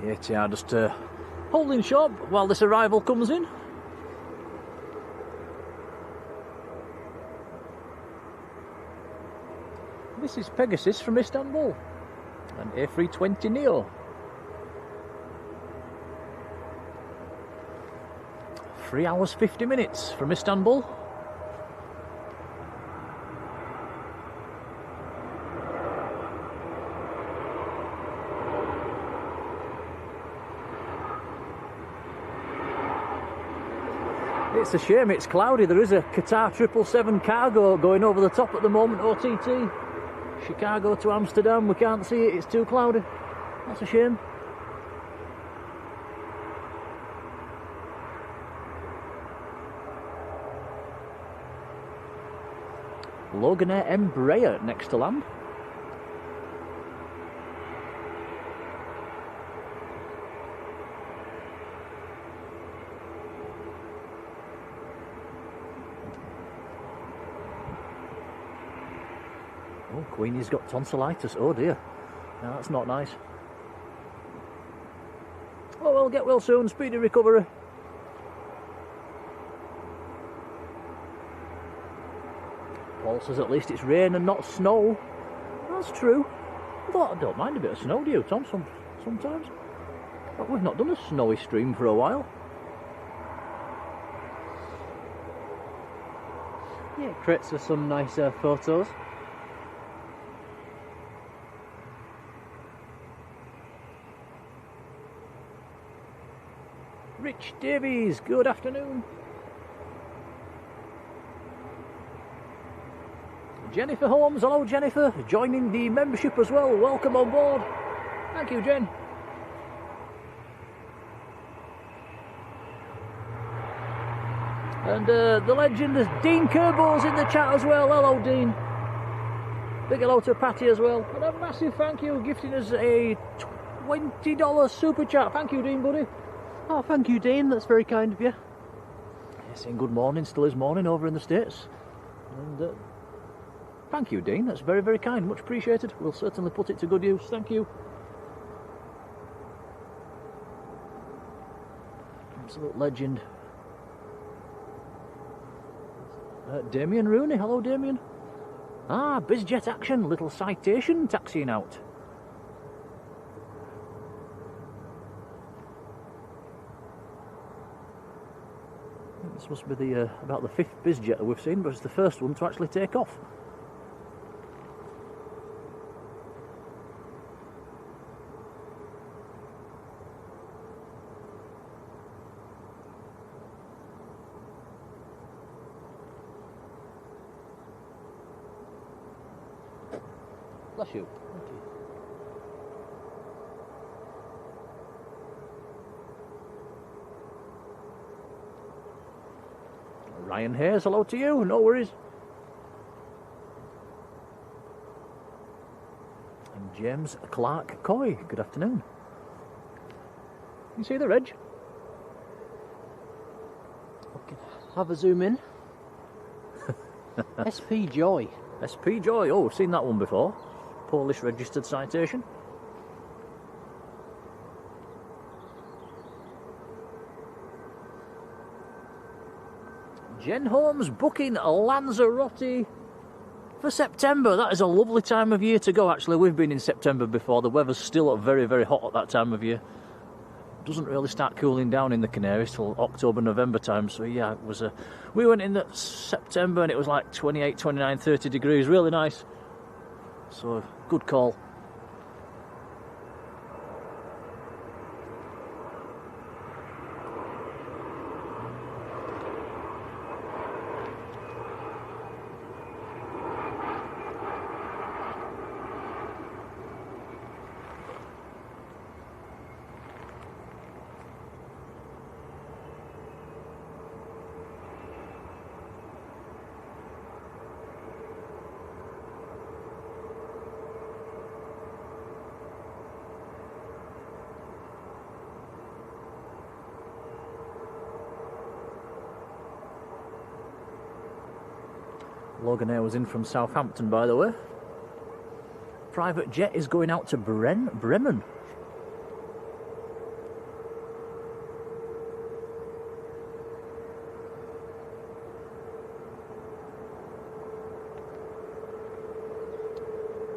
The ATR just holding short while this arrival comes in. This is Pegasus from Istanbul, an A320neo. 3 hours 50 minutes from Istanbul. It's a shame it's cloudy. There is a Qatar 777 cargo going over the top at the moment, OTT. Chicago to Amsterdam, we can't see it, it's too cloudy. That's a shame. Loganair Embraer next to land. Oh, Queenie's got tonsillitis, oh dear. No, that's not nice. Oh well, get well soon, speedy recovery. Paul says at least it's rain and not snow. That's true. Although I don't mind a bit of snow, do you, Tom, sometimes? But we've not done a snowy stream for a while. Yeah, it creates us some nice photos. Rich Davies, good afternoon. Jennifer Holmes, hello Jennifer, joining the membership as well, welcome on board. Thank you, Jen. And the legend is Dean Kerbo's in the chat as well, hello Dean. Big hello to Patty as well, and a massive thank you, gifting us a $20 super chat. Thank you, Dean, buddy. Oh, thank you, Dean, that's very kind of you. Yeah, saying good morning, still is morning over in the States. And Thank you, Dean. That's very, very kind. Much appreciated. We'll certainly put it to good use. Thank you. Absolute legend. Damien Rooney. Hello, Damien. Ah, Bizjet action. Little citation taxiing out. This must be the about the 5th Bizjet that we've seen, but it's the first one to actually take off. Bless you. Thank you. Ryan Hayes, hello to you, no worries. And James Clark Coy, good afternoon. You see the reg? Okay. Have a zoom in. SP Joy. SP Joy, oh, we've seen that one before. Polish registered citation. Jen Holmes booking Lanzarote for September. That is a lovely time of year to go, actually. We've been in September before. The weather's still very, very hot at that time of year. Doesn't really start cooling down in the Canaries till October, November time. So yeah, it was we went in that September and it was like 28, 29, 30 degrees. Really nice. So good call. Loganair was in from Southampton, by the way. Private jet is going out to Bremen.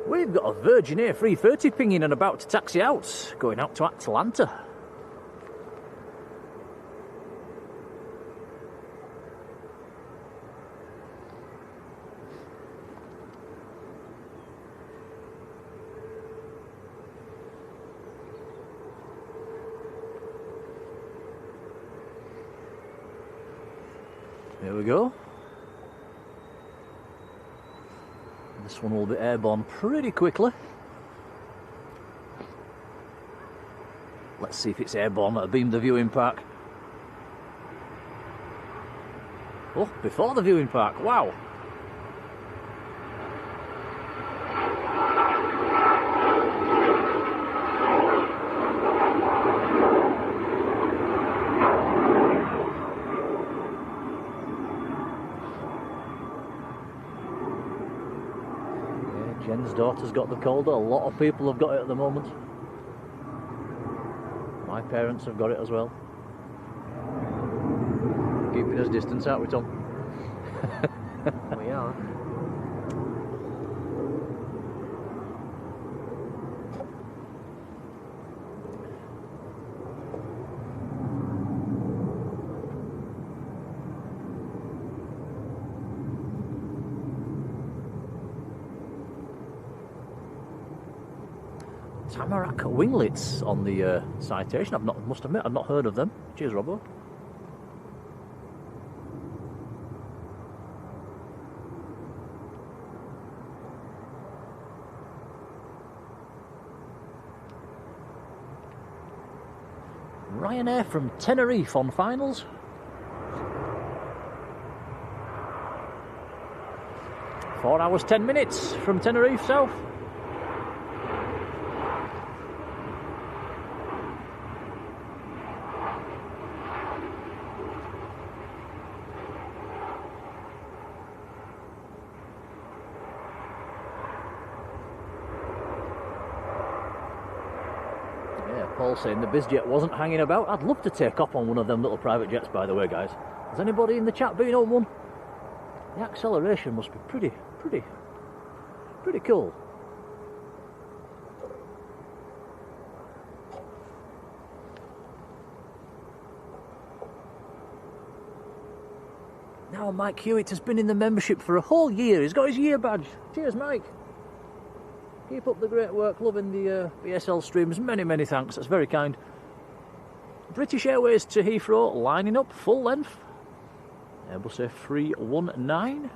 We've got a Virgin Air 330 pinging and about to taxi out, going out to Atlanta. There we go. This one will be airborne pretty quickly. Let's see if it's airborne at Beam the Viewing Park. Oh, before the viewing park, wow. Jen's daughter's got the cold. A lot of people have got it at the moment. My parents have got it as well. Keeping us distance, aren't we, Tom? We are. Tamarack winglets on the citation. Must admit, I've not heard of them. Cheers, Robbo. Ryanair from Tenerife on finals. Four hours 10 minutes from Tenerife South. Paul saying the Bizjet wasn't hanging about. I'd love to take off on one of them little private jets, by the way, guys. Has anybody in the chat been on one? The acceleration must be pretty cool. Now Mike Hewitt has been in the membership for a whole year. He's got his year badge. Cheers, Mike. Keep up the great work, loving the BSL streams. Many thanks, that's very kind. British Airways to Heathrow, lining up full length. Airbus A319.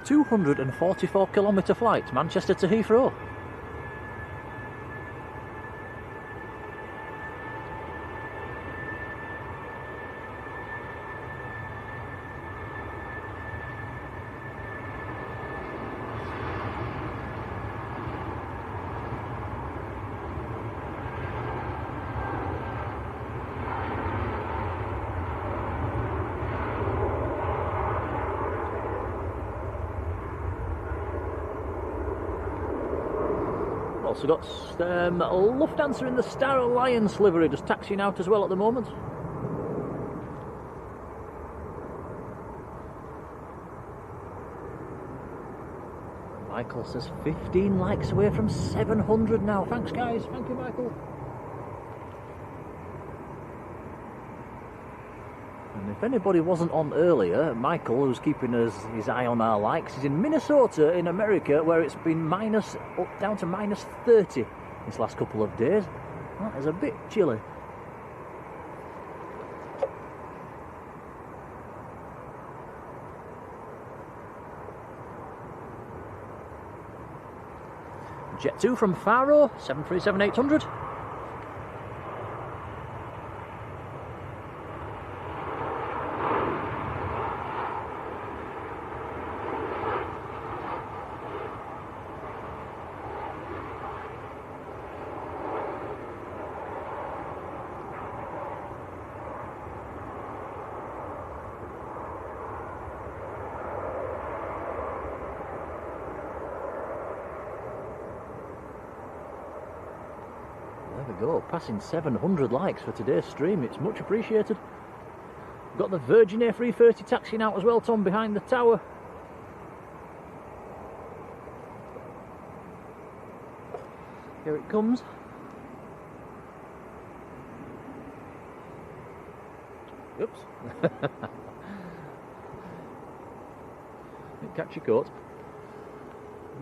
...244-kilometre flight, Manchester to Heathrow. Also got Lufthansa in the Star Alliance livery, just taxiing out as well at the moment. Michael says 15 likes away from 700 now. Thanks, guys. Thank you, Michael. And if anybody wasn't on earlier, Michael, who's keeping his eye on our likes, is in Minnesota in America, where it's been down to minus 30 this last couple of days. That is a bit chilly. Jet 2 from Faro, 737-800. Passing 700 likes for today's stream, it's much appreciated. Got the Virgin A330 taxiing out as well, Tom, behind the tower. Here it comes. Oops. Didn't catch your coat.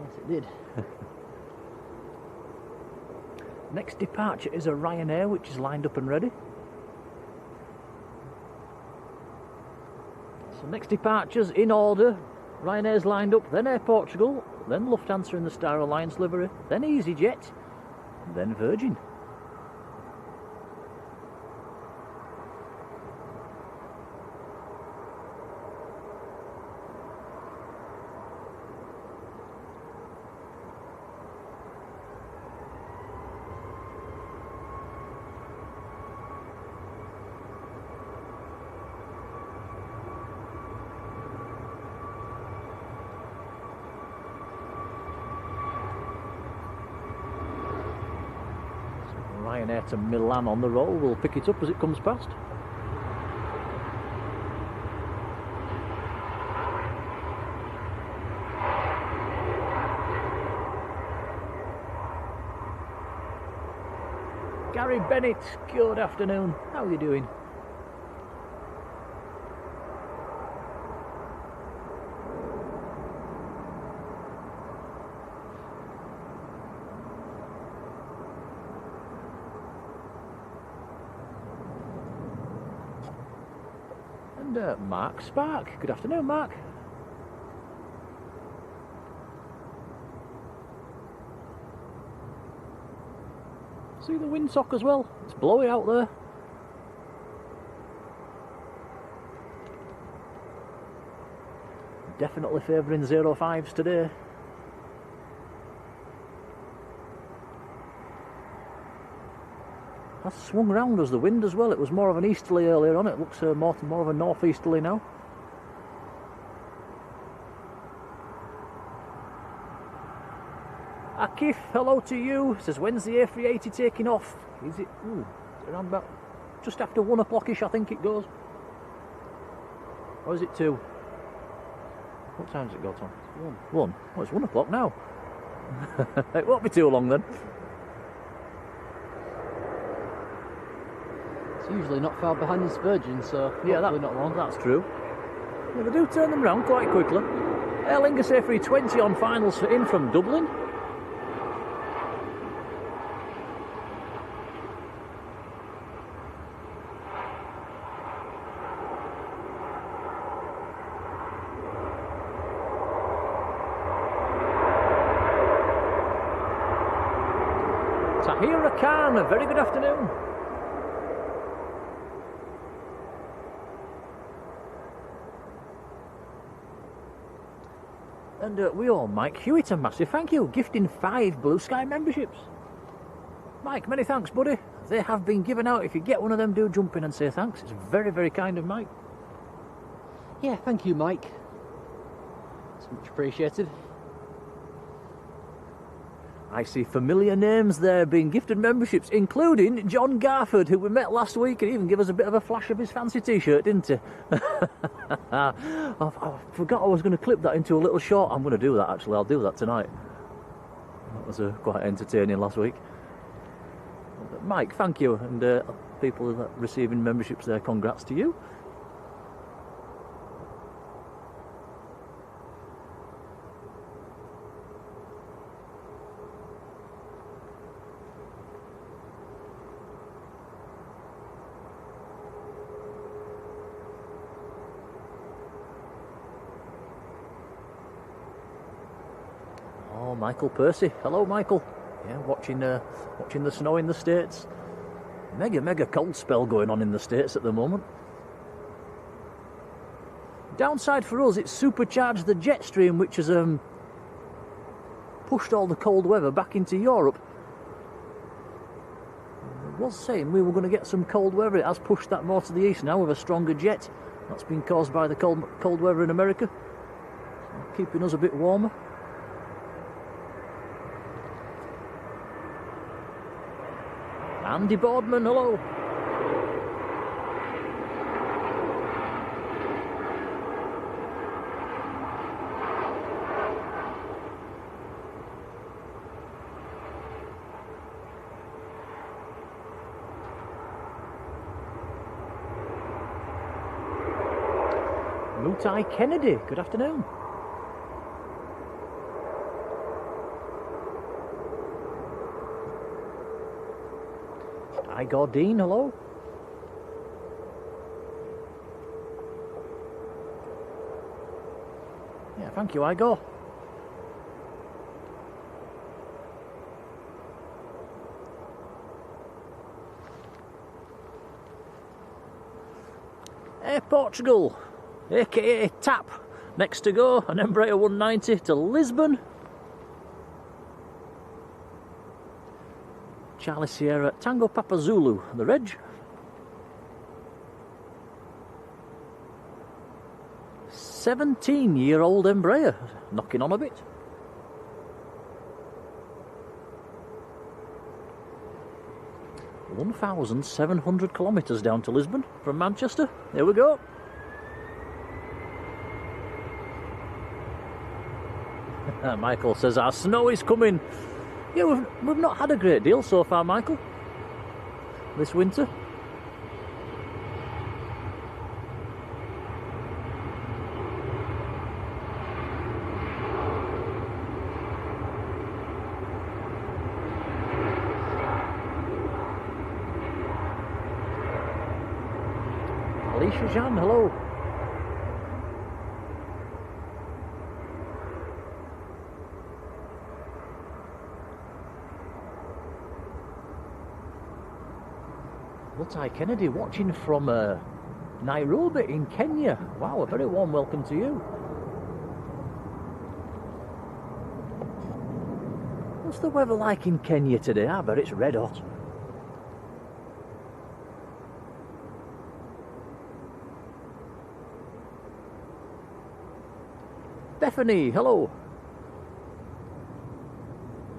Yes, it did. Next departure is a Ryanair, which is lined up and ready. So next departures in order. Ryanair's lined up, then Air Portugal, then Lufthansa in the Star Alliance livery, then EasyJet, then Virgin. Ryanair to Milan on the roll. We'll pick it up as it comes past. Gary Bennett, good afternoon. How are you doing? Mark Spark. Good afternoon, Mark. See the windsock as well? It's blowy out there. Definitely favouring 05s today. That's swung round as the wind as well. It was more of an easterly earlier on. It looks more of a northeasterly now. Akif, hello to you. Says, when's the A380 taking off? Is it around about just after 1 o'clock-ish, I think it goes. Or is it 2? What time's it got on? 1. Well, it's 1 o'clock now. It won't be too long then. It's usually not far behind the Virgin, so yeah, not long. That's true. Yeah, they do turn them round quite quickly. Aer Lingus A320 on finals in from Dublin. Tahira Khan, a very good afternoon. And we owe Mike Hewitt a massive thank you, gifting 5 Blue Sky memberships. Mike, many thanks, buddy. They have been given out. If you get one of them, do jump in and say thanks. It's very, very kind of Mike. Yeah, thank you, Mike. It's much appreciated. I see familiar names there being gifted memberships, including John Garford, who we met last week and even gave us a bit of a flash of his fancy t-shirt, didn't he? I forgot I was going to clip that into a little short. I'm going to do that, actually. I'll do that tonight. That was quite entertaining last week. Mike, thank you. And people receiving memberships there, congrats to you. Michael Percy. Hello, Michael. Yeah, watching the snow in the States. Mega cold spell going on in the States at the moment. Downside for us, it's supercharged the jet stream, which has pushed all the cold weather back into Europe. I was saying we were going to get some cold weather. It has pushed that more to the east now with a stronger jet. That's been caused by the cold weather in America, keeping us a bit warmer. Andy Boardman, hello. Mutai Kennedy, good afternoon. Igor Dean, hello. Yeah, thank you, Igor. Air Portugal, aka TAP, next to go, an Embraer 190 to Lisbon. Charlie Sierra Tango Papa Zulu, the reg. "17-year-old Embraer, knocking on a bit. "1,700 kilometres down to Lisbon from Manchester. There we go. Michael says our snow is coming. Yeah, we've not had a great deal so far, Michael, this winter. Alicia Jean, hello. Mutai Kennedy watching from Nairobi in Kenya. Wow, a very warm welcome to you. What's the weather like in Kenya today? I bet it's red hot. Bethany, hello.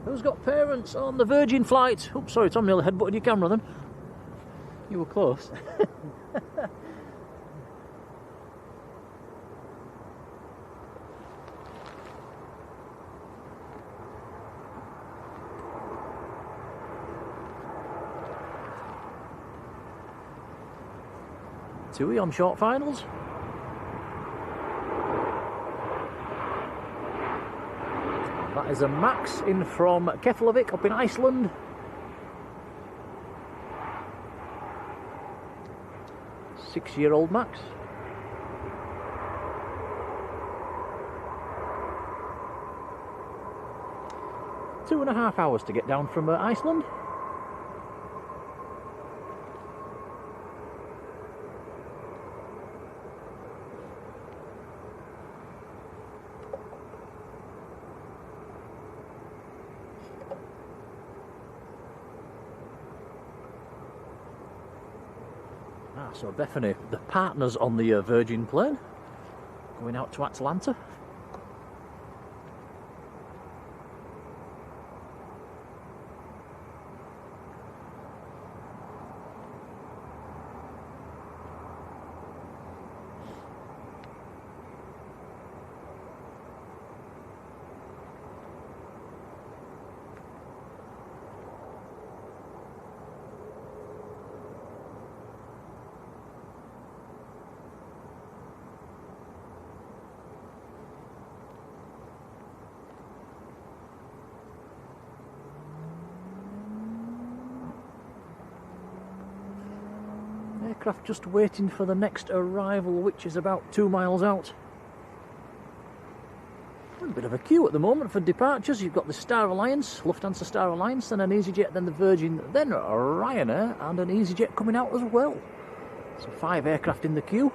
Who's got parents on the Virgin flight? Oops, sorry, Tom, nearly headbutted your camera then. You were close. TUI on short finals. That is a Max in from Keflavik up in Iceland. Six-year-old Max. Two and a half hours to get down from Iceland. So Bethany, the partners on the Virgin plane, going out to Atlanta. Aircraft just waiting for the next arrival, which is about 2 miles out. A bit of a queue at the moment for departures. You've got the Star Alliance, Lufthansa Star Alliance, then an EasyJet, then the Virgin, then Ryanair, and an EasyJet coming out as well. So 5 aircraft in the queue.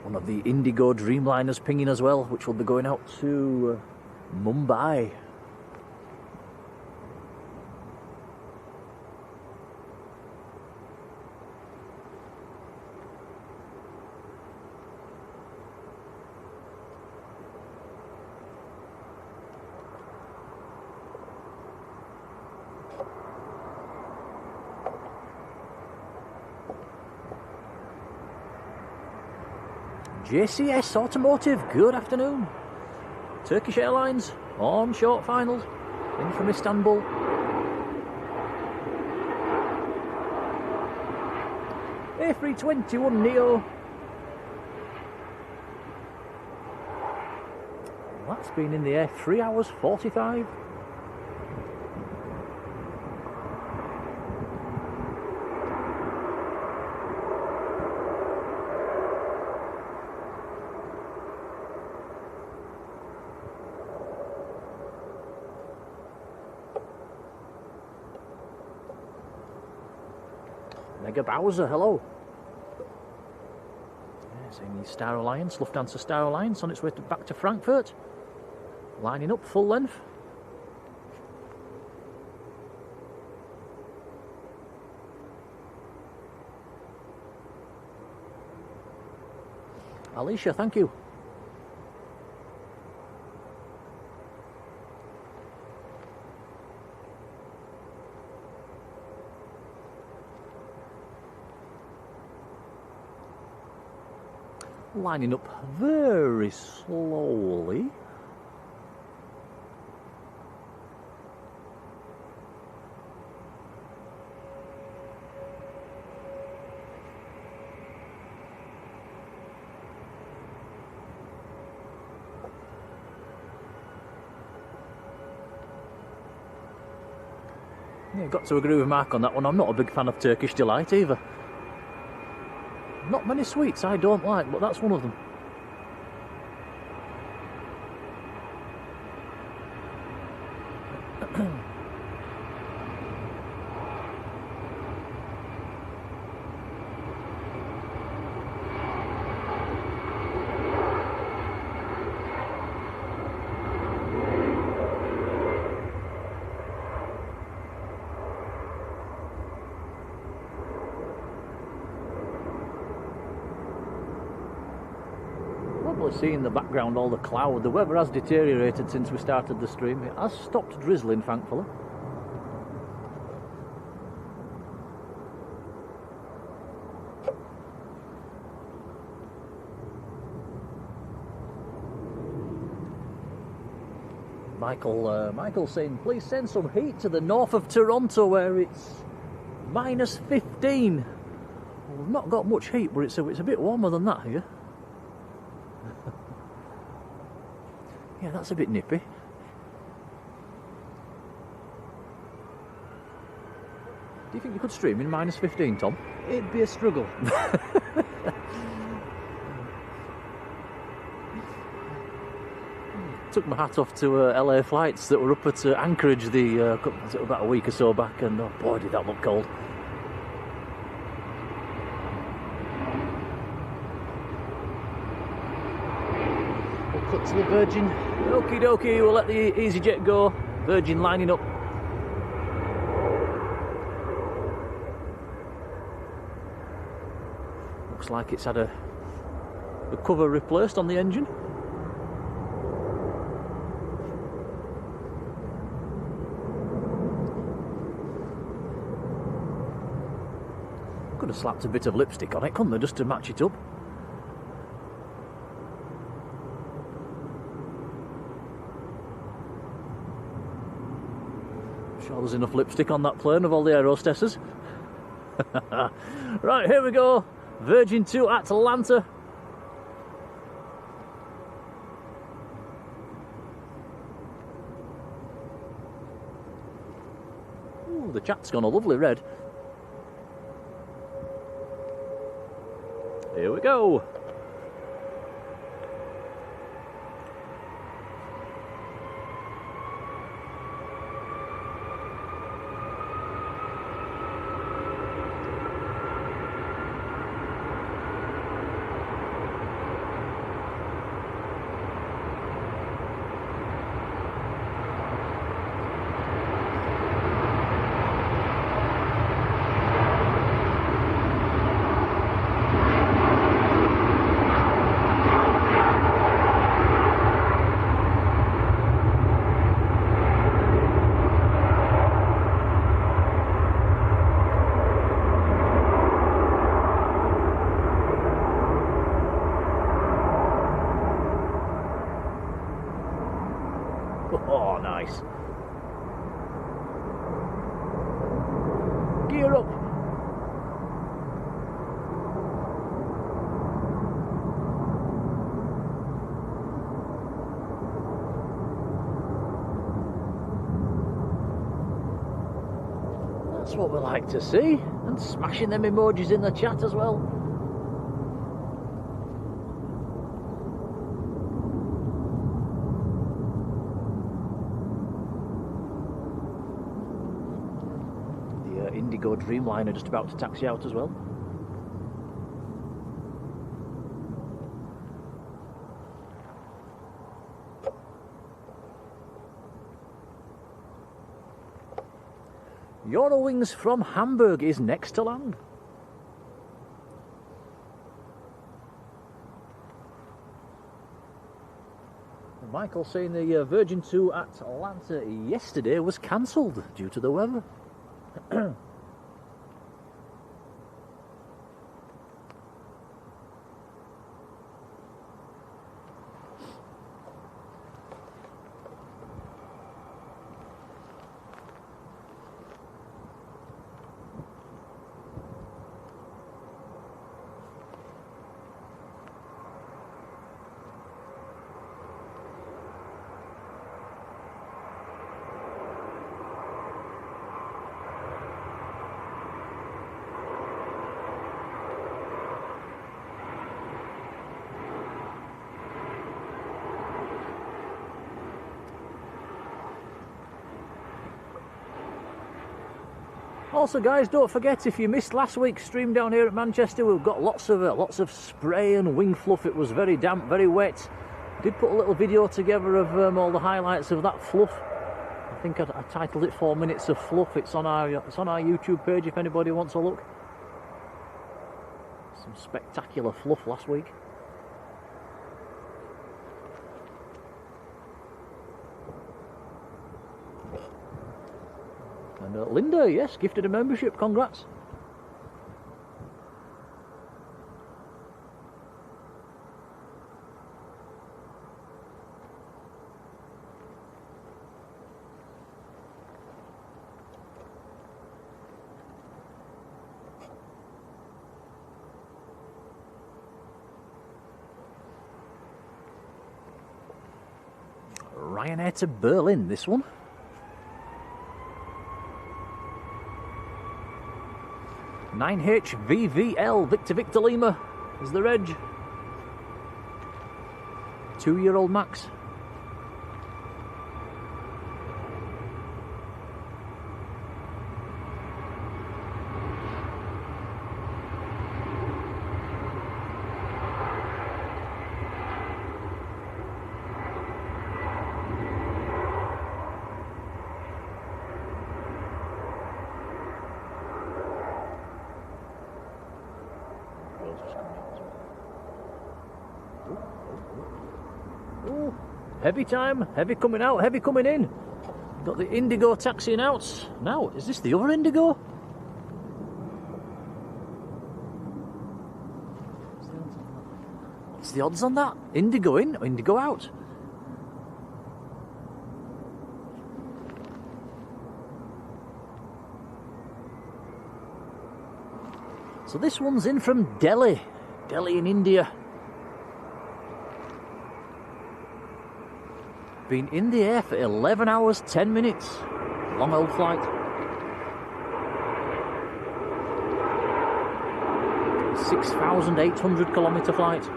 One of the Indigo Dreamliners pinging as well, which will be going out to Mumbai. JCS Automotive, good afternoon. Turkish Airlines on short finals in from Istanbul. A321neo. That's been in the air 3 hours 45. Mega Bowser, hello. Seeing the Star Alliance, Lufthansa Star Alliance on its way back to Frankfurt. Lining up full length. Alicia, thank you. Lining up very slowly. Yeah, got to agree with Mark on that one. I'm not a big fan of Turkish Delight either. Not many sweets I don't like, but that's one of them. see in the background all the cloud. The weather has deteriorated since we started the stream. It has stopped drizzling, thankfully. Michael's saying, please send some heat to the north of Toronto where it's minus 15. Well, we've not got much heat, but it's a bit warmer than that here. Yeah, that's a bit nippy. Do you think you could stream in minus 15, Tom? It'd be a struggle. Took my hat off to LA flights that were up at Anchorage about a week or so back, and oh boy, did that look cold. We'll cut to the Virgin. Okie dokie, we'll let the EasyJet go. Virgin lining up. Looks like it's had the cover replaced on the engine. Could have slapped a bit of lipstick on it, couldn't they, just to match it up? I'm sure there's enough lipstick on that plane of all the air hostesses. Right, here we go. Virgin to Atlanta. Ooh, the chat's gone a lovely red. Here we go. Oh, nice. Gear up. That's what we like to see. And smashing them emojis in the chat as well. Indigo Dreamliner just about to taxi out as well. Eurowings from Hamburg is next to land. Michael saying the Virgin to Atlanta yesterday was cancelled due to the weather. Also, guys, don't forget, if you missed last week's stream down here at Manchester, we've got lots of spray and wing fluff. It was very damp, very wet. I did put a little video together of all the highlights of that fluff. I think I titled it 4 minutes of fluff. It's on our YouTube page if anybody wants a look. Some spectacular fluff last week. And Linda, yes, gifted a membership. Congrats. Ryanair to Berlin, this one. (9HVVL) Victor Victor Lima is the reg. 2-year-old Max. Ooh, heavy time, heavy coming out, heavy coming in. Got the Indigo taxiing out. Now, is this the other Indigo? What's the odds on that? Indigo in, Indigo out? So this one's in from Delhi. Delhi in India. Been in the air for 11 hours, 10 minutes. Long old flight. 6,800 kilometre flight.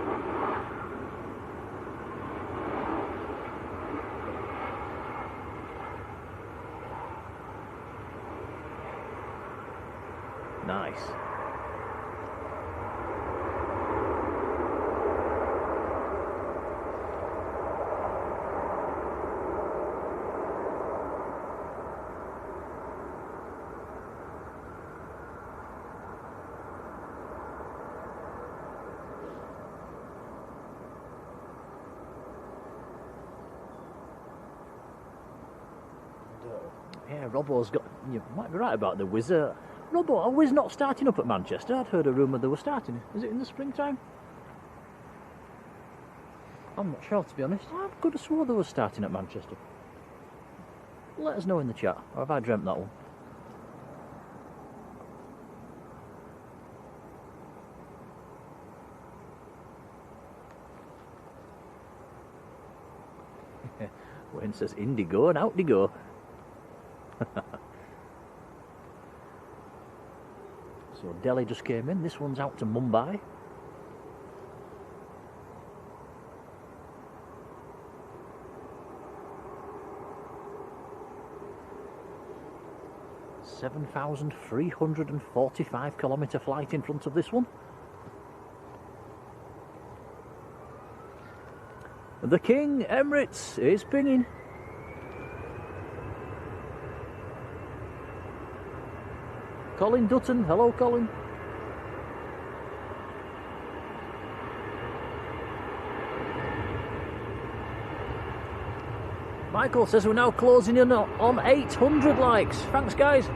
Nice. Yeah, Robbo's got... You might be right about the Wizz. Robbo, are Wizz not starting up at Manchester? I'd heard a rumour they were starting. Is it in the springtime? I'm not sure, to be honest. I could have swore they were starting at Manchester. Let us know in the chat, or have I dreamt that one? Wayne says Indigo and out they go. So Delhi just came in. This one's out to Mumbai. (7,345 kilometre flight in front of this one. The King Emirates is pinging. Colin Dutton, hello Colin. Michael says we're now closing in on 800 likes. Thanks guys.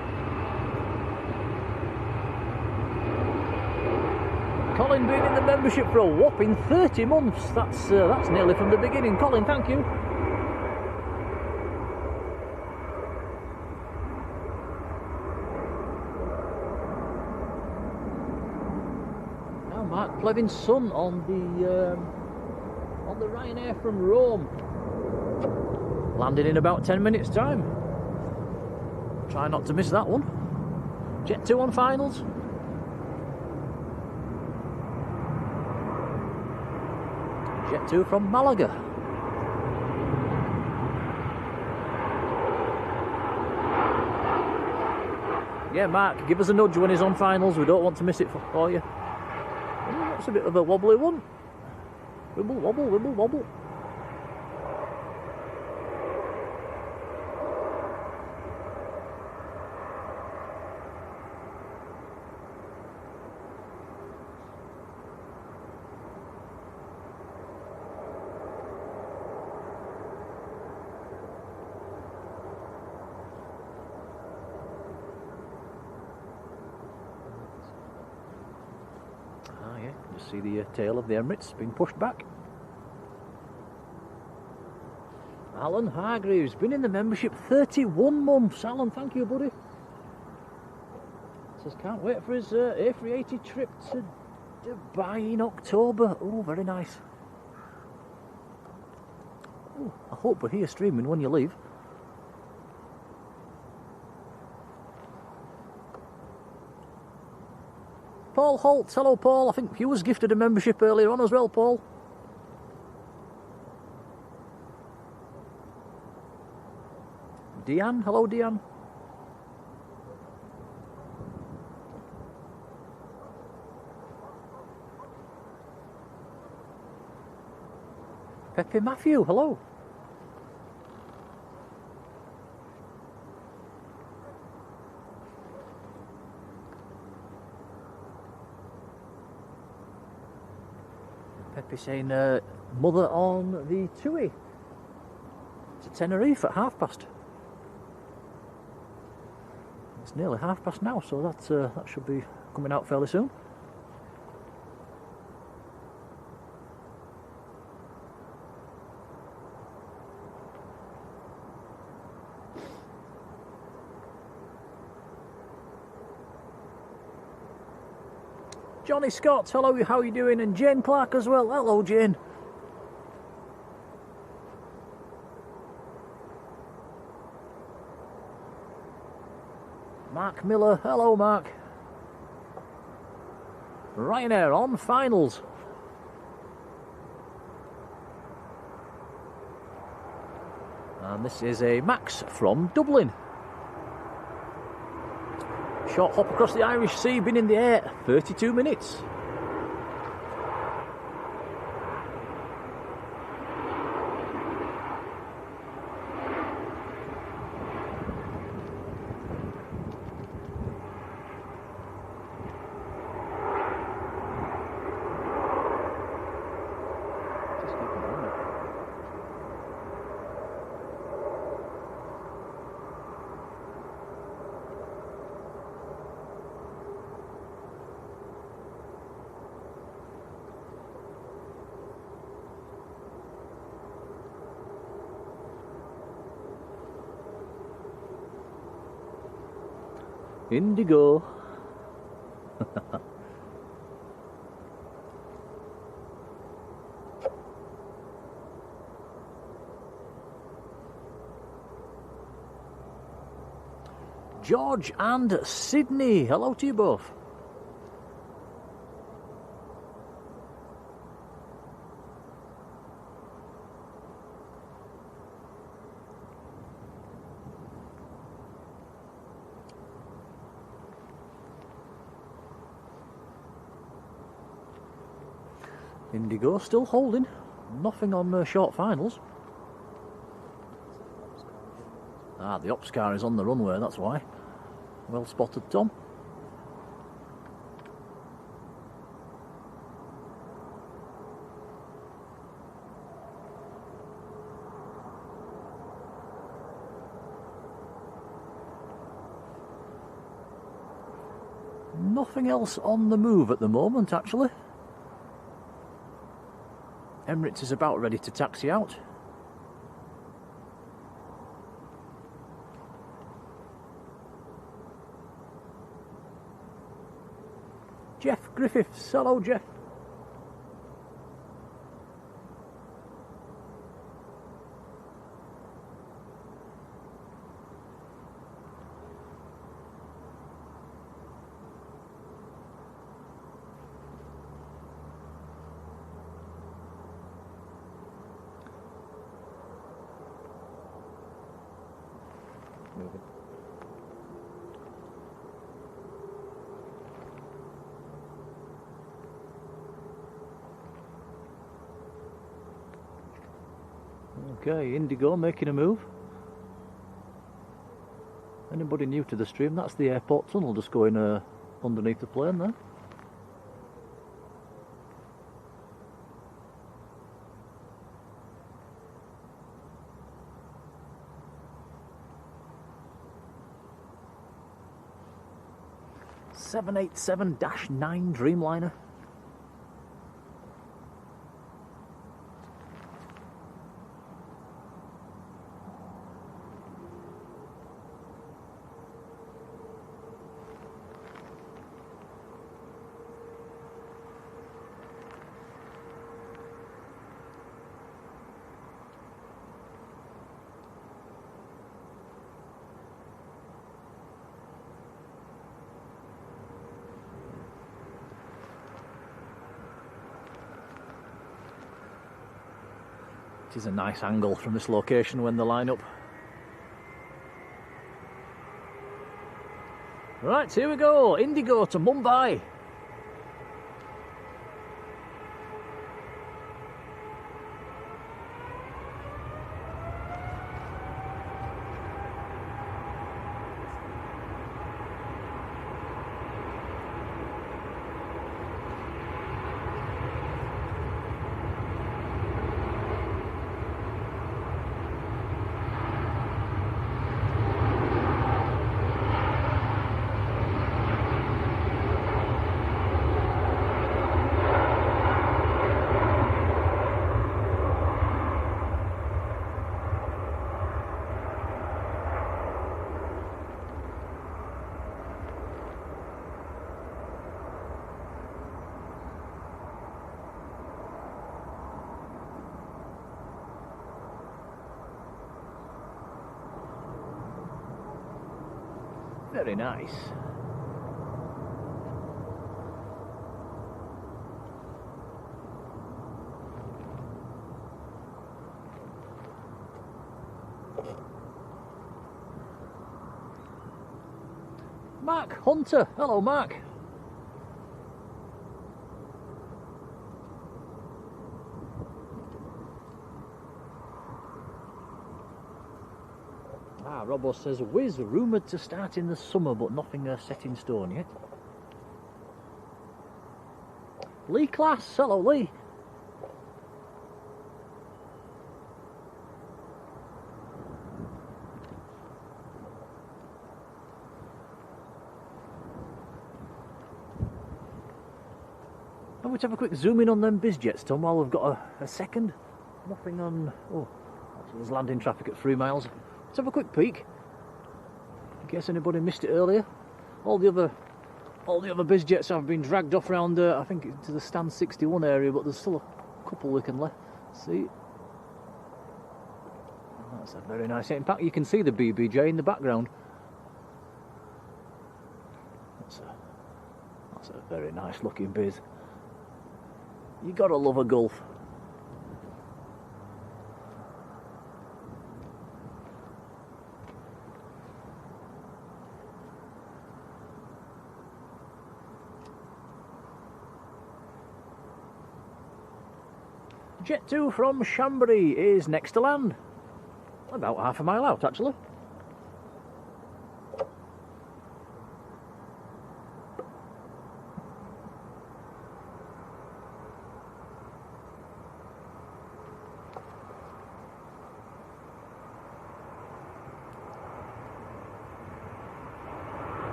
Colin being in the membership for a whopping 30 months. That's nearly from the beginning. Colin, thank you. Mark Plevin's son on the Ryanair from Rome. Landing in about 10 minutes time. Try not to miss that one. Jet 2 on finals. Jet 2 from Malaga. Yeah, Mark, give us a nudge when he's on finals. We don't want to miss it for you. That's a bit of a wobbly one. Wibble, wobble, wibble, wobble. See the tail of the Emirates being pushed back. Alan Hargreaves, been in the membership 31 months. Alan, thank you, buddy. Says can't wait for his A380 trip to Dubai in October. Oh, very nice. Oh, I hope we're here streaming when you leave. Paul Holt, hello Paul. I think you was gifted a membership earlier on as well, Paul. Deanne, hello Deanne. Pepe Matthew, hello. Pepe saying mother on the TUI to Tenerife at past. It's nearly past now, so that should be coming out fairly soon. Johnny Scott, hello, how are you doing? And Jane Clark as well. Hello, Jane. Mark Miller, hello, Mark. Ryanair on finals. And this is a Max from Dublin. Short hop across the Irish Sea, been in the air 32 minutes. Indigo. George and Sydney, hello to you both. Indigo still holding, nothing on short finals. Ah, the ops car is on the runway, that's why. Well spotted, Tom. Nothing else on the move at the moment, actually. Emirates is about ready to taxi out. Jeff Griffiths, hello Jeff. Okay, Indigo making a move. Anybody new to the stream, that's the airport tunnel just going underneath the plane there. (787-9) Dreamliner. It is a nice angle from this location when they line up. Right, here we go. Indigo to Mumbai. Very nice. Mark Hunter. Hello, Mark. Robbo says, Wiz rumoured to start in the summer, but nothing set in stone yet. Lee Class, hello Lee. Have we have a quick zoom in on them bizjets, Tom, while we've got a second? Nothing on... Oh, there's landing traffic at 3 miles. Let's have a quick peek, in case anybody missed it earlier. All the other bizjets have been dragged off around, I think, to the stand 61 area, but there's still a couple we can see. That's a very nice. In fact, you can see the BBJ in the background. That's a very nice looking biz. You gotta love a Gulf. Jet 2 from Chambéry is next to land. About half a mile out, actually.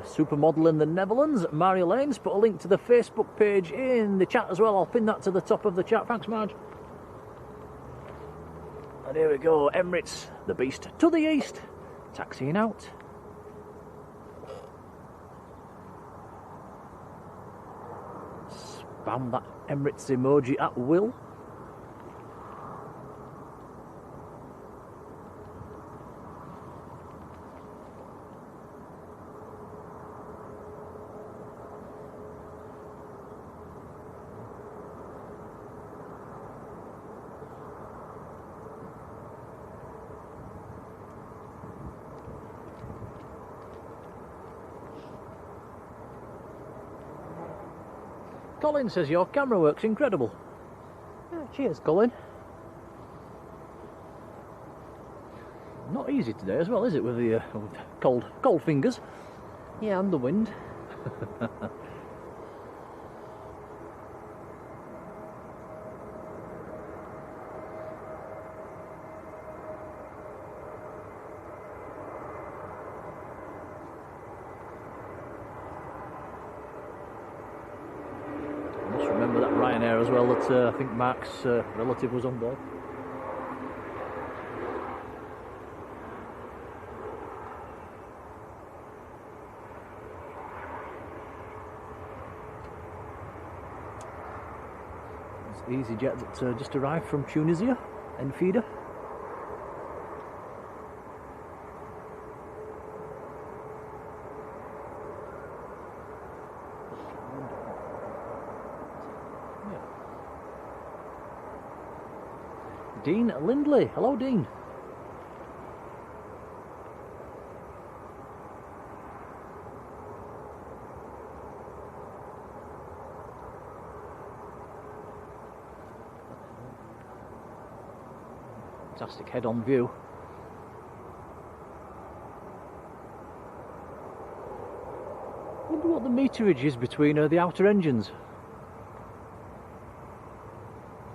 Supermodel in the Netherlands, Marjolein, put a link to the Facebook page in the chat as well. I'll pin that to the top of the chat. Thanks, Marge. And here we go, Emirates, the beast to the east, taxiing out. Spam that Emirates emoji at will. Colin says your camera work's incredible. Oh, cheers, Colin. Not easy today as well, is it, with the cold fingers? Yeah, and the wind. Remember that Ryanair as well, that I think Mark's relative was on board. EasyJet that just arrived from Tunisia in feeder. Dean Lindley. Hello, Dean. Fantastic head-on view. Wonder what the meterage is between the outer engines.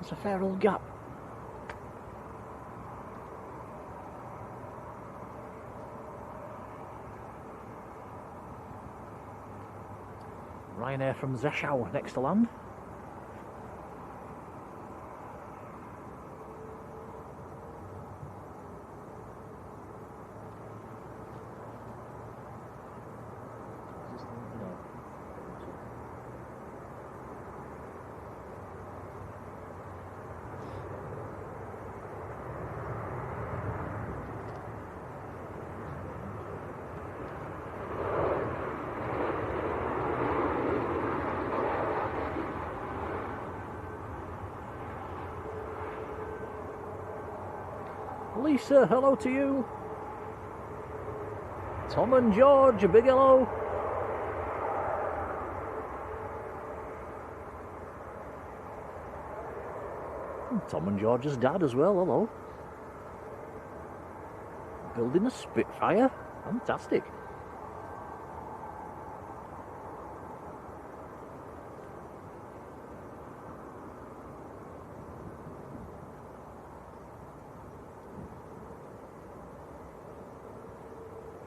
It's a fair old gap. Ryanair from Zeshao next to land. Lisa, hello to you. Tom and George, a big hello. And Tom and George's dad as well, hello. Building a Spitfire, fantastic.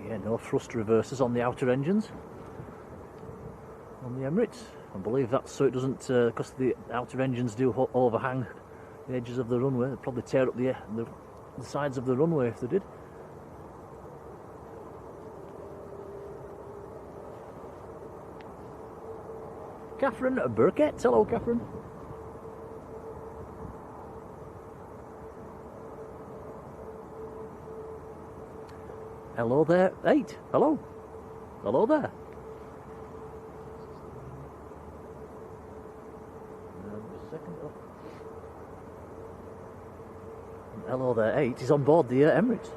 Yeah, no thrust reversers on the outer engines on the Emirates. I believe that's so it doesn't, because the outer engines do overhang the edges of the runway. They'd probably tear up the sides of the runway if they did. Catherine Burkett, hello Catherine. Hello there, 8. Hello. Hello there. Second up. Hello there, 8. He's on board the Emirates.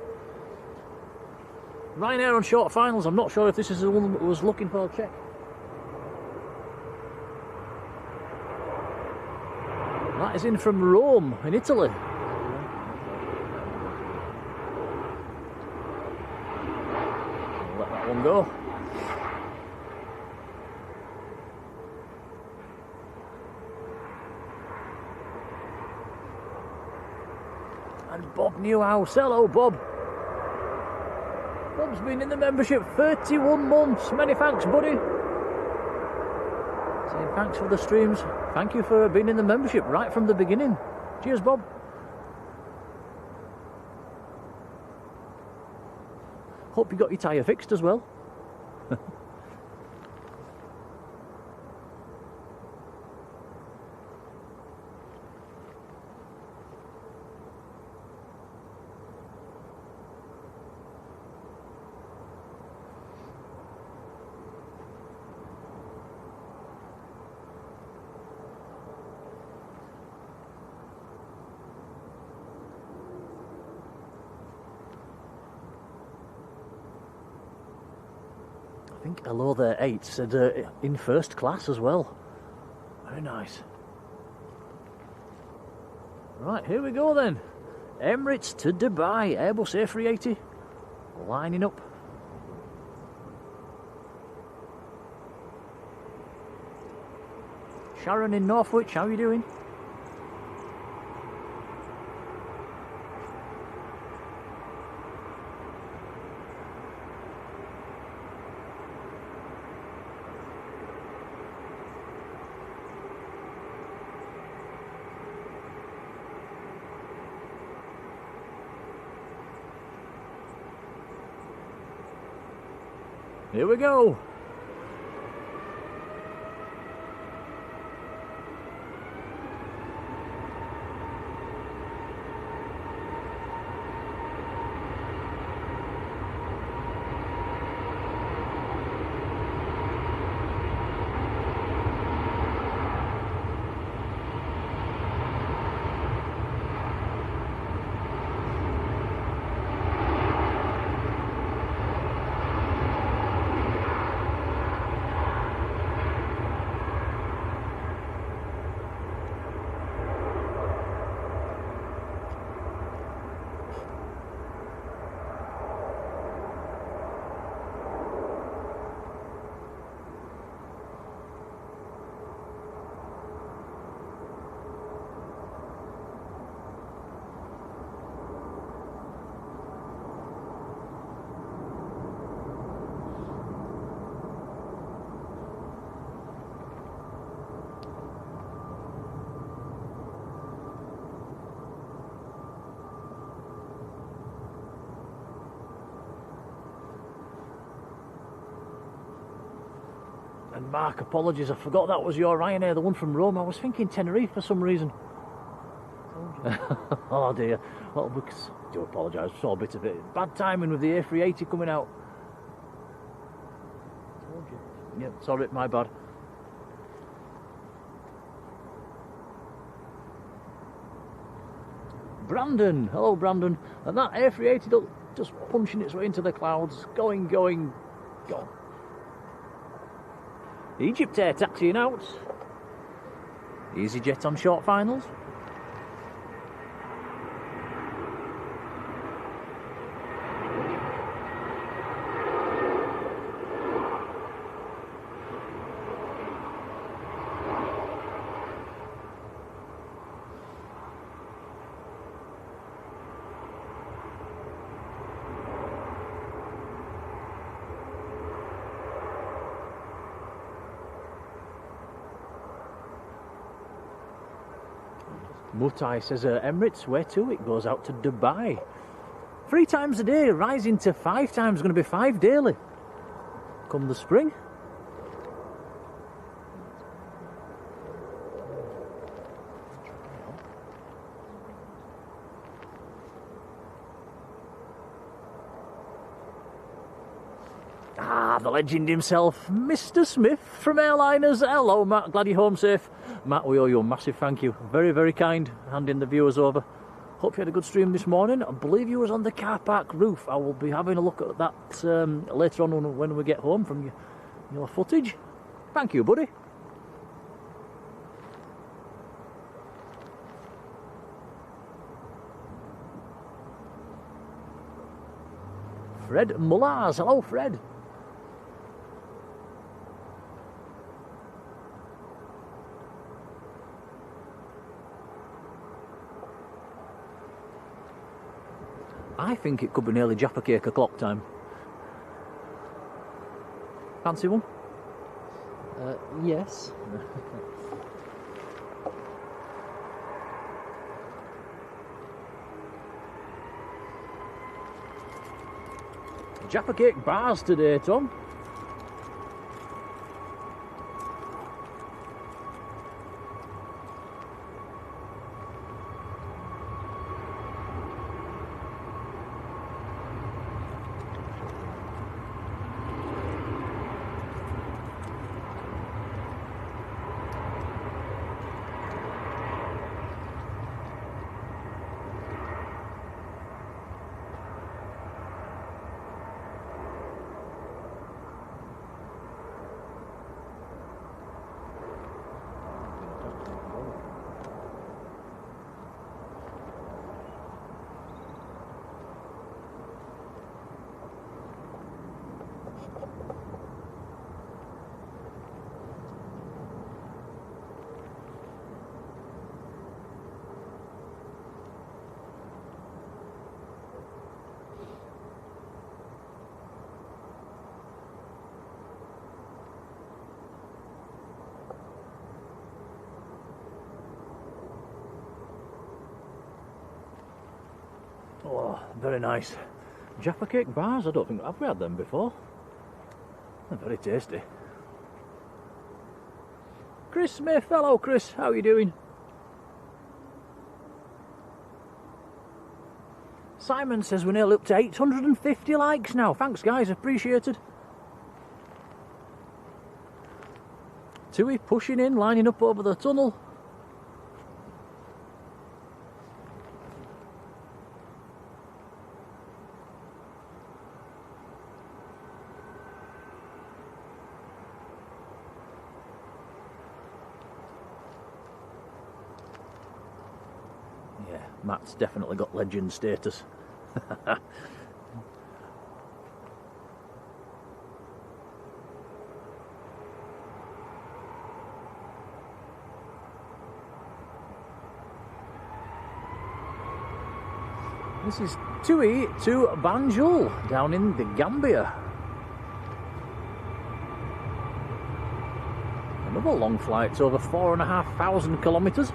Ryanair on short finals. I'm not sure if this is the one that was looking for a check. That is in from Rome, in Italy. Go. And Bob Newhouse, hello Bob. Bob's been in the membership 31 months. Many thanks, buddy. Saying thanks for the streams. Thank you for being in the membership right from the beginning. Cheers, Bob. Hope you got your tyre fixed as well. I think hello there 8 said in first class as well. Very nice. Right, here we go then. Emirates to Dubai, Airbus A380 lining up. Sharon in Northwich, how are you doing? Here we go. And Mark, apologies, I forgot that was your Ryanair, the one from Rome. I was thinking Tenerife for some reason. Oh dear. Well, because, I do apologise, saw a bit of it. Bad timing with the A380 coming out. Told you. Yeah, sorry, my bad. Brandon, hello Brandon. And that A380 just punching its way into the clouds, going. EgyptAir taxiing out. EasyJet on short finals. Mutai says Emirates, where to? It goes out to Dubai. 3 times a day, rising to 5 times, going to be 5 daily. Come the spring. The legend himself, Mr. Smith from Airliners. Hello, Matt. Glad you're home safe. Matt, we owe you a massive thank you. Very, very kind. Handing the viewers over. Hope you had a good stream this morning. I believe you was on the car park roof. I will be having a look at that later on when we get home from your footage. Thank you, buddy. Fred Mullars. Hello, Fred. I think it could be nearly Jaffa Cake o'clock time. Fancy one? Yes. Jaffa Cake bars today, Tom. Oh, very nice. Jaffa Cake bars, I don't think, have we had them before? They're very tasty. Chris Smith, hello Chris, how are you doing? Simon says we're nearly up to 850 likes now. Thanks guys, appreciated. Tui pushing in, lining up over the tunnel. Matt's definitely got legend status. This is Tui to Banjul down in the Gambia. Another long flight, over 4,500 kilometres.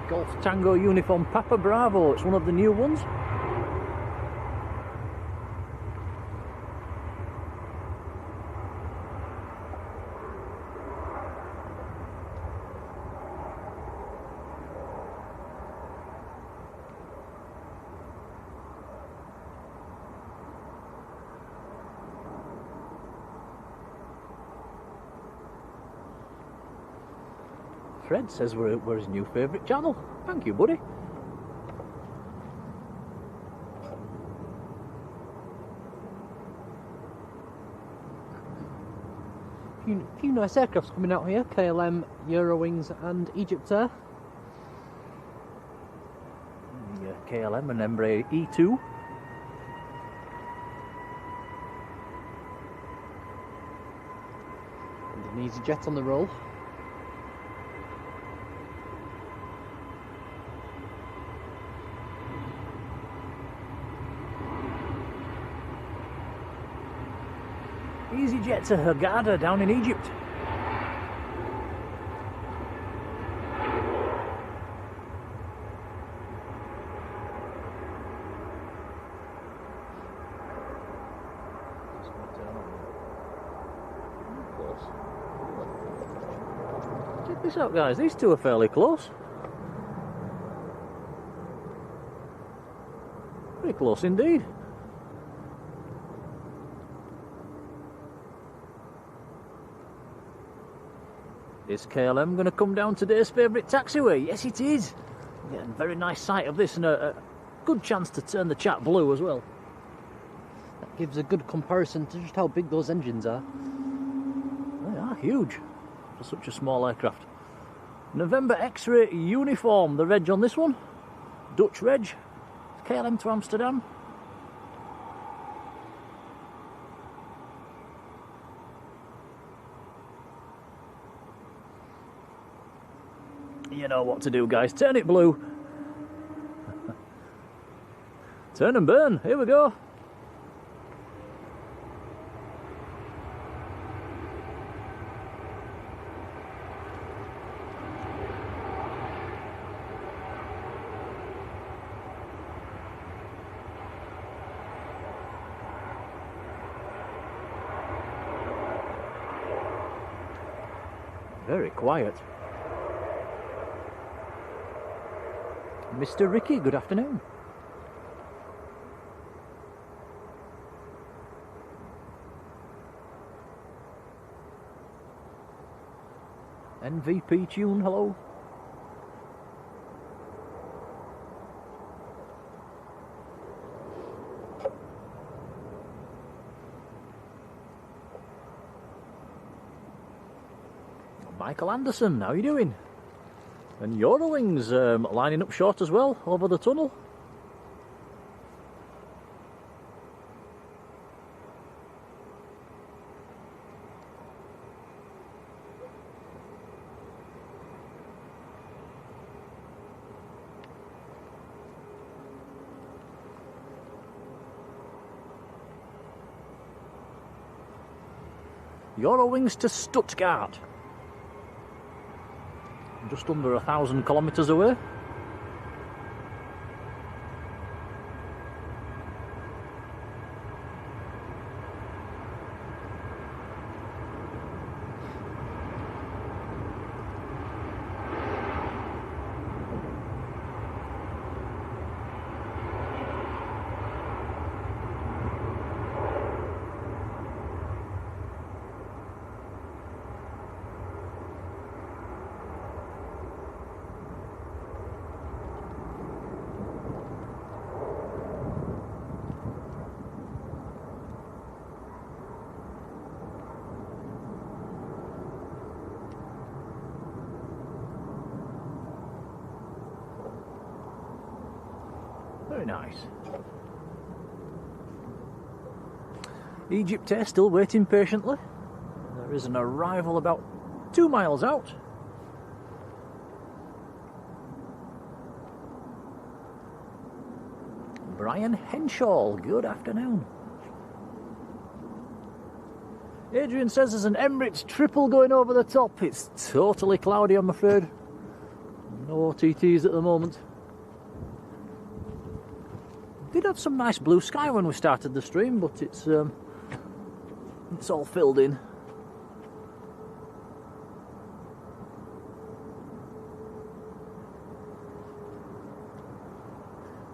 Golf Tango uniform Papa Bravo, it's one of the new ones. Fred says we're his new favourite channel. Thank you, buddy. Few nice aircrafts coming out here. KLM, Eurowings and EgyptAir. The KLM and Embraer E2. And an EasyJet on the roll. EasyJet to Hurghada down in Egypt. Check this out, guys. These two are fairly close. Very close indeed. Is KLM going to come down today's favourite taxiway? Yes, it is. Getting a very nice sight of this and a good chance to turn the chat blue as well. That gives a good comparison to just how big those engines are. They are huge for such a small aircraft. November X-ray uniform, the reg on this one. Dutch reg. KLM to Amsterdam. You know what to do, guys. Turn it blue. Turn and burn. Here we go. Very quiet. Mr. Ricky, good afternoon. MVP tune, hello. Michael Anderson, how are you doing? And Eurowings lining up short as well, over the tunnel. Eurowings to Stuttgart. Just under 1,000 kilometres away. Very nice. EgyptAir still waiting patiently. There is an arrival about 2 miles out. Brian Henshaw, good afternoon. Adrian says there's an Emirates triple going over the top. It's totally cloudy, I'm afraid. No OTTs at the moment. Did have some nice blue sky when we started the stream, but it's all filled in.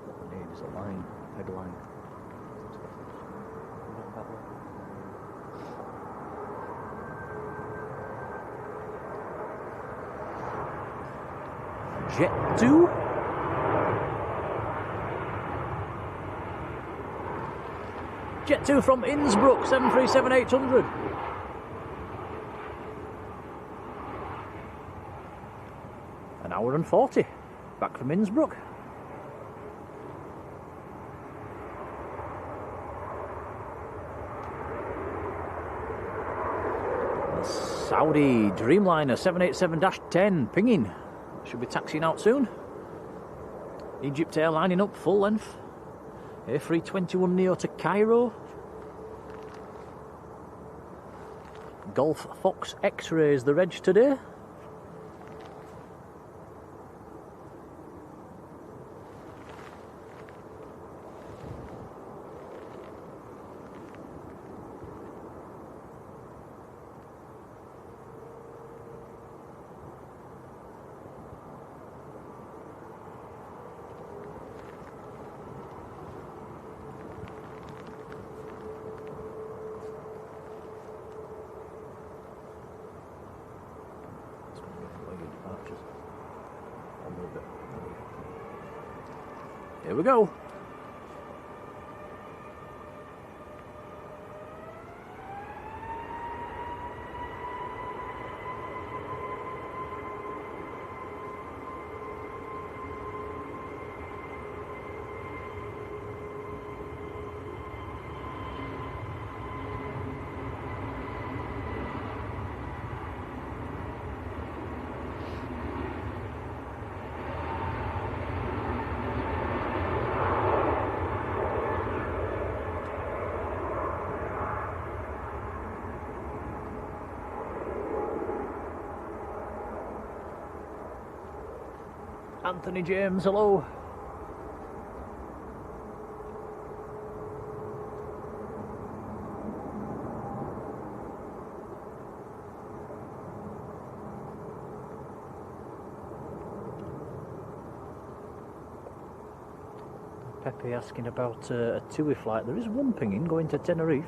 What we need is a line, headline. Jet 2. Jet 2 from Innsbruck, 737-800. An hour and 40, back from Innsbruck. The Saudi Dreamliner 787-10 pinging. Should be taxiing out soon. EgyptAir lining up full length. A321neo to Cairo. Golf Fox X-Ray is the reg today. Here we go. Anthony James, hello. Pepe asking about a TUI flight. There is one pinging going to Tenerife.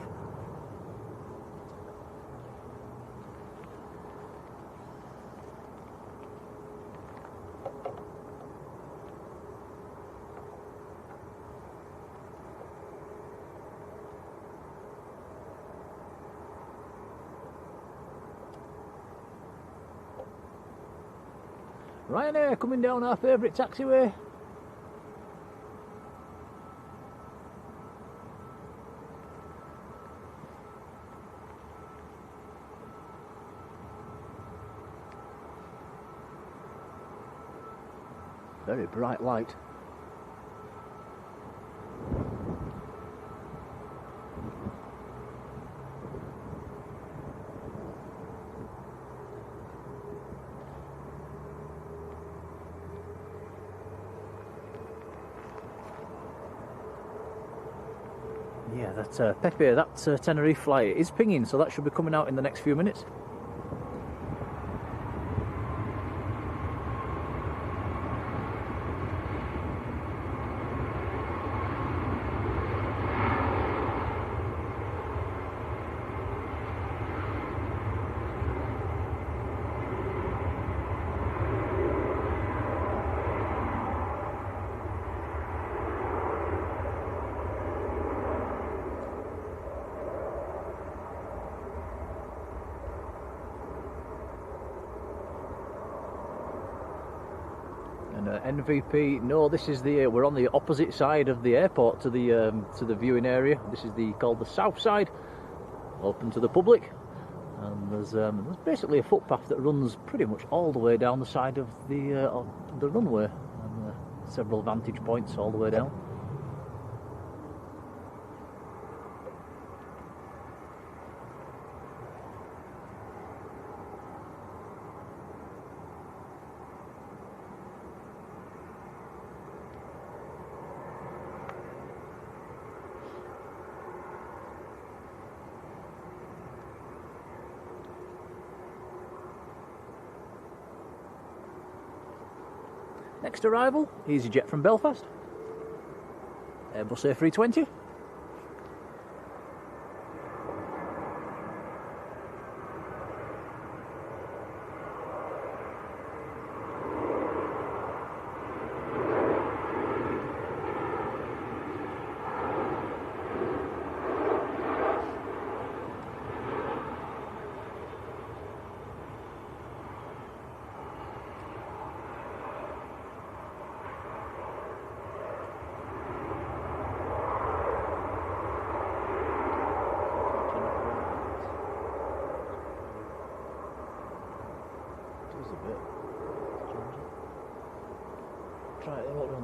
Ryanair coming down our favourite taxiway. Very bright light. Yeah, that Pepe, that Tenerife flight is pinging, so that should be coming out in the next few minutes. NVP, no, this is the we're on the opposite side of the airport to the viewing area. This is called the south side, open to the public, and there's basically a footpath that runs pretty much all the way down the side of the runway, and several vantage points all the way down. Next arrival, EasyJet from Belfast, Airbus A320.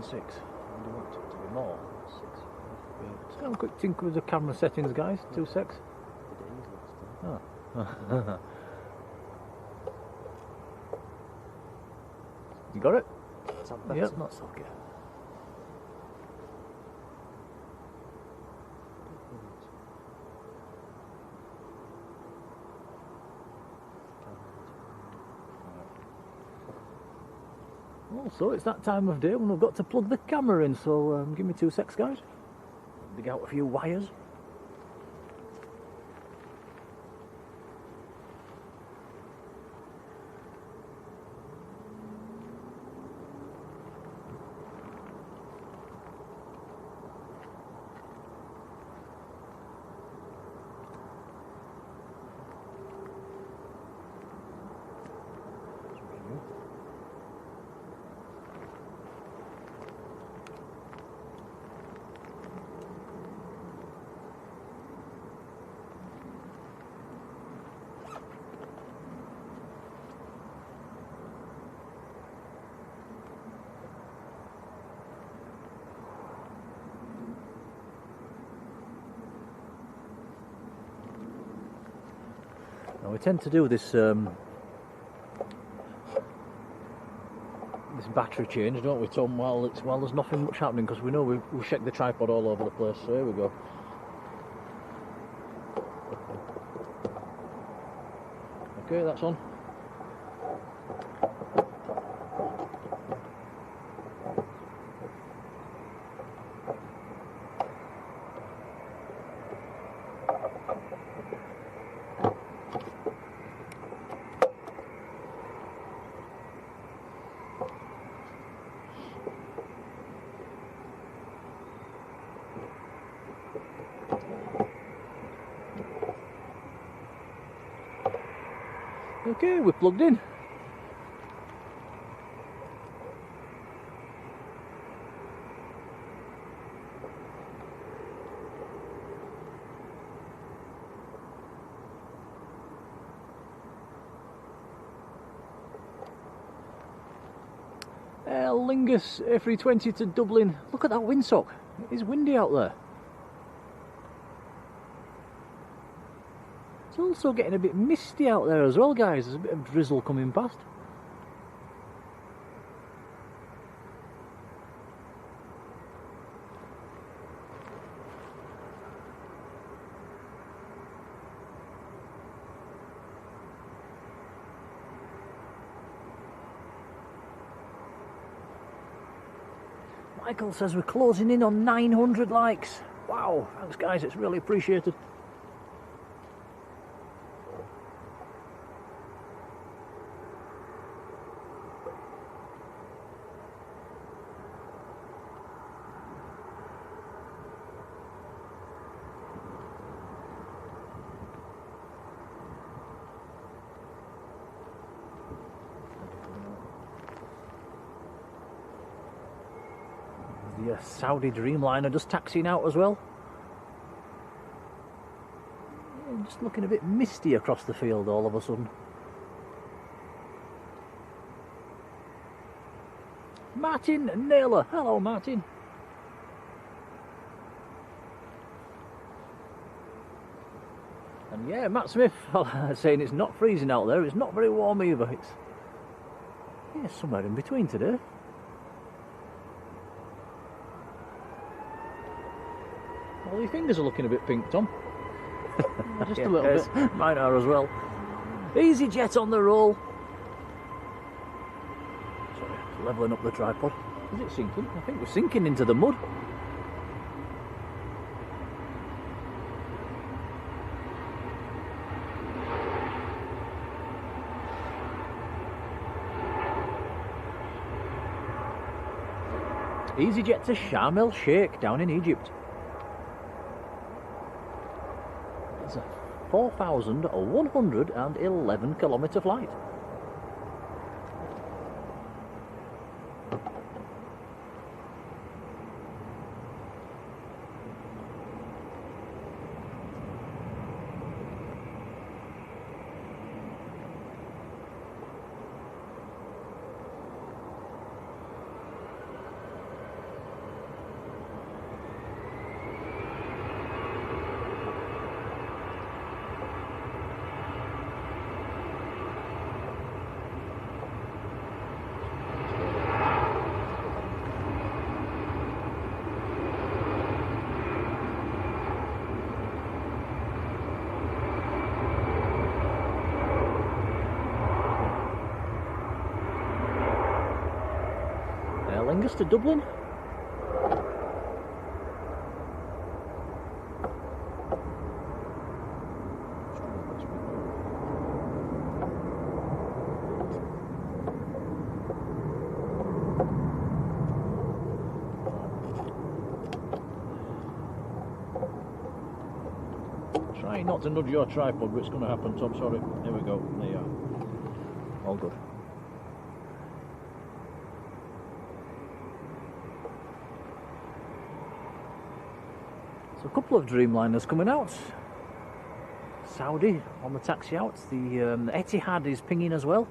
and 6. I do want it to be more. 6. Just have a quick tinker with the camera settings, guys. 2 secs. Oh. You got it? Yep, that's okay. Also, it's that time of day when we've got to plug the camera in, so give me 2 secs, guys. Dig out a few wires. Now we tend to do this this battery change, don't we, Tom? While there's nothing much happening, because we know we'll shake the tripod all over the place. So here we go. Okay, that's on. Okay, we're plugged in. Lingus A320 to Dublin. Look at that windsock. It's windy out there. It's also getting a bit misty out there as well, guys. There's a bit of drizzle coming past. Michael says we're closing in on 900 likes. Wow, thanks guys, it's really appreciated. The Saudi Dreamliner just taxiing out as well. Yeah, just looking a bit misty across the field all of a sudden. Martin Naylor, hello Martin. And yeah, Matt Smith saying it's not freezing out there, it's not very warm either. It's somewhere in between today. All your fingers are looking a bit pink, Tom. Just a little bit. Mine are as well. EasyJet on the roll. Sorry, levelling up the tripod. Is it sinking? I think we're sinking into the mud. EasyJet to Sharm el Sheikh down in Egypt. It's a 4,111 kilometre flight. us to Dublin. Try not to nudge your tripod, but it's going to happen, Tom. Sorry. Here we go. There you are. All good. So a couple of Dreamliners coming out. Saudi on the taxi out. The Etihad is pinging as well.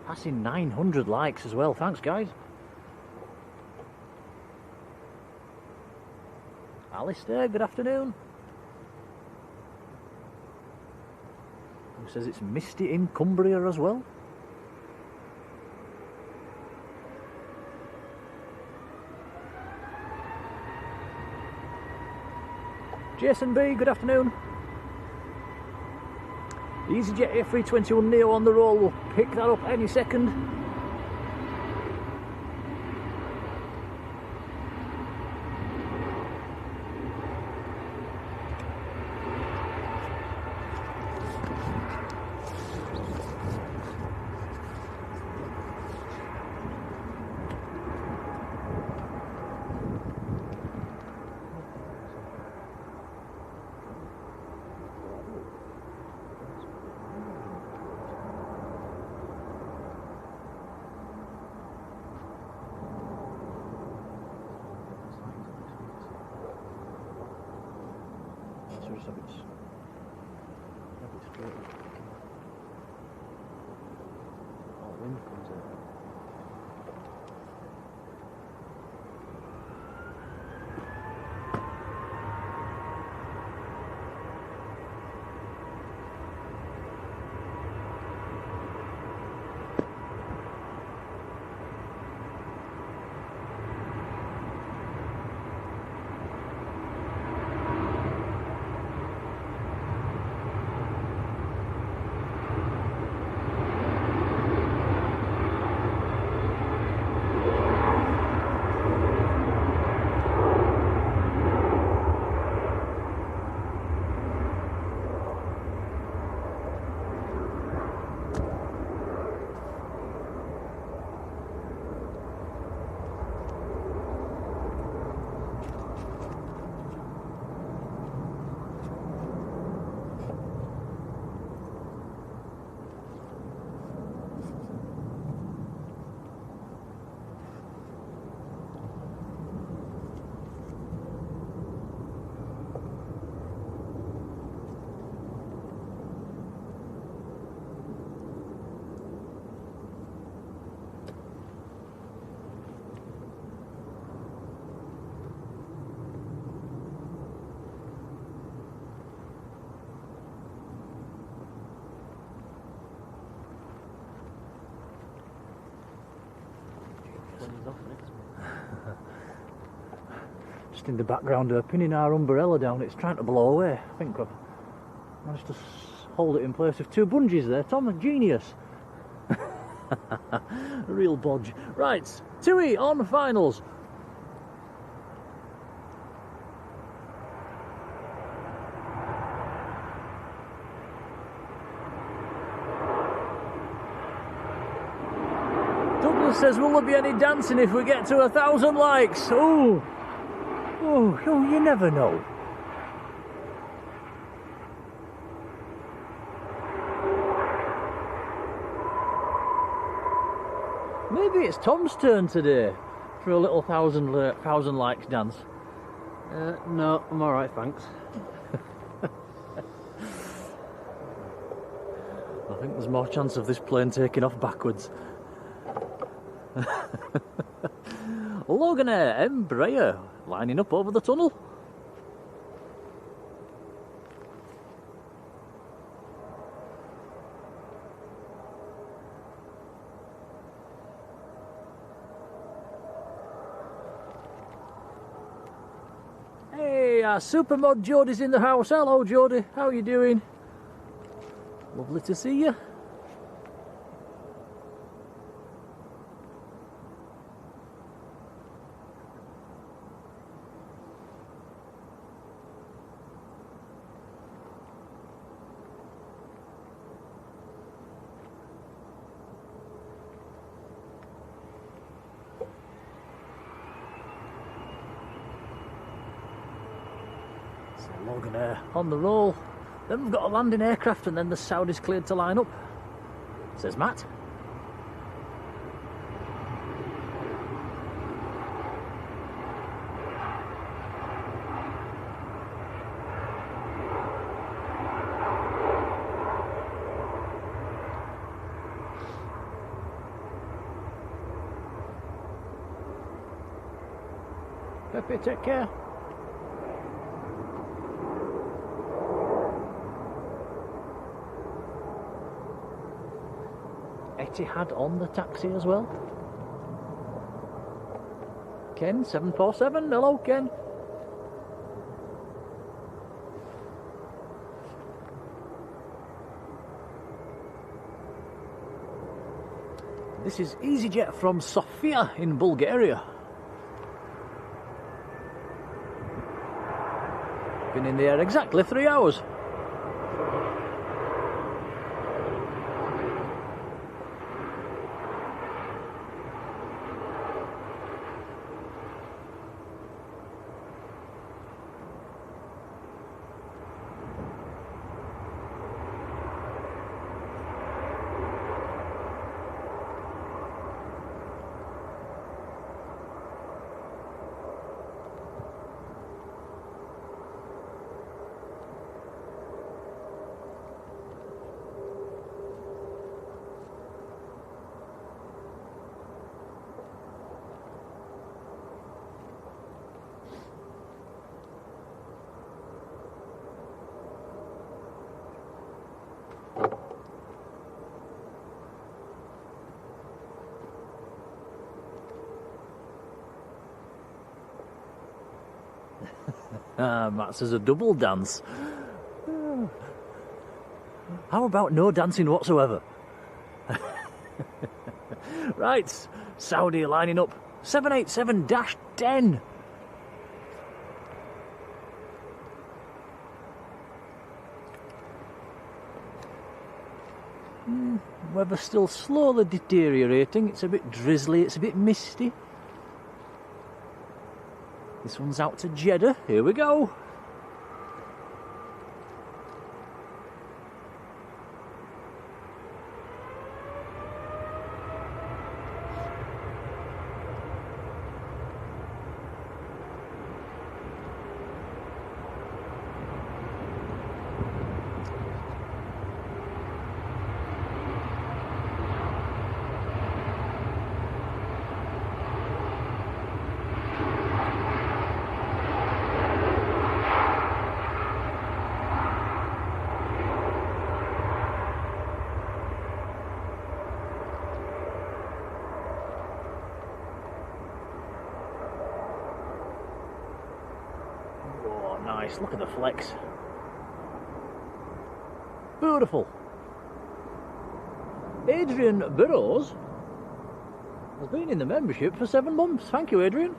Passing 900 likes as well. Thanks, guys. Alistair, good afternoon. Who says it's misty in Cumbria as well? Jason B, good afternoon. The EasyJet A321 Neo on the roll, will pick that up any second. Just in the background, pinning our umbrella down, it's trying to blow away. I think I've managed to hold it in place with two bungees there. Tom, a genius. A real bodge. Right, TUI on finals. Douglas says, will there be any dancing if we get to 1,000 likes? Oh, you never know. Maybe it's Tom's turn today for a little thousand likes dance. No, I'm alright, thanks. I think there's more chance of this plane taking off backwards. Loganair, Embraer, lining up over the tunnel. Hey, Ah, Supermod Jodie's in the house. Hello, Jodie. How are you doing? Lovely to see you. Loganair on the roll. Then we've got a landing aircraft and then the Saudis cleared to line up, says Matt. Pepe, take care. Etihad on the taxi as well. Ken 747. Hello, Ken. This is EasyJet from Sofia in Bulgaria. Been in the air exactly 3 hours. Matt says a double dance. How about no dancing whatsoever? Right, Saudi lining up. 787-10. Weather still slowly deteriorating. It's a bit drizzly, it's a bit misty. This one's out to Jeddah. Here we go. Nice, look at the flex. Beautiful. Adrian Burrows has been in the membership for 7 months. Thank you, Adrian.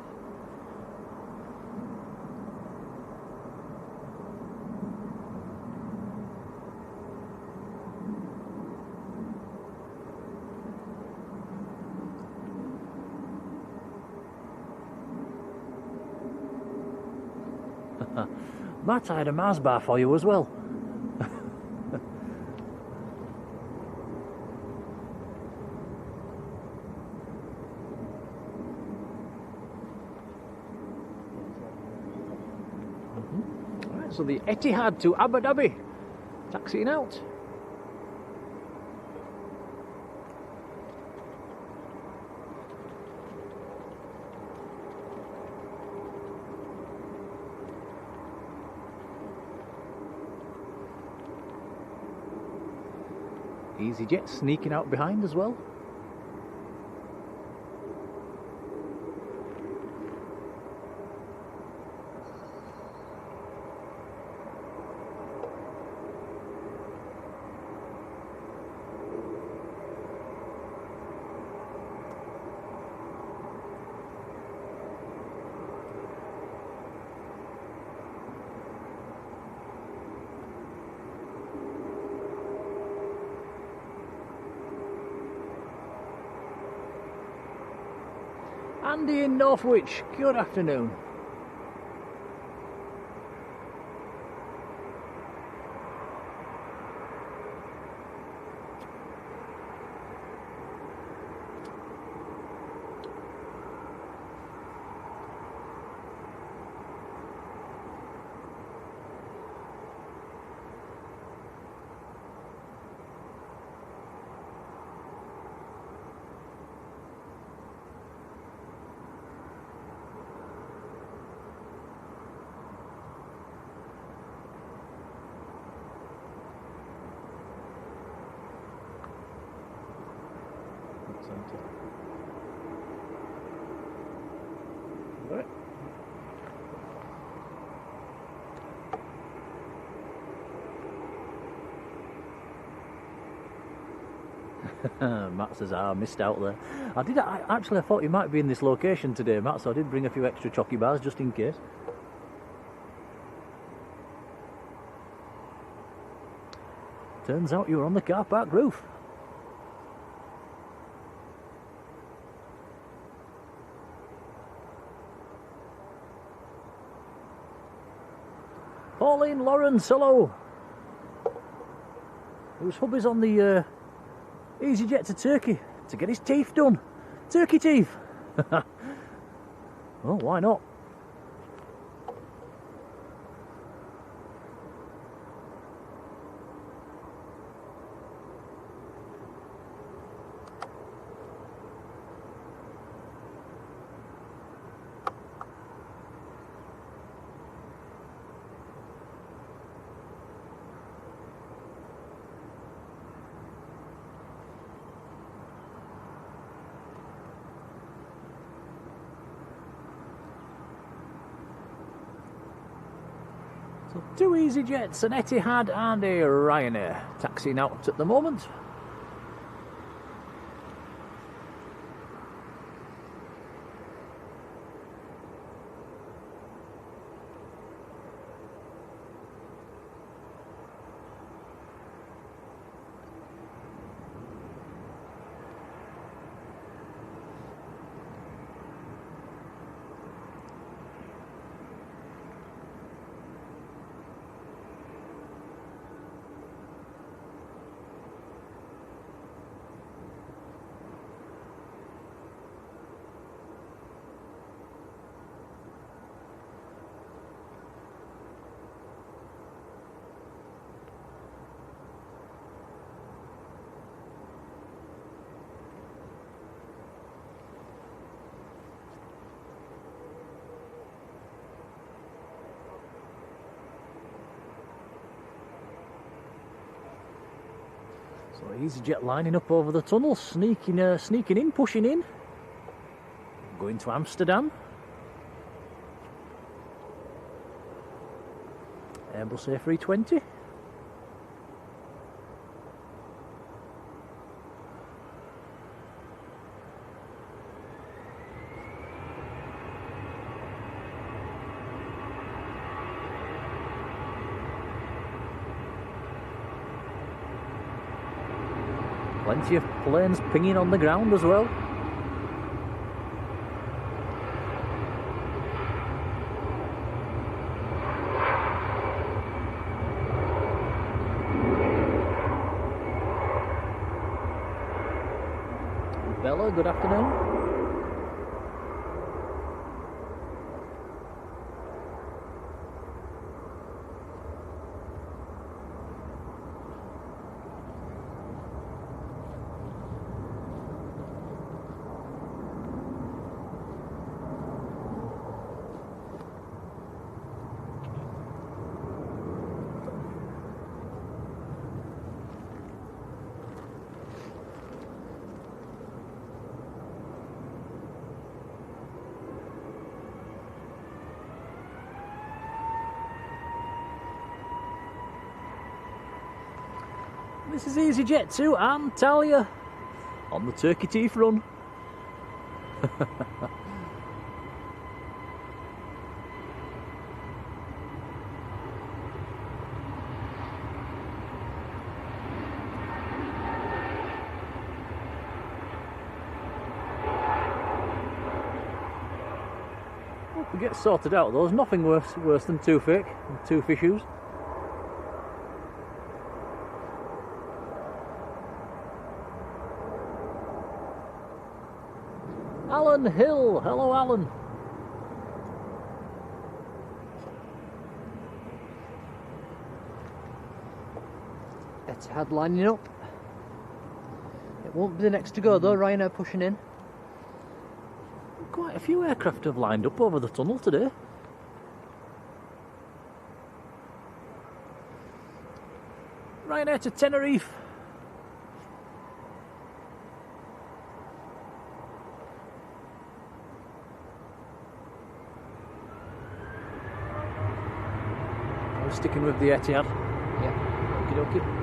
Matt, I had a Mars bar for you as well. Right, so the Etihad to Abu Dhabi, taxiing out. EasyJet sneaking out behind as well. Andy in Northwich, good afternoon. Right. Matt says, I missed out there. I thought you might be in this location today, Matt, so I did bring a few extra chocky bars just in case. Turns out you were on the car park roof. Pauline Lawrence, hello. Whose hub is on the EasyJet to Turkey to get his teeth done. Turkey teeth. Well, why not? So 2 EasyJets, an Etihad and a Ryanair taxiing out at the moment. So EasyJet lining up over the tunnel, sneaking in, pushing in, going to Amsterdam. Airbus A320. Plenty of planes pinging on the ground as well. Bella, good afternoon. This is EasyJet to Antalya on the Turkey Teeth run. We get sorted out though. There's nothing worse than toothache and tooth issues. Alan Hill, hello Alan. Etihad lining up. It won't be the next to go though, Ryanair pushing in. Quite a few aircraft have lined up over the tunnel today. Ryanair to Tenerife. We're sticking with the Etihad. Yeah. Okie dokie.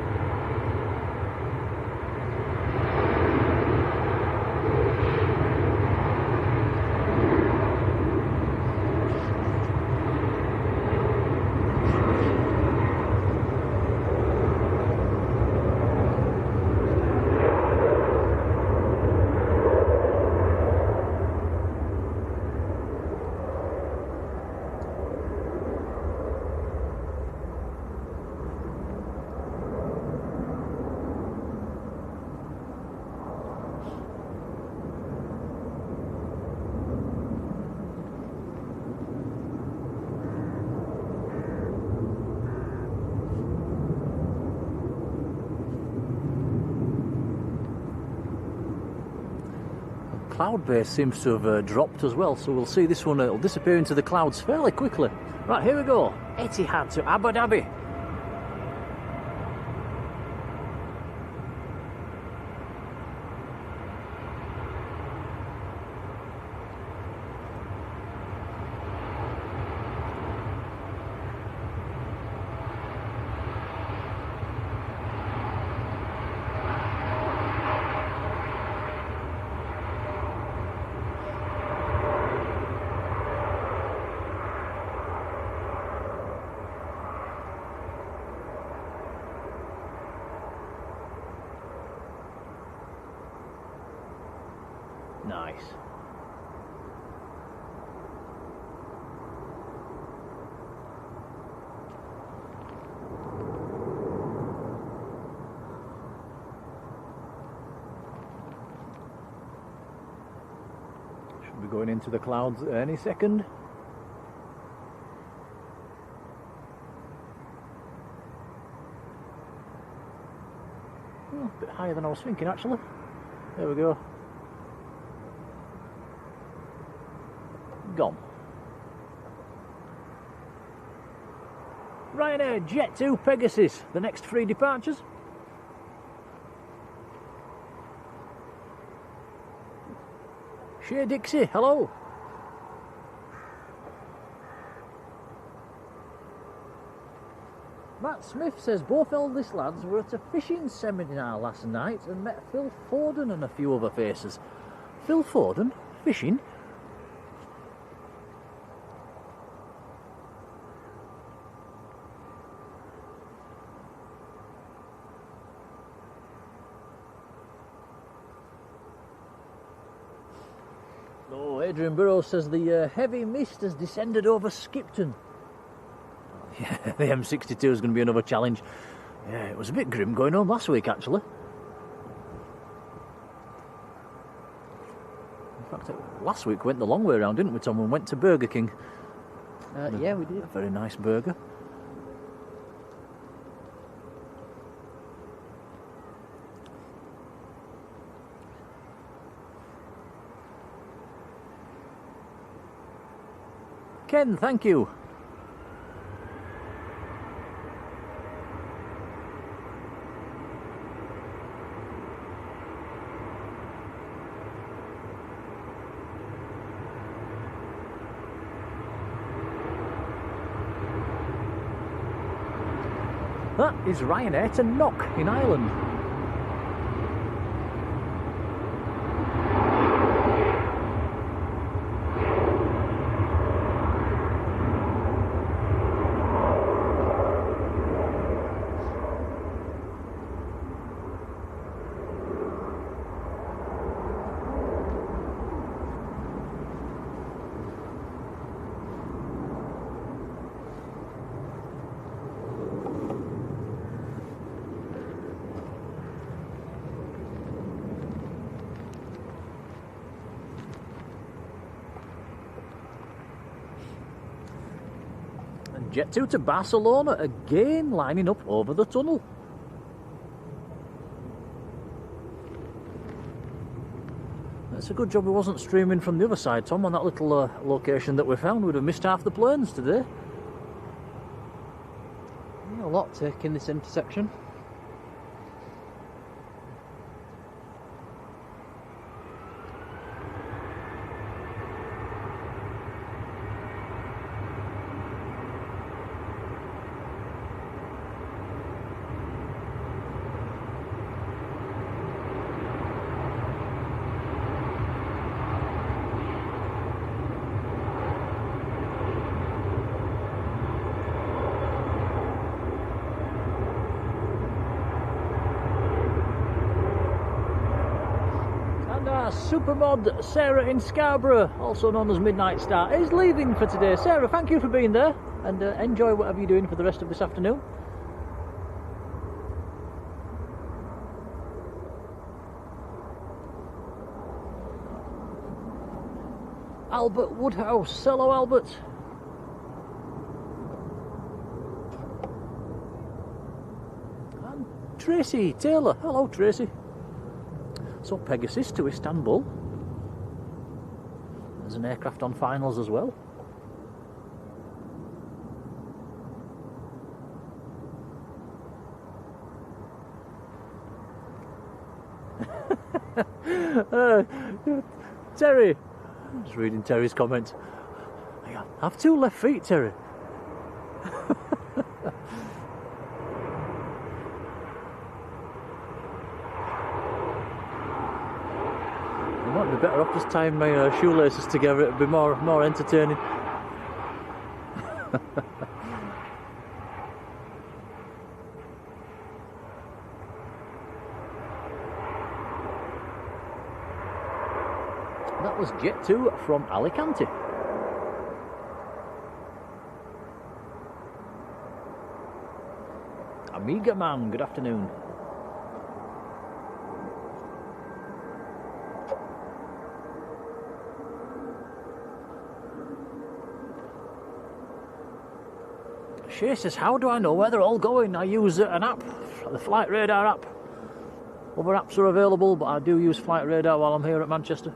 Cloud base seems to have dropped as well, so we'll see this one, it'll disappear into the clouds fairly quickly. Right, here we go. Etihad to Abu Dhabi. Nice. Should be going into the clouds any second. Oh, a bit higher than I was thinking actually. There we go. Gone. Ryanair Jet 2 Pegasus, the next 3 departures. Shea Dixie, hello. Matt Smith says both eldest lads were at a fishing seminar last night and met Phil Foden and a few other faces. Phil Foden? Fishing? Oh, Adrian Burrows says the heavy mist has descended over Skipton. Yeah, the M62 is going to be another challenge. Yeah, it was a bit grim going home last week actually. In fact, last week we went the long way around, didn't we, Tom? We went to Burger King. Yeah, we did. A very nice burger. Ken, thank you. That is Ryanair to Knock in Ireland. Jet 2 to Barcelona, again lining up over the tunnel. It's a good job we wasn't streaming from the other side, Tom, on that little location that we found. We'd have missed half the planes today. Yeah, a lot taking this intersection. Supermod Sarah in Scarborough, also known as Midnight Star, is leaving for today. Sarah, thank you for being there, and enjoy whatever you're doing for the rest of this afternoon. Albert Woodhouse, hello Albert. And Tracy Taylor, hello Tracy. So Pegasus to Istanbul. There's an aircraft on finals as well. Terry, I'm just reading Terry's comment. I have 2 left feet, Terry. Might be better off just tying my shoelaces together. It'd be more entertaining. That was Jet 2 from Alicante. Amiga Man, good afternoon. Shay says, how do I know where they're all going? I use an app, the Flight Radar app. Other apps are available, but I do use Flight Radar while I'm here at Manchester.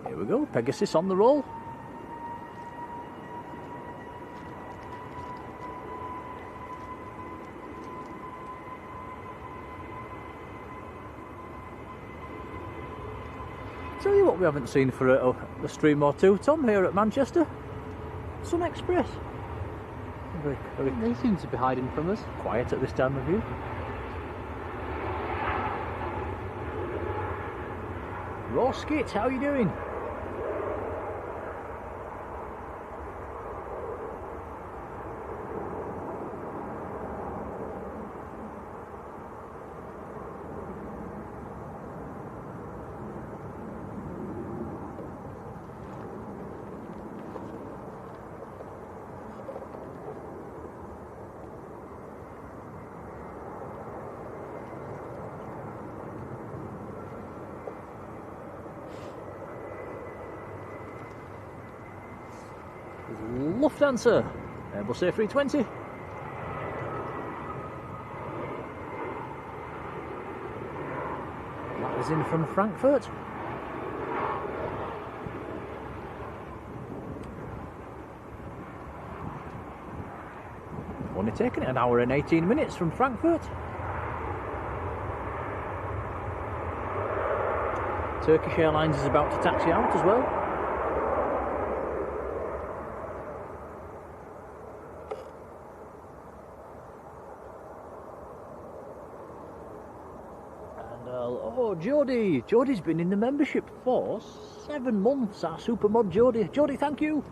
Here we go, Pegasus on the roll. Tell you what we haven't seen for a stream or two, Tom, here at Manchester. SunExpress. They seem to be hiding from us. Quiet at this time of year. Raw Skit, how are you doing? Lufthansa, Airbus A320. That is in from Frankfurt. Only taken it an hour and 18 minutes from Frankfurt. Turkish Airlines is about to taxi out as well. Oh, Jodie. Jodie's been in the membership for 7 months. Our super mod Jodie. Jodie, thank you.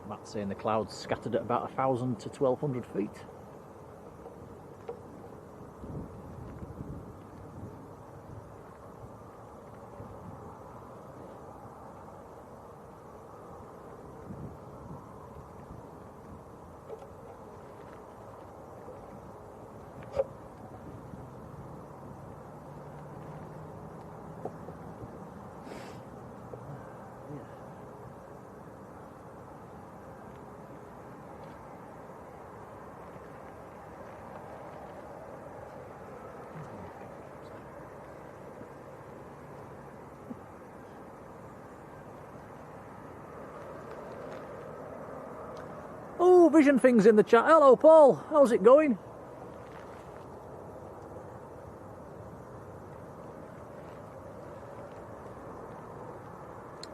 Matt's saying the clouds scattered at about 1,000 to 1,200 feet. Oh, Vision Thing's in the chat. Hello, Paul. How's it going?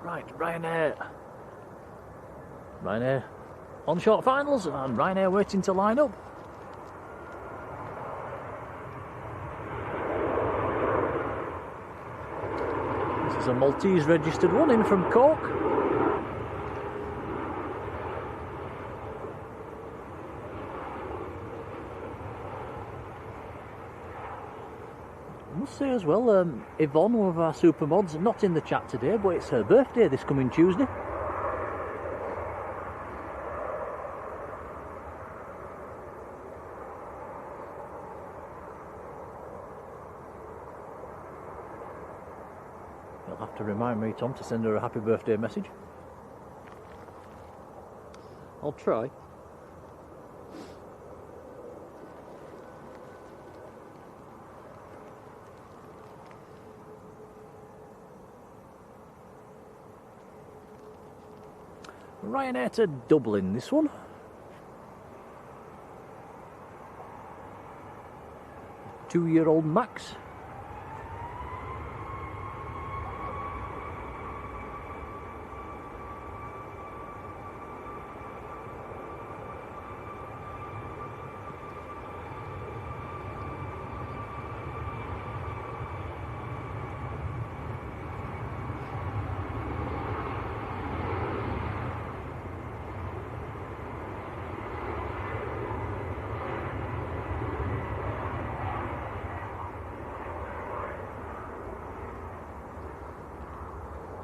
Right, Ryanair. Ryanair on short finals and Ryanair waiting to line up. This is a Maltese registered one in from Cork. I must say as well, Yvonne, one of our super mods, not in the chat today, but it's her birthday this coming Tuesday. You'll have to remind me, Tom, to send her a happy birthday message. I'll try. Ryanair to Dublin, this one. Two-year-old Max.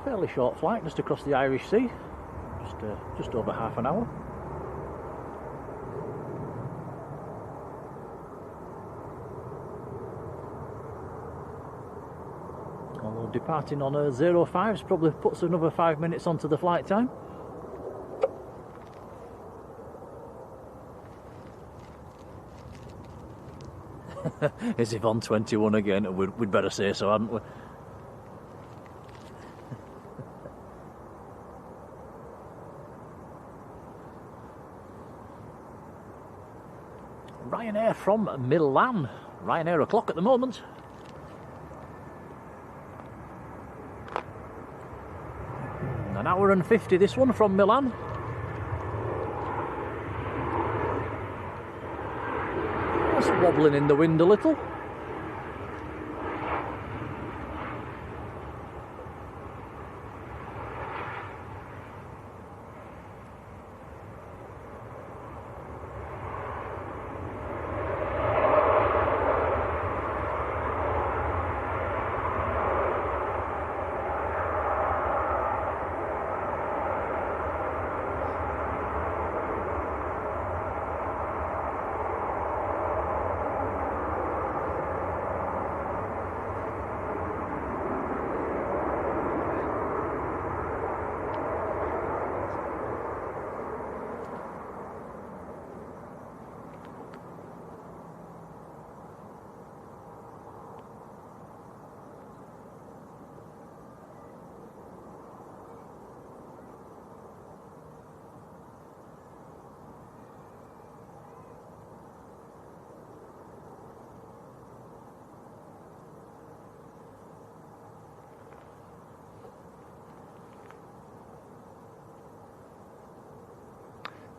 Fairly short flight, just across the Irish Sea, just over half an hour. Although departing on a 05s probably puts another 5 minutes onto the flight time. Is Yvonne 21 again? We'd better say so, hadn't we? Ryanair from Milan. Ryanair o'clock at the moment. An hour and 50 this one from Milan. Just wobbling in the wind a little.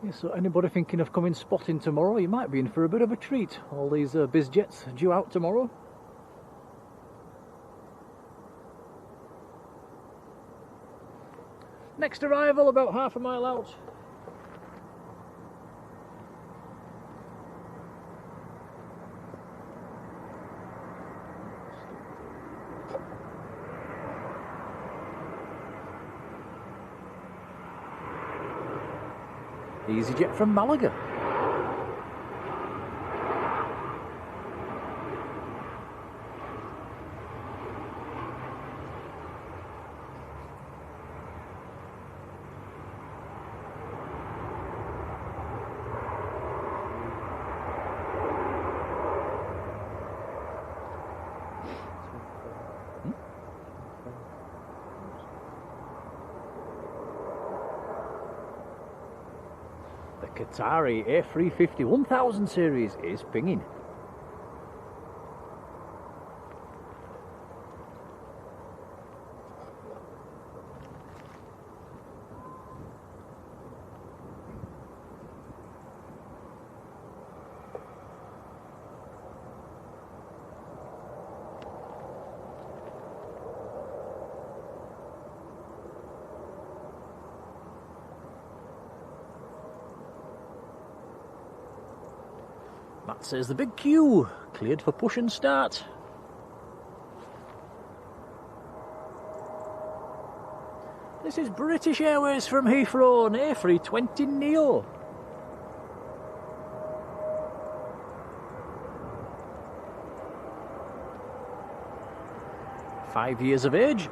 Yeah, so anybody thinking of coming spotting tomorrow, you might be in for a bit of a treat. All these bizjets due out tomorrow. Next arrival about half a mile out. EasyJet from Malaga. The Qatar A350 1000 series is pinging. Matt says the big queue cleared for push and start. This is British Airways from Heathrow, an A320neo. Five years of age.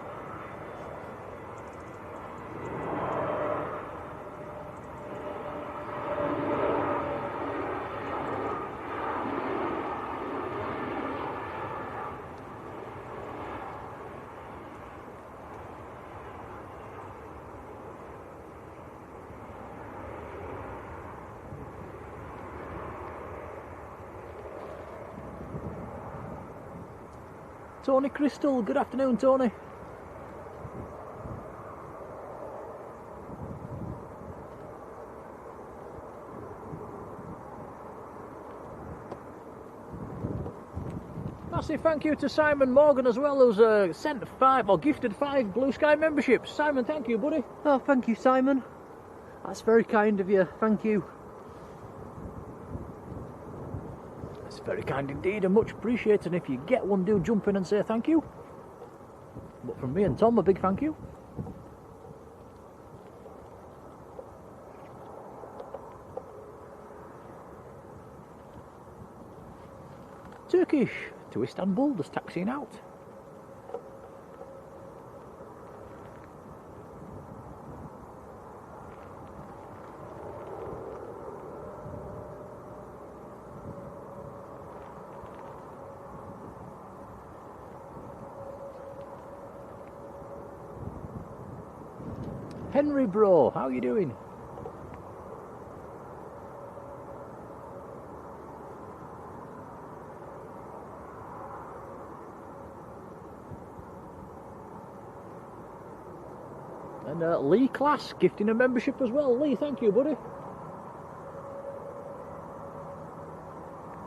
Tony Crystal, good afternoon, Tony. Massive thank you to Simon Morgan as well, who's sent 5 or gifted 5 Blue Sky memberships. Simon, thank you, buddy. Oh, thank you, Simon. That's very kind of you. Thank you. Very kind indeed and much appreciated, and if you get one, do jump in and say thank you. But from me and Tom, a big thank you. Turkish to Istanbul, just taxiing out. Henry bro, how you doing? And Lee Class gifting a membership as well. Lee, thank you, buddy.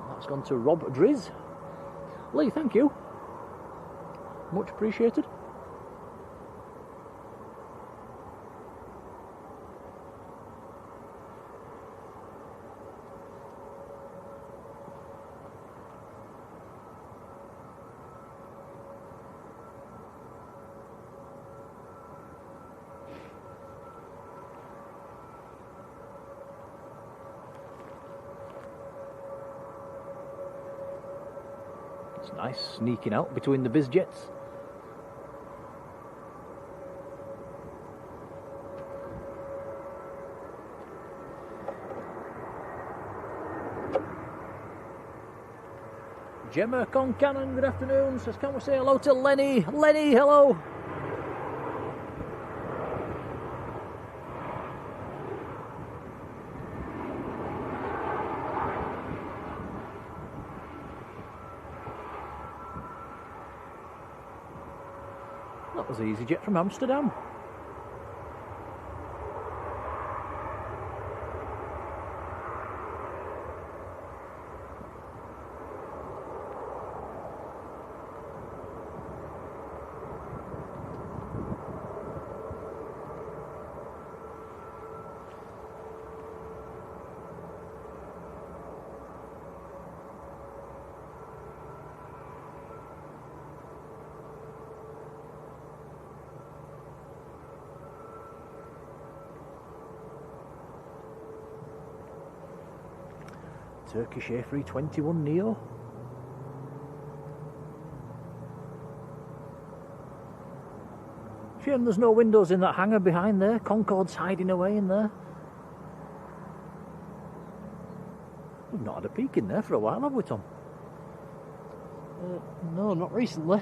That's gone to Rob Driz. Lee, thank you. Much appreciated. It's nice sneaking out between the bizjets. Gemma Concannon, good afternoon. Says, can we say hello to Lenny? Lenny, hello. That was EasyJet from Amsterdam. Turkish A321neo. Shame there's no windows in that hangar behind there. Concorde's hiding away in there. We've not had a peek in there for a while, have we, Tom? No, not recently.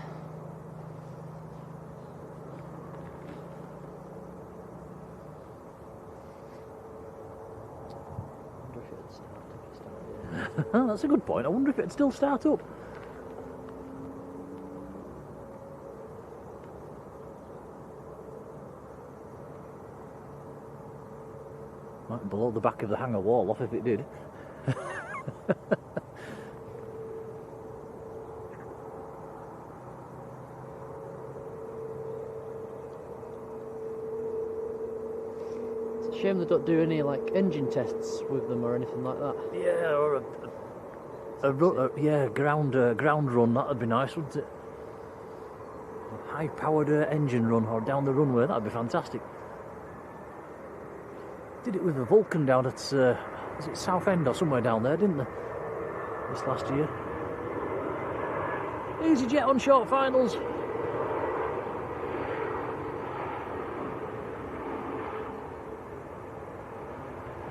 That's a good point. I wonder if it'd still start up. Might blow the back of the hangar wall off if it did. It's a shame they don't do any like engine tests with them or anything like that. Yeah, or a ground run. That'd be nice, wouldn't it? A high-powered engine run or down the runway. That'd be fantastic. Did it with a Vulcan down at is it Southend or somewhere down there, didn't they? This last year. EasyJet on short finals.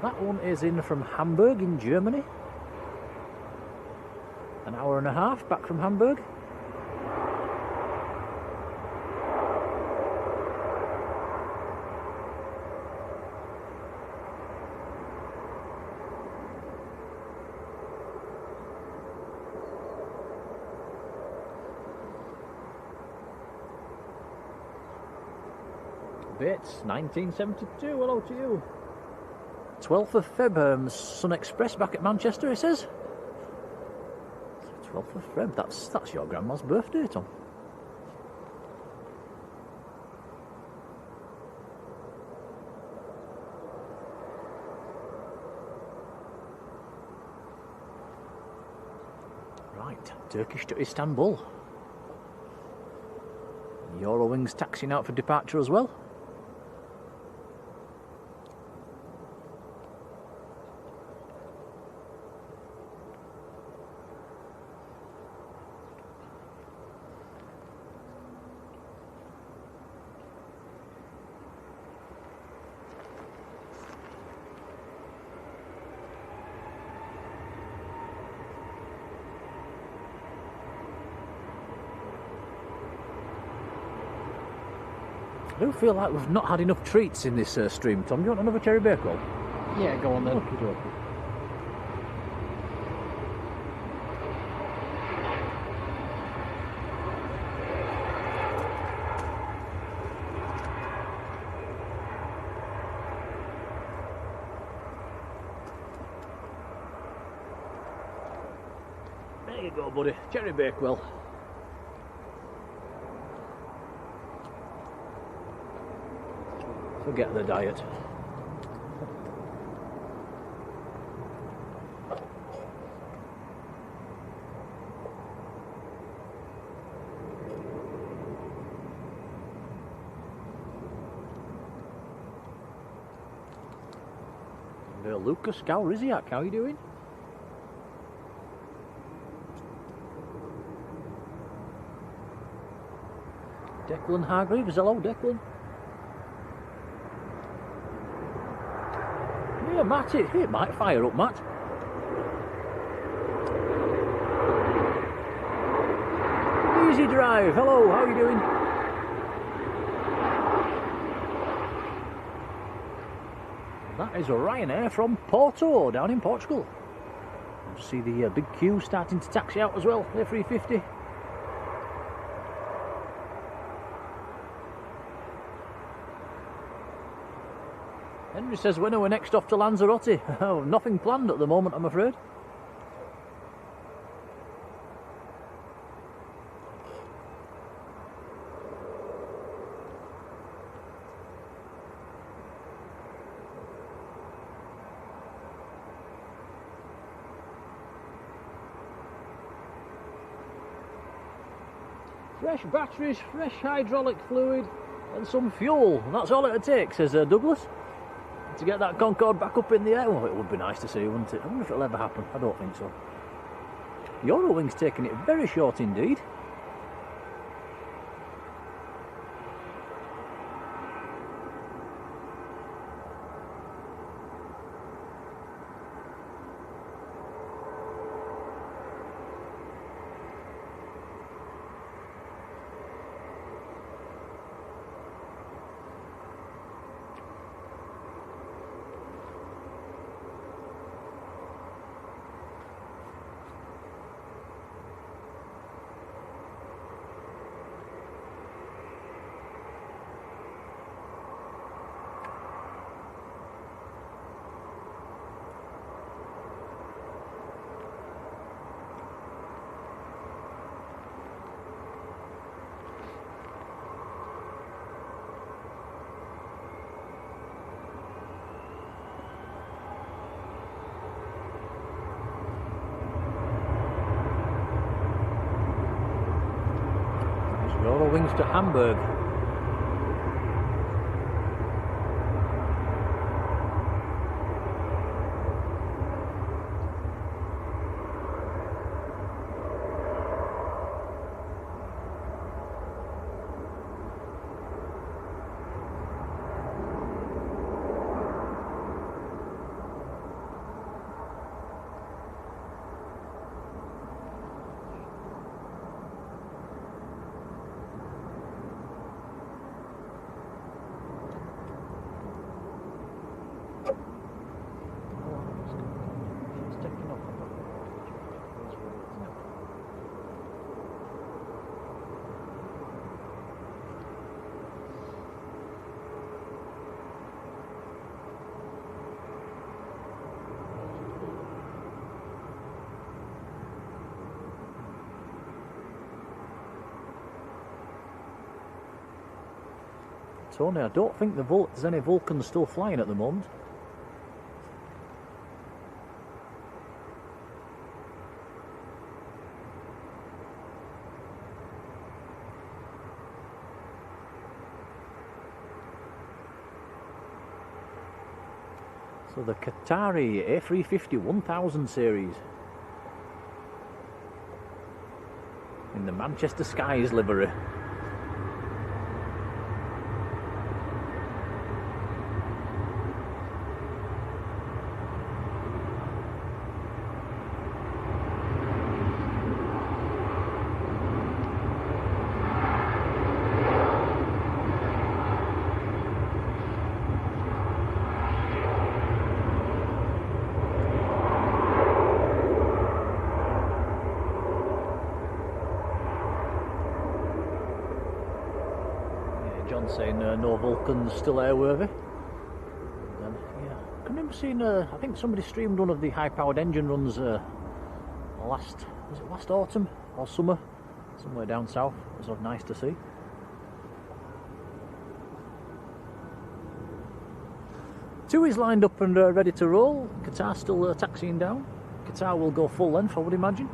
That one is in from Hamburg in Germany. An hour and a half back from Hamburg. Bates, 1972, hello to you. 12th of Feb, SunExpress back at Manchester, it says. 12th of Feb, that's your grandma's birthday, Tom. Right, Turkish to Istanbul. Eurowings taxiing out for departure as well. I do feel like we've not had enough treats in this stream, Tom. Do you want another cherry bacon? Yeah, go on then. Okay. There you go, buddy. Cherry Bakewell. Forget the diet. Lucas Galriziak, how are you doing? Declan Hargreaves, hello Declan. Yeah, Matt, it might fire up, Matt. Easy Drive, hello, how are you doing? That is Ryanair from Porto, down in Portugal. You see the big queue starting to taxi out as well, A350. Henry says, when are we next off to Lanzarote? Oh, nothing planned at the moment, I'm afraid. Fresh batteries, fresh hydraulic fluid and some fuel. That's all it'll take, says Douglas. to get that Concorde back up in the air. Well, it would be nice to see, wouldn't it? I wonder if it'll ever happen. I don't think so. Eurowing's taking it very short indeed. Eurowings to Hamburg. Tony, I don't think there's any Vulcans still flying at the moment. So the Qatari A350 1000 series in the Manchester Skies livery. Saying no Vulcans still airworthy. Then, yeah, I can remember seeing. I think somebody streamed one of the high-powered engine runs was it last autumn or summer, somewhere down south. It was nice to see. Two is lined up and ready to roll. Qatar still taxiing down. Qatar will go full length, I would imagine.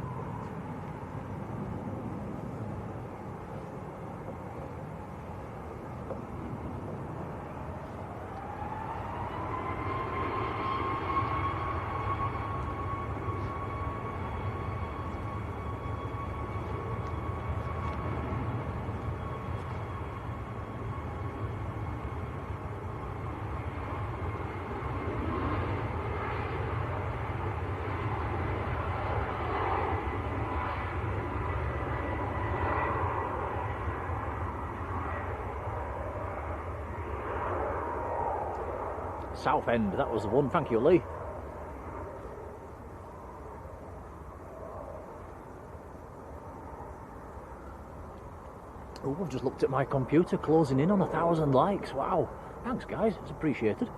Southend, that was the one, thank you, Lee. Oh, I've just looked at my computer, closing in on 1,000 likes. Wow, thanks guys, it's appreciated.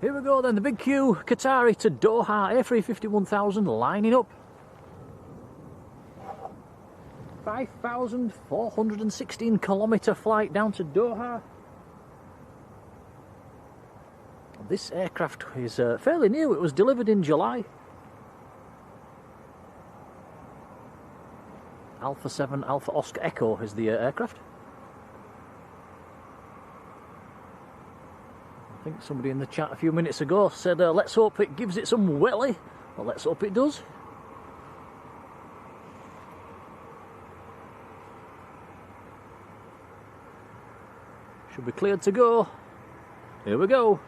Here we go then, the big queue, Qatari to Doha, A350 1000 lining up. 5,416 kilometre flight down to Doha. This aircraft is fairly new. It was delivered in July. Alpha 7 Alpha Oscar Echo is the aircraft. I think somebody in the chat a few minutes ago said, let's hope it gives it some welly. Well, let's hope it does. Should be cleared to go. Here we go.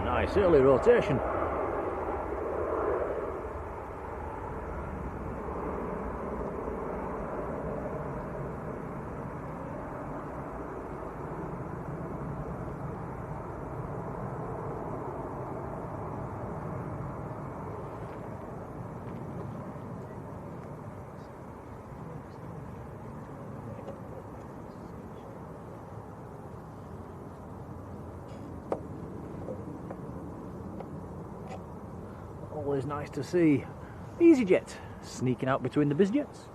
Nice early rotation. Always nice to see EasyJet sneaking out between the bizjets.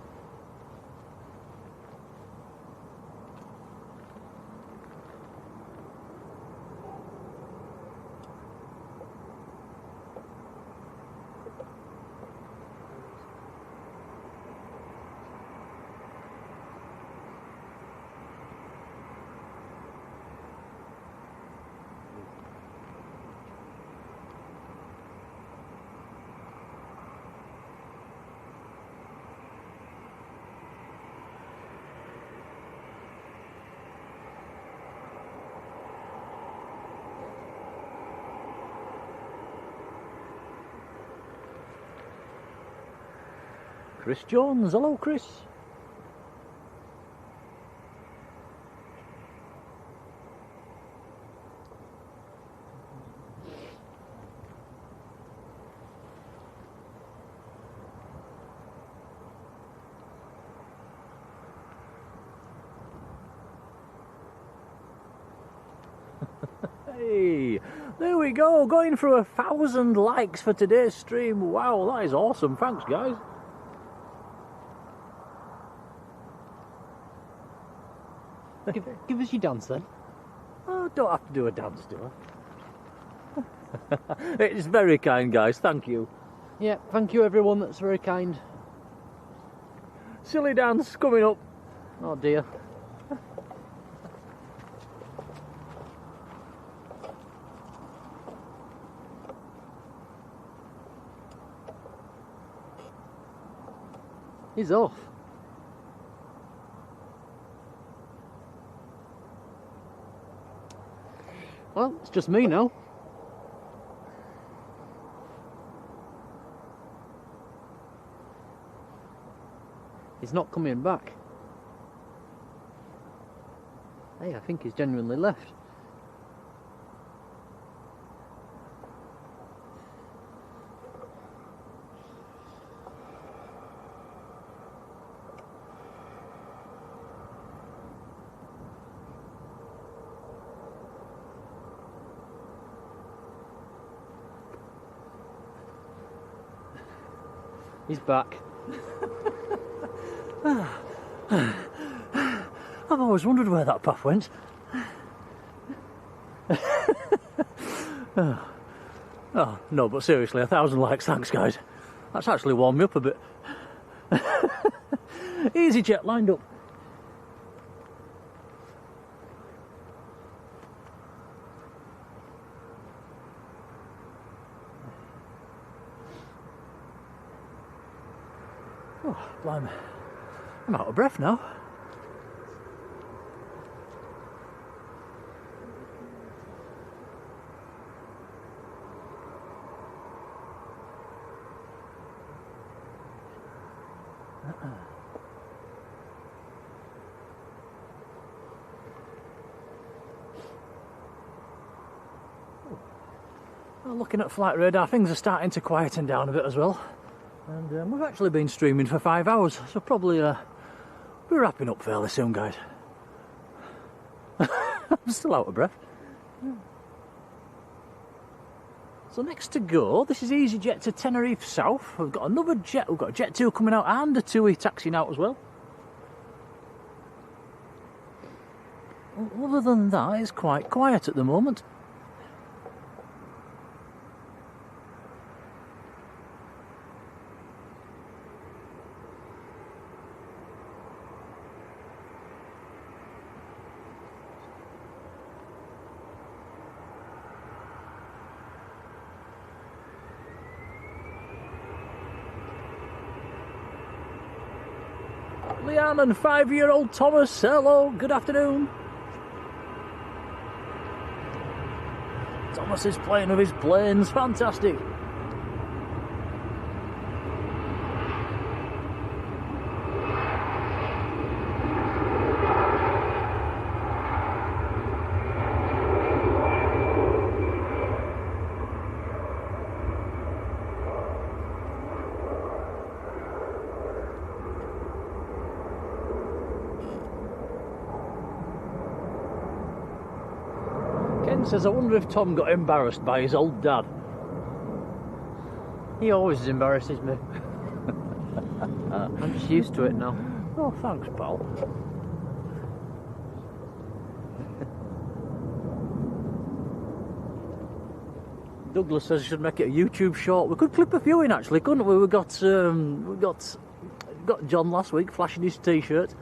Chris Jones, hello Chris. Hey, there we go, going through 1,000 likes for today's stream. Wow, that is awesome, thanks guys. Give us your dance then. Oh, don't have to do a dance, do I? It's very kind, guys. Thank you. Yeah, thank you everyone. That's very kind. Silly dance coming up. Oh dear. He's off. Well, it's just me now. He's not coming back. Hey, I think he's genuinely left. He's back. I've always wondered where that puff went. Oh, no, but seriously, 1,000 likes, thanks guys. That's actually warmed me up a bit. EasyJet lined up. Oh, blimey. I'm out of breath now. Well, looking at flight radar, things are starting to quieten down a bit as well. And we've actually been streaming for 5 hours, so probably we're wrapping up fairly soon, guys. I'm still out of breath. So next to go, this is EasyJet to Tenerife South. We've got another jet, we've got a Jet 2 coming out and a TUI taxiing out as well. Other than that, it's quite quiet at the moment. Leanne and 5-year-old Thomas, hello, good afternoon. Thomas is playing with his planes, fantastic. Says, I wonder if Tom got embarrassed by his old dad. He always embarrasses me. I'm just used to it now. Oh, thanks, pal. Douglas says you should make it a YouTube short. We could clip a few in, actually, couldn't we? We got John last week flashing his t-shirt.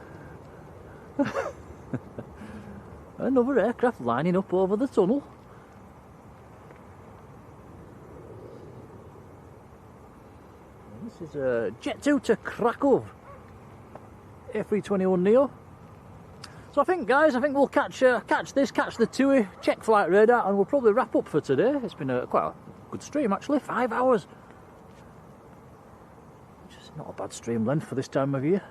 Another aircraft lining up over the tunnel. This is a Jet 2 to Krakow. A321neo. So I think, guys, we'll catch the TUI, check flight radar, and we'll probably wrap up for today. It's been quite a good stream, actually, 5 hours. Which is not a bad stream length for this time of year.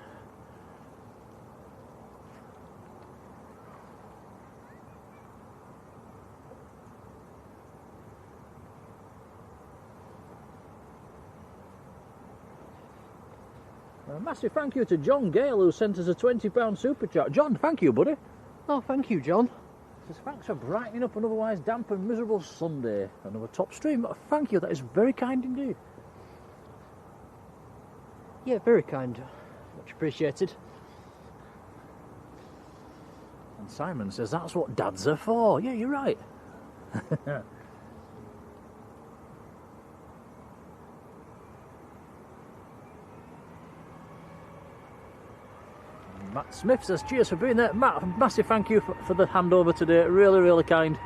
A massive thank you to John Gale, who sent us a £20 super chat. John, thank you, buddy. Oh, thank you, John. Says, thanks for brightening up an otherwise damp and miserable Sunday. Another top stream. Thank you, that is very kind indeed. Yeah, very kind. Much appreciated. And Simon says, that's what dads are for. Yeah, you're right. Matt Smith says, cheers for being there. Matt, massive thank you for the handover today. Really, really kind.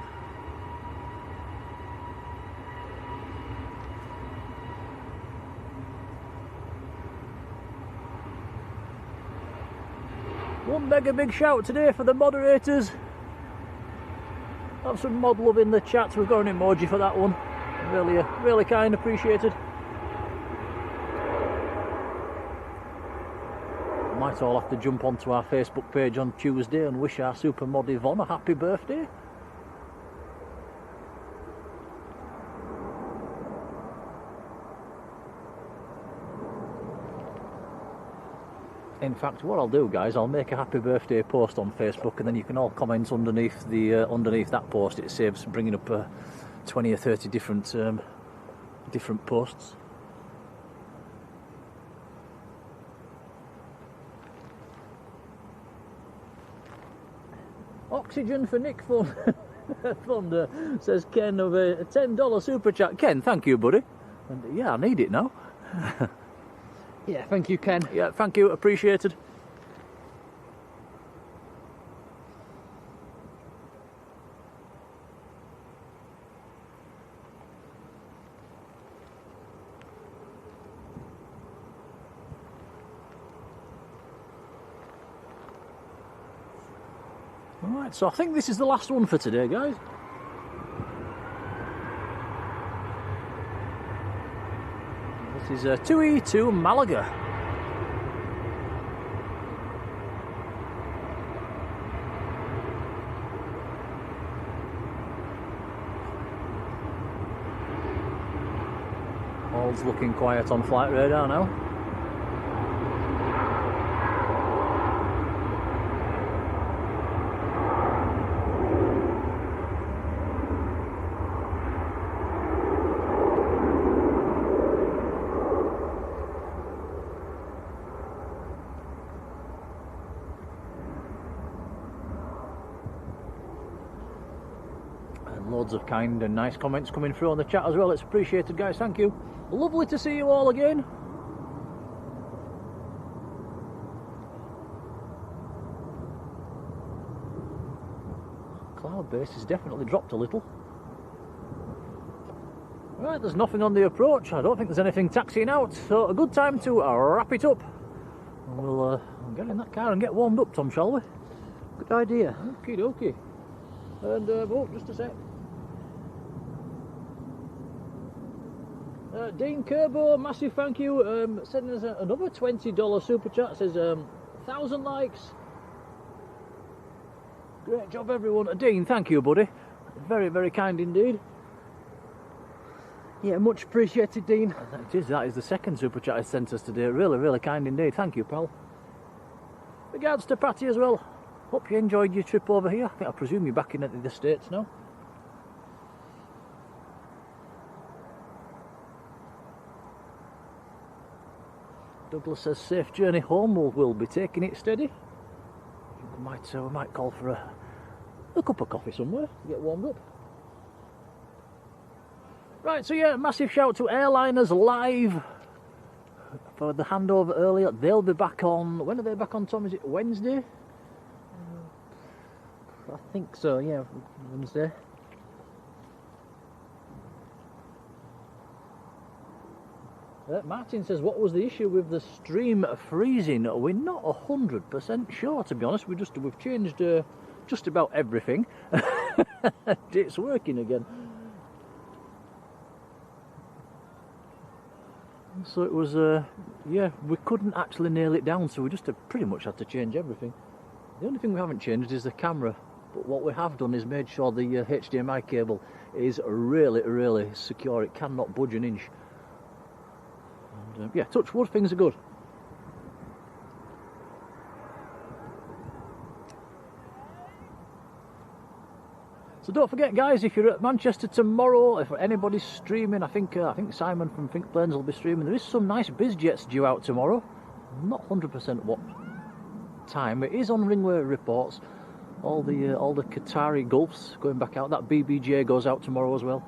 One mega big shout today for the moderators. Have some mod love in the chat. We've got an emoji for that one. Really, really kind, appreciated. Might all have to jump onto our Facebook page on Tuesday and wish our super mod Yvonne a happy birthday. In fact, what I'll do, guys, I'll make a happy birthday post on Facebook, and then you can all comment underneath the underneath that post. It saves bringing up 20 or 30 different posts. Oxygen for Nick Thunder, says Ken of a $10 super chat. Ken, thank you, buddy. And yeah, I need it now. Yeah, thank you, Ken. Yeah, thank you, appreciated. Alright, so I think this is the last one for today, guys. This is TUI to Malaga. World's looking quiet on flight radar now. Loads of kind and nice comments coming through on the chat as well. It's appreciated, guys. Thank you. Lovely to see you all again. Cloud base has definitely dropped a little. Right, there's nothing on the approach. I don't think there's anything taxiing out, so a good time to wrap it up. We'll get in that car and get warmed up, Tom, shall we? Good idea. Okie dokie. And oh, just a sec. Dean Kerbo, massive thank you. Sending us another $20 super chat. Says 1,000 likes. Great job, everyone. Dean, thank you, buddy. Very, very kind indeed. Yeah, much appreciated, Dean. That is the second super chat he sent us today. Really, really kind indeed. Thank you, pal. Regards to Patty as well. Hope you enjoyed your trip over here. I presume you're back in at the States now. Douglas says safe journey home. We'll be taking it steady. We might call for a cup of coffee somewhere to get warmed up. Right, so yeah, massive shout to Airliners Live for the handover earlier. They'll be back on, when are they back on, Tom? Is it Wednesday? I think so, yeah, Wednesday. Martin says, what was the issue with the stream freezing? We're not 100% sure, to be honest. We've changed just about everything. It's working again. So it was, yeah, we couldn't actually nail it down, so we just pretty much had to change everything. The only thing we haven't changed is the camera, but what we have done is made sure the HDMI cable is really, really secure. It cannot budge an inch. And, yeah, touch wood, things are good. So don't forget, guys, if you're at Manchester tomorrow, if anybody's streaming, I think Simon from Think Planes will be streaming. There is some nice bizjets due out tomorrow. I'm not 100% what time. It is on Runway reports. All the Qatari Gulfs going back out. That BBJ goes out tomorrow as well.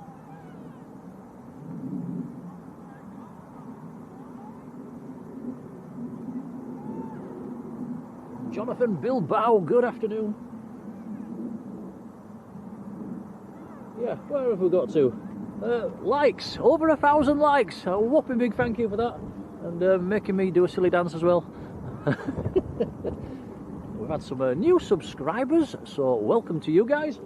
Jonathan Bilbao, good afternoon. Yeah, where have we got to? Likes, over 1,000 likes. A whopping big thank you for that. And making me do a silly dance as well. We've had some new subscribers, so welcome to you guys.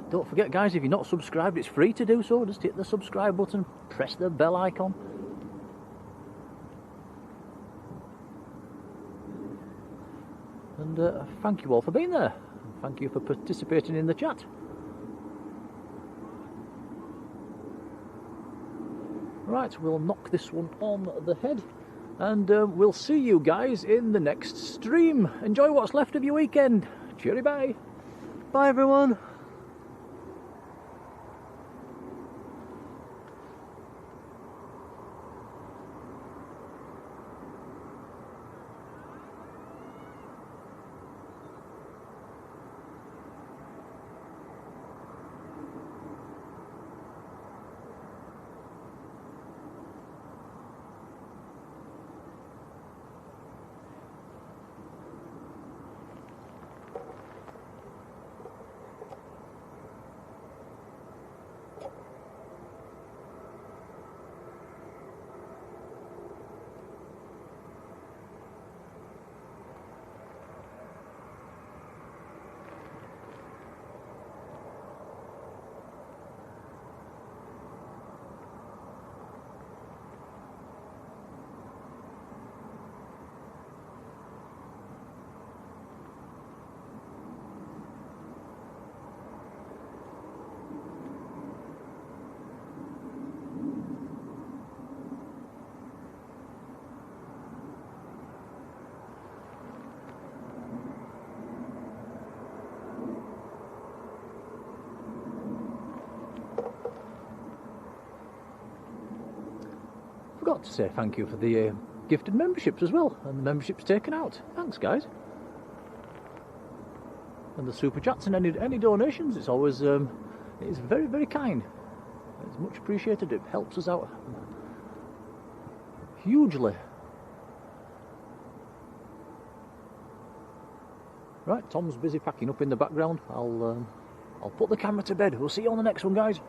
Don't forget, guys, if you're not subscribed, it's free to do so. Just hit the subscribe button, press the bell icon. And thank you all for being there. Thank you for participating in the chat. Right, we'll knock this one on the head. And we'll see you guys in the next stream. Enjoy what's left of your weekend. Cheery bye. Bye, everyone. forgot to say thank you for the gifted memberships as well, and the memberships taken out. Thanks, guys. And the super chats and any donations. It's always it's very, very kind. It's much appreciated. It helps us out hugely. Right, Tom's busy packing up in the background. I'll put the camera to bed. We'll see you on the next one, guys.